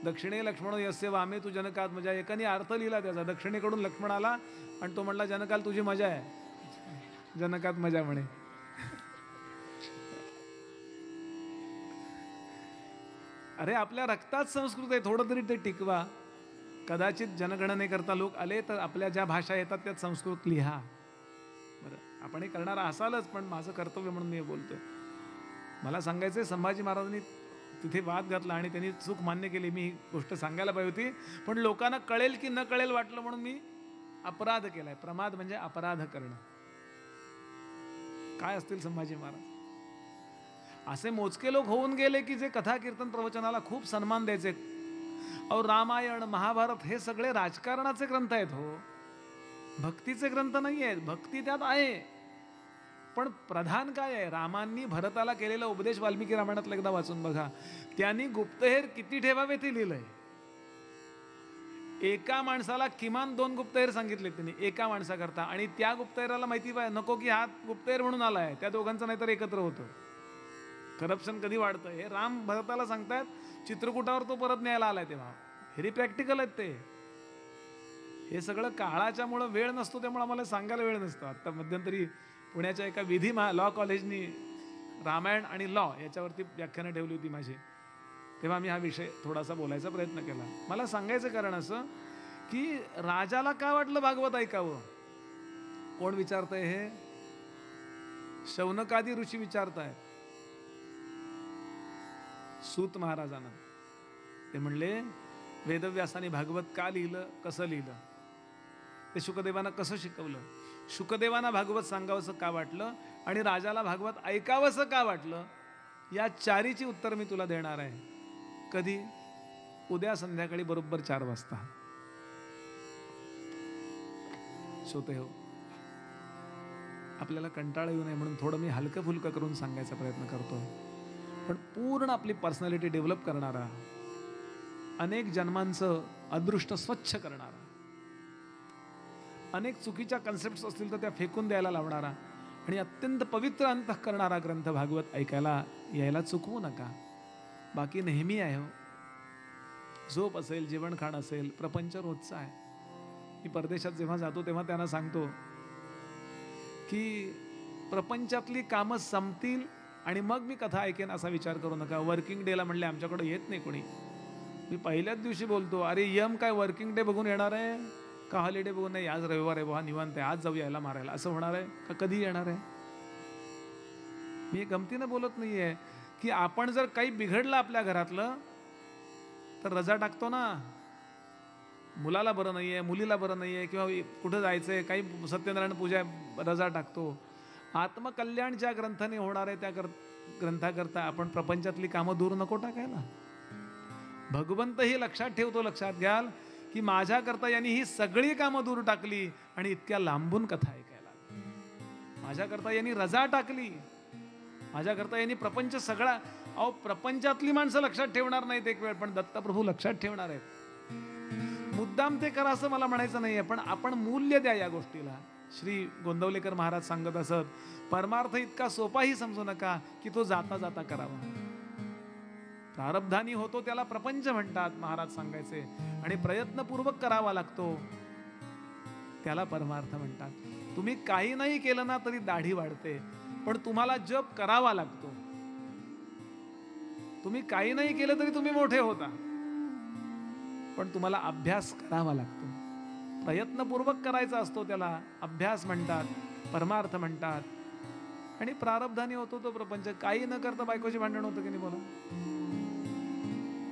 Speaker 2: दक्षिणे लक्ष्मण यस्य वामे तू जनकात मजा. एकाने अर्थ लिहिला त्याचा, दक्षिणेकडून लक्ष्मण आला आणि तो म्हणला जनकाल तुझी मजा आहे, जनकात मजा म्हणे. अरे आपल्या रक्तात संस्कृत आहे, थोडं तरी ते टिकवा. कदाचित जनगणने करता लोक आले तर आपल्या ज्या भाषा येतात त्यात संस्कृत लिहा. बरं, आपण हे करणारा असालच, पण माझं कर्तव्य म्हणून मी बोलतोय. मला सांगायचंय, संभाजी महाराजांनी तिथे वाद घातला आणि त्यांनी चूक मान्य केली. मी ही गोष्ट सांगायला पाहिजे होती, पण लोकांना कळेल की न कळेल वाटलं म्हणून मी अपराध केलाय. प्रमाद म्हणजे अपराध करणं. काय असतील संभाजी महाराज? असे मोजके लोक होऊन गेले की जे कथा कीर्तन प्रवचनाला खूप सन्मान द्यायचे. और रामायण, महाभारत हे सगळे राजकारणाचे ग्रंथ आहेत हो, भक्तीचे ग्रंथ नाही आहेत. भक्ती त्यात आहे, पण प्रधान काय आहे? रामांनी भरताला केलेला उपदेश वाल्मिकी रामायणातला एकदा वाचून बघा. त्यांनी गुप्तहेर किती ठेवावे ते लिहिलंय. एका माणसाला किमान 2 गुप्तहेर सांगितले त्यांनी एका माणसाकरता, आणि त्या गुप्तहेराला माहिती पाहिजे नको की हा गुप्तहेर म्हणून आलाय, त्या दोघांचं नाहीतर एकत्र होतं. करप्शन कधी वाढतं हे राम भरताला सांगतायत. चित्रकूटावर तो परत न्यायला आलाय तेव्हा. व्हेरी प्रॅक्टिकल आहेत ते. हे सगळं काळाच्या मुळे वेळ नसतो, त्यामुळे आम्हाला सांगायला वेळ नसतो. आता मध्यंतरी पुण्याच्या एका विधी लॉ कॉलेजनी रामायण आणि लॉ याच्यावरती व्याख्यानं ठेवली होती माझी, तेव्हा मी हा विषय थोडासा बोलायचा प्रयत्न केला. मला सांगायचं कारण असं की राजाला काय वाटलं भागवत ऐकावं? कोण विचारतंय हे? शौनकादी ऋषी विचारतायत सूत महाराजांना. ते म्हणले वेदव्यासाने भागवत का लिहिलं, कसं लिहिलं, ते शुकदेवांना कसं शिकवलं, शुकदेवांना भागवत सांगावंसं का वाटलं आणि राजाला भागवत ऐकावंसं का वाटलं, या 4ची उत्तर मी तुला देणार आहे. कधी? उद्या संध्याकाळी बरोबर 4 वाजता. श्रोते हो, आपल्याला कंटाळा येऊ नये म्हणून थोडं मी हलकं फुलकं करून सांगायचा प्रयत्न करतो, पण पूर्ण आपली पर्सनॅलिटी डेव्हलप करणारा, अनेक जन्मांचं अदृष्ट स्वच्छ करणारा, अनेक चुकीच्या कन्सेप्ट असतील तर त्या फेकून द्यायला लावणारा आणि अत्यंत पवित्र अंत करणारा ग्रंथ भागवत ऐकायला यायला चुकवू नका. बाकी नेहमी आहे हो, झोप असेल, जेवण खाणं असेल, प्रपंच रोजचा आहे. मी परदेशात जेव्हा जातो तेव्हा त्यांना सांगतो की प्रपंचातली कामं संपतील आणि मग मी कथा ऐकेन असा विचार करू नका. वर्किंग डेला म्हणले आमच्याकडे येत नाही कोणी. मी पहिल्याच दिवशी बोलतो, अरे यम काय वर्किंग डे बघून येणार आहे का हॉलिडे बघून? नाही, आज रविवार आहे, बहा निवांत आहे, आज जाऊ यायला मारायला, असं होणार आहे का? कधी येणार आहे? मी गमतीनं बोलत नाहीये की आपण जर काही बिघडलं आपल्या घरातलं तर रजा टाकतो ना. मुलाला बरं नाही आहे, मुलीला बरं नाही आहे, किंवा कुठं जायचं आहे, काही सत्यनारायण पूजा रजा टाकतो. आत्मकल्याण ज्या ग्रंथाने होणार आहे त्या ग्रंथाकरता आपण प्रपंचातली कामं दूर नको टाकायला. भगवंतही लक्षात ठेवतो. लक्षात घ्याल की माझ्याकरता यांनी ही सगळी कामं दूर टाकली आणि इतक्या लांबून कथा ऐकायला. माझ्याकरता यांनी रजा टाकली, माझ्याकरता यांनी प्रपंच सगळा. अहो, प्रपंचातली माणसं लक्षात ठेवणार नाहीत एक वेळ, पण दत्तप्रभू लक्षात ठेवणार आहेत. मुद्दाम ते करा असं मला म्हणायचं नाहीये, पण आपण मूल्य द्या या गोष्टीला. श्री गोंदवलेकर महाराज सांगत असत, परमार्थ इतका सोपाही समजू नका की तो जाता जाता करावा. प्रारब्धानी होतो त्याला प्रपंच म्हणतात महाराज सांगायचे, आणि प्रयत्नपूर्वक करावा लागतो त्याला परमार्थ म्हणतात. तुम्ही काही नाही केलं ना तरी दाढी वाढते, पण तुम्हाला जप करावा लागतो. तुम्ही काही नाही केलं तरी तुम्ही मोठे होता, पण तुम्हाला अभ्यास करावा लागतो. प्रयत्नपूर्वक करायचा असतो, त्याला अभ्यास म्हणतात, परमार्थ म्हणतात. आणि प्रारब्धाने होतो तो प्रपंच. काही न करता बायकोची भांडण होतं की नाही बोला.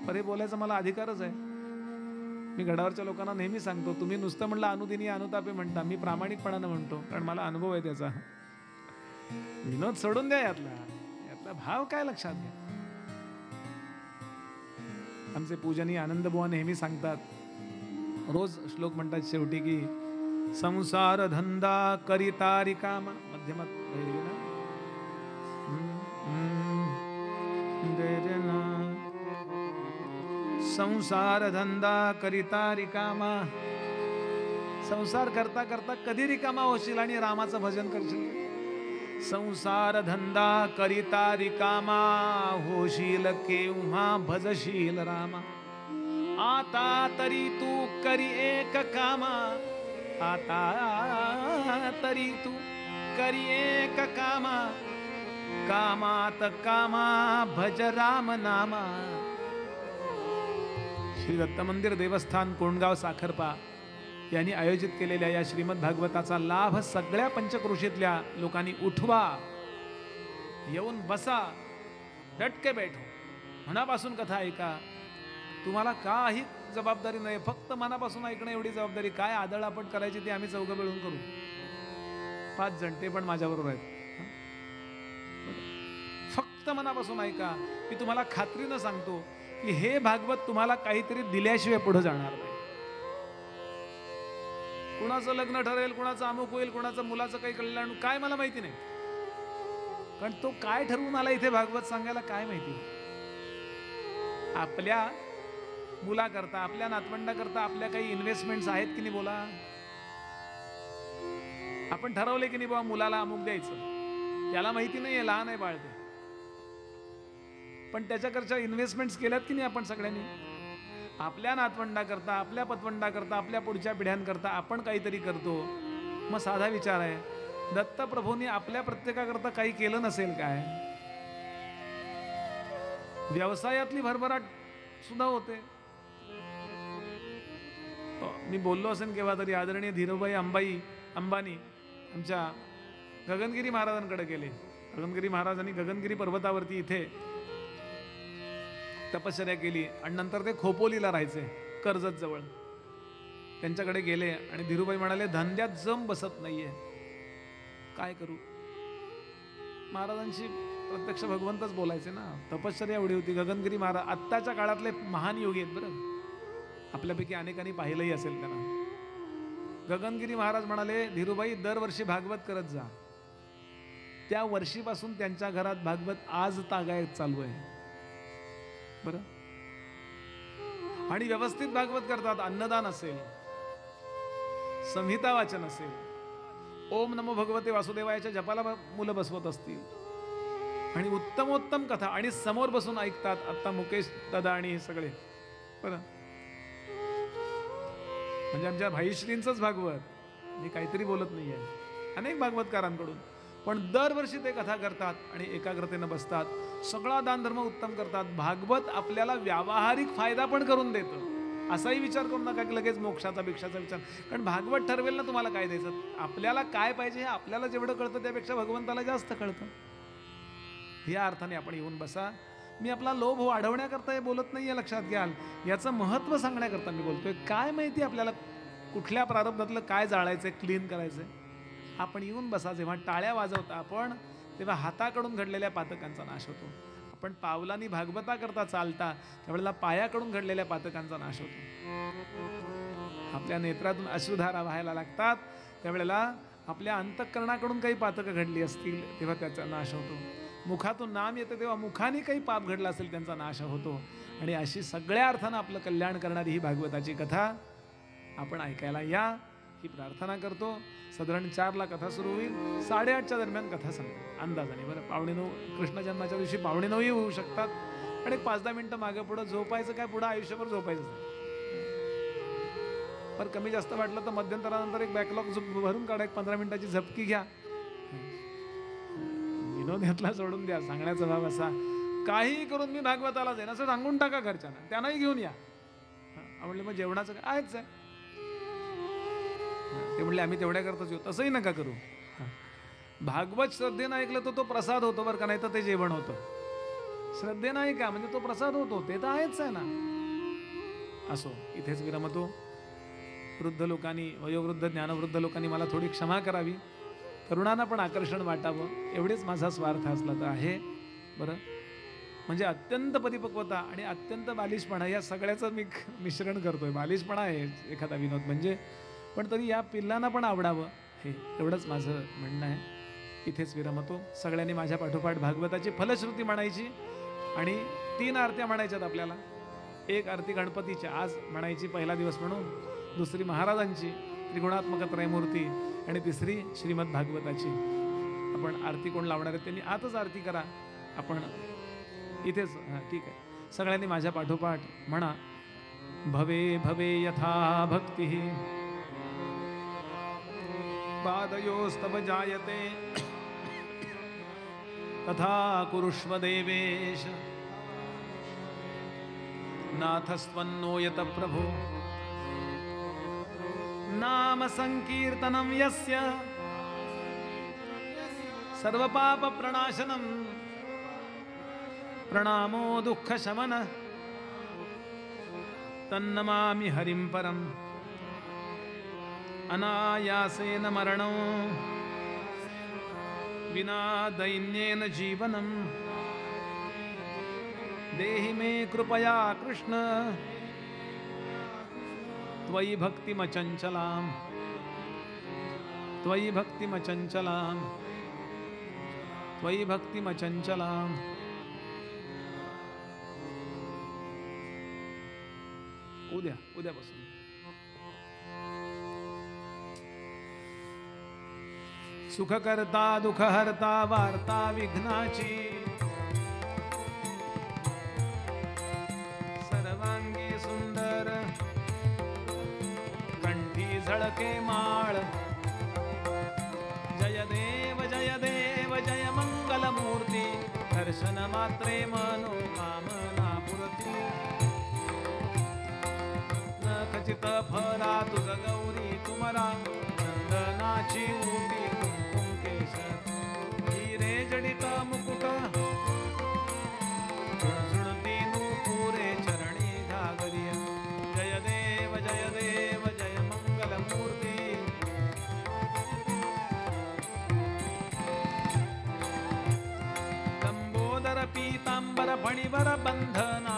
Speaker 2: अरे बोलायचा मला अधिकारच आहे. मी गडावरच्या लोकांना नेहमी सांगतो, तुम्ही नुसतं म्हणलं अनुदिनी अनुतापे म्हणता, मी प्रामाणिकपणानं म्हणतो, कारण मला अनुभव आहे त्याचा. विनोद सोडून द्या, यातला भाव काय लक्षात घ्या. आमचे पूजनीय आनंदबुवा नेहमी सांगतात, रोज श्लोक म्हणतात शेवटी की संसार धंदा करिता रिकामा. मध्यमात संसार धंदा करिता रिकामा. संसार करता करता कधी रिकामा होशील आणि रामाचं भजन करशील. संसार धंदा करिता रिकामा होशील केव्हा भजशील रामा. आता तरी तू करी एक कामा, आता तरी तू करी एक कामा. कामात कामा भज राम नामा. श्री दत्त मंदिर देवस्थान कोंडगाव साखरपा यांनी आयोजित केलेल्या या श्रीमद भागवताचा लाभ सगळ्या पंचक्रोशीतल्या लोकांनी उठवा, येऊन बसा, डटके बैठो, मनापासून कथा ऐका. तुम्हाला काही जबाबदारी नाही, फक्त मनापासून ऐकणं एवढी जबाबदारी. काय आदळआपट करायची ते आम्ही चौघं मिळून करू. 5 जण, ते पण माझ्याबरोबर आहेत. फक्त मनापासून ऐका. मी तुम्हाला खात्रीनं सांगतो की हे भागवत तुम्हाला काहीतरी दिल्याशिवाय पुढे जाणार नाही. कुणाचं लग्न ठरेल, कुणाचं अमुक होईल, कुणाचं मुलाचं काही कल्याण, काय मला माहिती नाही. कारण तो काय ठरवून आला इथे भागवत सांगायला काय माहिती. आपल्या मुलाकरता, आपल्या नातवंडाकरता आपल्या काही इन्व्हेस्टमेंट्स आहेत की नाही बोला. आपण ठरवले की नाही बाबा मुलाला अमुक द्यायचं, त्याला माहिती नाहीये, लहान आहे बाळ ते, पण त्याच्याकरता इन्व्हेस्टमेंट्स केल्यात की नाही आपण सगळ्यांनी. आपल्या नातवंडाकरता, आपल्या पतवंडाकरता, आपल्या पुढच्या पिढ्यांकरता आपण काहीतरी करतो. मग साधा विचार आहे, दत्तप्रभूंनी आपल्या प्रत्येकाकरता काही केलं नसेल काय. व्यवसायातली भरभराट सुद्धा होते. मी बोललो असेल केव्हा तरी, आदरणीय धीरूभाई अंबानी आमच्या गगनगिरी महाराजांकडे गेले. गगनगिरी महाराजांनी गगनगिरी पर्वतावरती इथे तपश्चर्या केली आणि नंतर ते खोपोलीला राहायचे, कर्जत जवळ. त्यांच्याकडे गेले आणि धीरूभाई म्हणाले, धंद्यात जम बसत नाहीये, काय करू. महाराजांशी प्रत्यक्ष भगवंतच बोलायचे ना. तपश्चर्या एवढी होती. गगनगिरी महाराज आत्ताच्या काळातले महान योगी आहेत बरं, आपल्यापैकी अनेकांनी पाहिलंही असेल त्यांना. गगनगिरी महाराज म्हणाले, धीरूभाई दरवर्षी भागवत करत जा. त्या वर्षीपासून त्यांच्या घरात भागवत आज तागायत चालू आहे बरं. आणि व्यवस्थित भागवत करतात. अन्नदान असेल, संहिता वाचन असेल, ओम नमो भगवते वासुदेवायाच्या जपाला मुलं बसवत असतील, आणि उत्तमोत्तम कथा, आणि समोर बसून ऐकतात. आता मुकेश दादा आणि हे सगळे बरं, म्हणजे आमच्या भाईश्रींचंच भागवत, मी काहीतरी बोलत नाहीये, अनेक भागवतकारांकडून. पण दरवर्षी ते कथा करतात आणि एकाग्रतेनं बसतात. सगळा दानधर्म उत्तम करतात. भागवत आपल्याला व्यावहारिक फायदा पण करून देतं. असाही विचार करू नका की लगेच मोक्षाचा भिक्षाचा विचार, कारण भागवत ठरवेल ना तुम्हाला काय द्यायचं. आपल्याला काय पाहिजे हे आपल्याला जेवढं कळतं त्यापेक्षा भगवंताला जास्त कळतं. या अर्थाने आपण येऊन बसा. मी आपला लोभ वाढवण्याकरता हे बोलत नाहीये, लक्षात घ्याल. याचं महत्त्व सांगण्याकरता मी बोलतोय. काय माहिती आपल्याला कुठल्या प्रारब्धातलं काय जाळायचंय, क्लीन करायचंय. आपण येऊन बसा, जेव्हा टाळ्या वाजवता आपण, तेव्हा हाताकडून घडलेल्या पातकांचा नाश होतो. आपण पावलांनी भागवताकरता चालता त्यावेळेला पायाकडून घडलेल्या पातकांचा नाश होतो. आपल्या नेत्रातून अश्रुधारा व्हायला लागतात त्यावेळेला आपल्या अंतःकरणाकडून काही पातकं घडली असतील तेव्हा त्याचा नाश होतो. मुखातून नाम येते तेव्हा मुखाने काही पाप घडला असेल त्यांचा नाश होतो. आणि अशी सगळ्या अर्थानं आपलं कल्याण करणारी ही भागवताची कथा आपण ऐकायला या, ही प्रार्थना करतो. साधारण 4ला कथा सुरू होईल, 8:30च्या दरम्यान कथा संपेल अंदाजाने. बरं, 8:45 कृष्ण जन्माच्या दिवशी 8:45 होऊ शकतात. आणि 5-10 मिनिटं मागं पुढं झोपायचं काय, पुढं आयुष्यभर झोपायचं नाही. पण कमी जास्त वाटलं तर मध्यंतरानंतर एक बॅकलॉग भरून काढा, एक 15 मिनिटाची झपकी घ्या. विनोद घेतला सोडून द्या. सांगण्याचा भाव असा, काही करून मी भागवताला जाईन असं सांगून टाका घरच्यांना, त्यांनाही घेऊन या. म्हणले मग जेवणाचं काय आहेच आहे. ते म्हणले आम्ही तेवढ्या करतच येऊ. तसंही नका करू. भागवत श्रद्धेनं ऐकलं तर तो प्रसाद होतो बरं का, नाही तर ते जेवण होतं. श्रद्धेनं ऐका म्हणजे तो प्रसाद होतो, ते तर आहेच आहे ना. असो, इथेच विरमतो. वृद्ध लोकांनी, वयोवृद्ध ज्ञानवृद्ध लोकांनी मला थोडी क्षमा करावी, तरुणांना पण आकर्षण वाटावं, एवढेच माझा स्वार्थ असला तर आहे. बरं, म्हणजे अत्यंत परिपक्वता आणि अत्यंत बालिशपणा या सगळ्याचं मी मिश्रण करतोय. बालिशपणा आहे एखादा विनोद म्हणजे, पण तरी या पिल्लांना पण आवडावं, हे एवढंच माझं म्हणणं आहे. इथेच विरमतो. सगळ्यांनी माझ्या पाठोपाठ भागवताची फलश्रुती म्हणायची आणि 3 आरत्या म्हणायच्यात आपल्याला. एक आरती गणपतीची आज म्हणायची पहिला दिवस म्हणून, दुसरी महाराजांची त्रिगुणात्मक त्रयमूर्ती आणि तिसरी श्रीमद भागवताची. आपण आरती कोण लावणार आहे त्यांनी आतच आरती करा. आपण इथेच ठीक आहे. सगळ्यांनी माझ्या पाठोपाठ म्हणा. भवे भवे यथा भक्ती पादयोस्तव जायते तथा कुरुष्व देवेश नाथस्त्वन्नो यत प्रभो नाम संकीर्तनं यस्य सर्व पाप प्रणाशनं प्रणामो दुःख शमन तन्नमामि हरिं परम् अनायासेन मरणं विना दैन्येन जीवनं देहि मे कृपया कृष्ण त्वयि भक्तिमचञ्चलां त्वयि भक्तिमचञ्चलां त्वयि भक्तिमचञ्चलां. उद्यापासून सुखकर्ता दुःखहर्ता वार्ता विघ्नाची सर्वांगी सुंदर कंठी झळके माळ. जय देव जय देव जय मंगलमूर्ती दर्शन मात्रे मनोकामना पुरती. न खचित फला तुझ गौरी कुमरा चंदनाची उटी कुंकुम केश हिरे जडित मुकुट झुणझुणती नूपुरे चरणी घागरिया. जय देव जय मंगलमूर्ती. लंबोदर पीतांबर फणीवर बंधना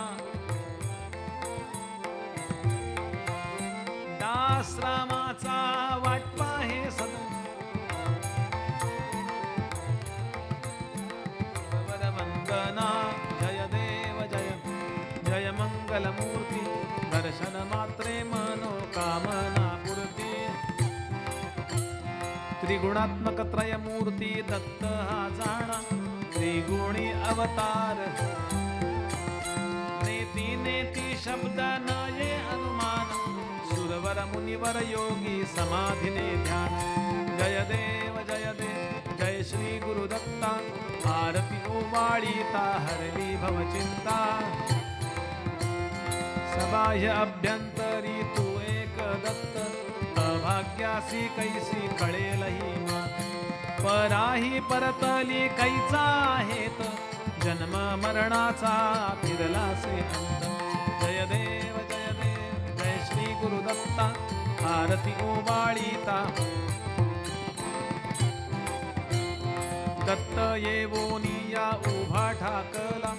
Speaker 2: दासरामाचा वाटपा हे सदा वर वंदना. जय देव जय मंगलमूर्ती दर्शन मात्रे मनोकामना पुरती. त्रिगुणात्मक त्रयमूर्ती दत्त हा जाणा त्रिगुणी अवतार. नेती नेती शब्द न ये अनुमान सुरवर मुनिवर योगी समाधिने ध्यान. जय देव जय श्री गुरुदत्ता आरती ओवाळीता हरली भवचिंता. सबाह्य अभ्यंतरी तू एक दत्त अभाग्यासी कैसी कळेल ही मा. पराही परतली कैचा हेत जन्म मरणाचा फिरलासे अंत. जय देव जय श्री गुरुदत्ता, आरती ओवाळीता. दत्त येवोनी या उभा ठाकला,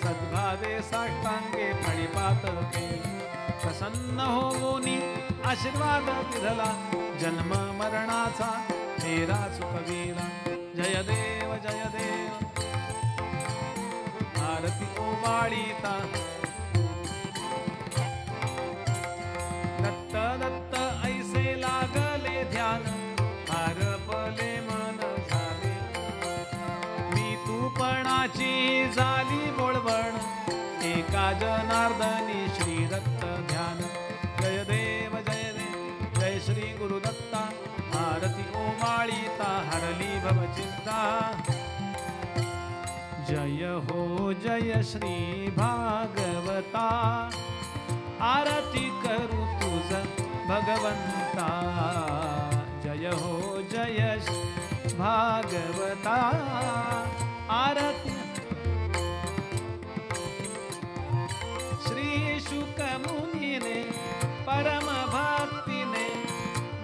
Speaker 2: सद्भावे साष्टांगे फळीपात केला. प्रसन्न होवोनी आशीर्वाद दिधला, जन्म मरणाचा तेरा सुखविला. जय देव आरती ओवाळीता. दत्त दत्त ऐसे लागले ध्यान, हरपले मन झाले. मी तूपणाची झाली बोळवण, एका जनार्दनी श्री दत्त ध्यान. जय देव जय श्री गुरुदत्ता, आरती ओवाळीता हरली भवचिंता. जय हो जय श्री भागवता, आरती करू तुझ भगवंता. जय हो जय श्री भागवता, आरती. श्री शुक मुनीने परम भक्तीने,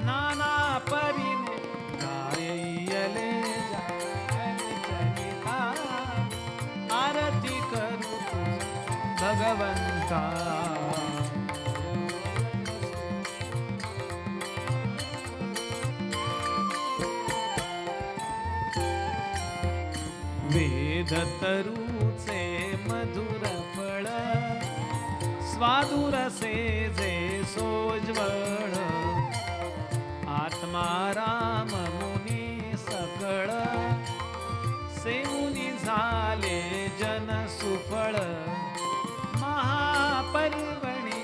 Speaker 2: नाना परीने गायले चरिता. आरती करू भगवंता. वेद तरुचे मधुर फळ, स्वादुरसे जे सोज्वळ. आत्माराम मुनी सकळ, सेमुनी झाले जन सुफळ. महापर्वणी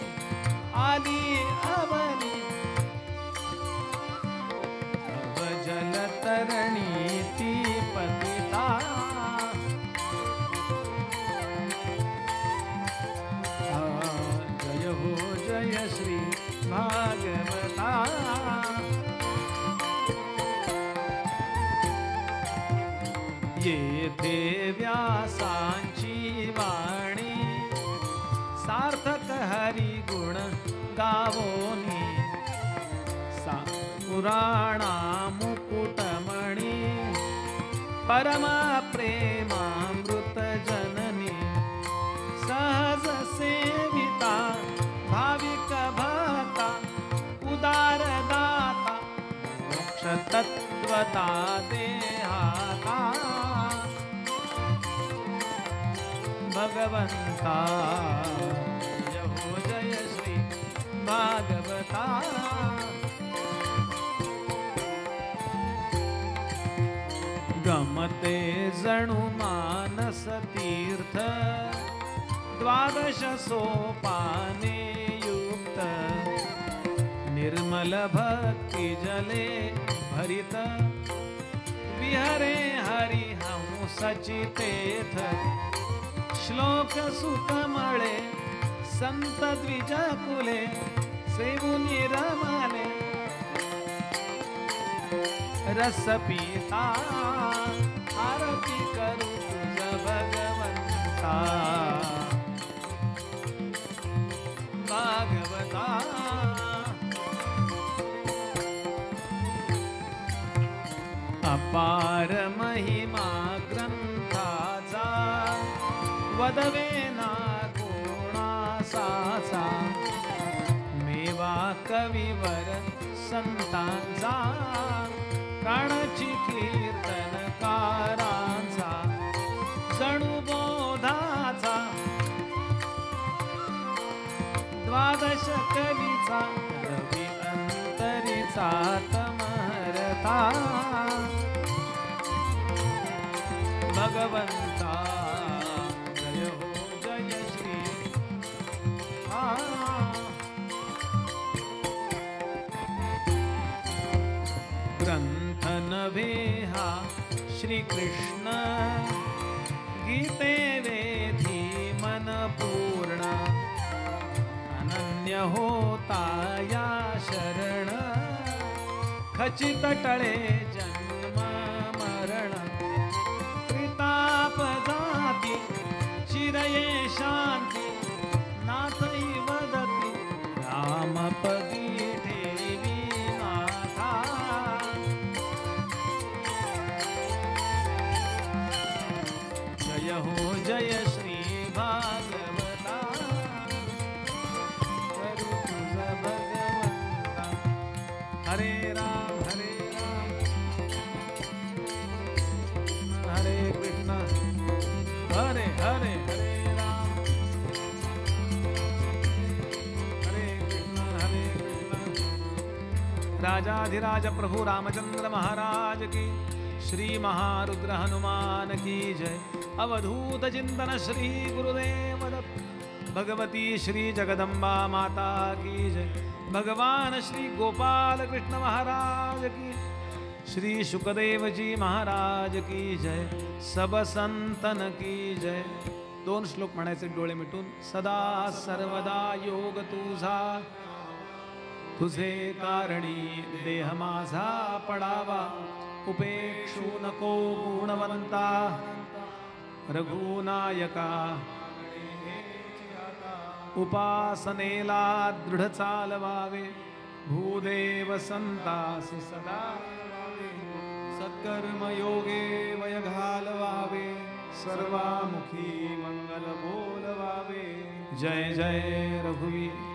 Speaker 2: आली अवनी, अवजल तरणी ती पतिता. जय हो जय श्री भागवता. येथे व्यासांची वाणी, सार्थक हरी गुण गावोनी. पुराणा मुकुटमणी, परम प्रेमामृत जननी. सहज सेविता भाविक भक्ता, उदार दाता मोक्ष तत्वता देहाता. भगवंता जय हो जय श्री भागवता. गमते जणू मानस तीर्थ, द्वादश सोपाने युक्त. निर्मल भक्ती जले भरित, विहरे हरी हंसाची तेथ. श्लोक सुतमळे संत द्विजकुले, सेवुनी रमले रस पिता. आरती करू तुझ भगवंता. भागवता अपार महिमा ग्रंथाचा, वदवेना कोणासाचा. मेवा कविवर संतांचा, प्राणाची कीर्तनकारांचा. जणू बोधाचा द्वादश कलीचा, रवी अंतरीचा तमरता. भगवंता जय हो जय श्री. ग्रंथ नव्हे हा श्री कृष्ण, गीते वेधी मन पूर्ण. अनन्य होता या शरण, खचित टळे जन्म मरण. त्रिताप जाती शांती नाथई वदती रामपदी ठेवी माथा जय हो जय श्री भागवता करू तुझ भगवंता हरे राम हरे कृष्ण हरे हरे हरे राम हरे कृष्ण राजाधिराज प्रभु रामचंद्र महाराज की श्री महारुद्र हनुमान की जय अवधूत चिंतन श्री गुरुदेव दत्त भगवती श्री जगदम्बा माता की जय भगवान श्री गोपाल कृष्ण महाराज की श्री सुखदेव जी महाराज की जय सब संतन की जय 2 श्लोक म्हणायचे डोळे मिटून सदा सर्वदा योग तुझा तुझे कारणी देह माझा पडावा उपेक्षू नको गुणवंता रघुनायका उपासनेला दृढ चालवावे भूदेव संतासी सदा सत्कर्म योगे वय घालवावे सर्वामुखी मंगल बोलवावे जय जय रघुवीर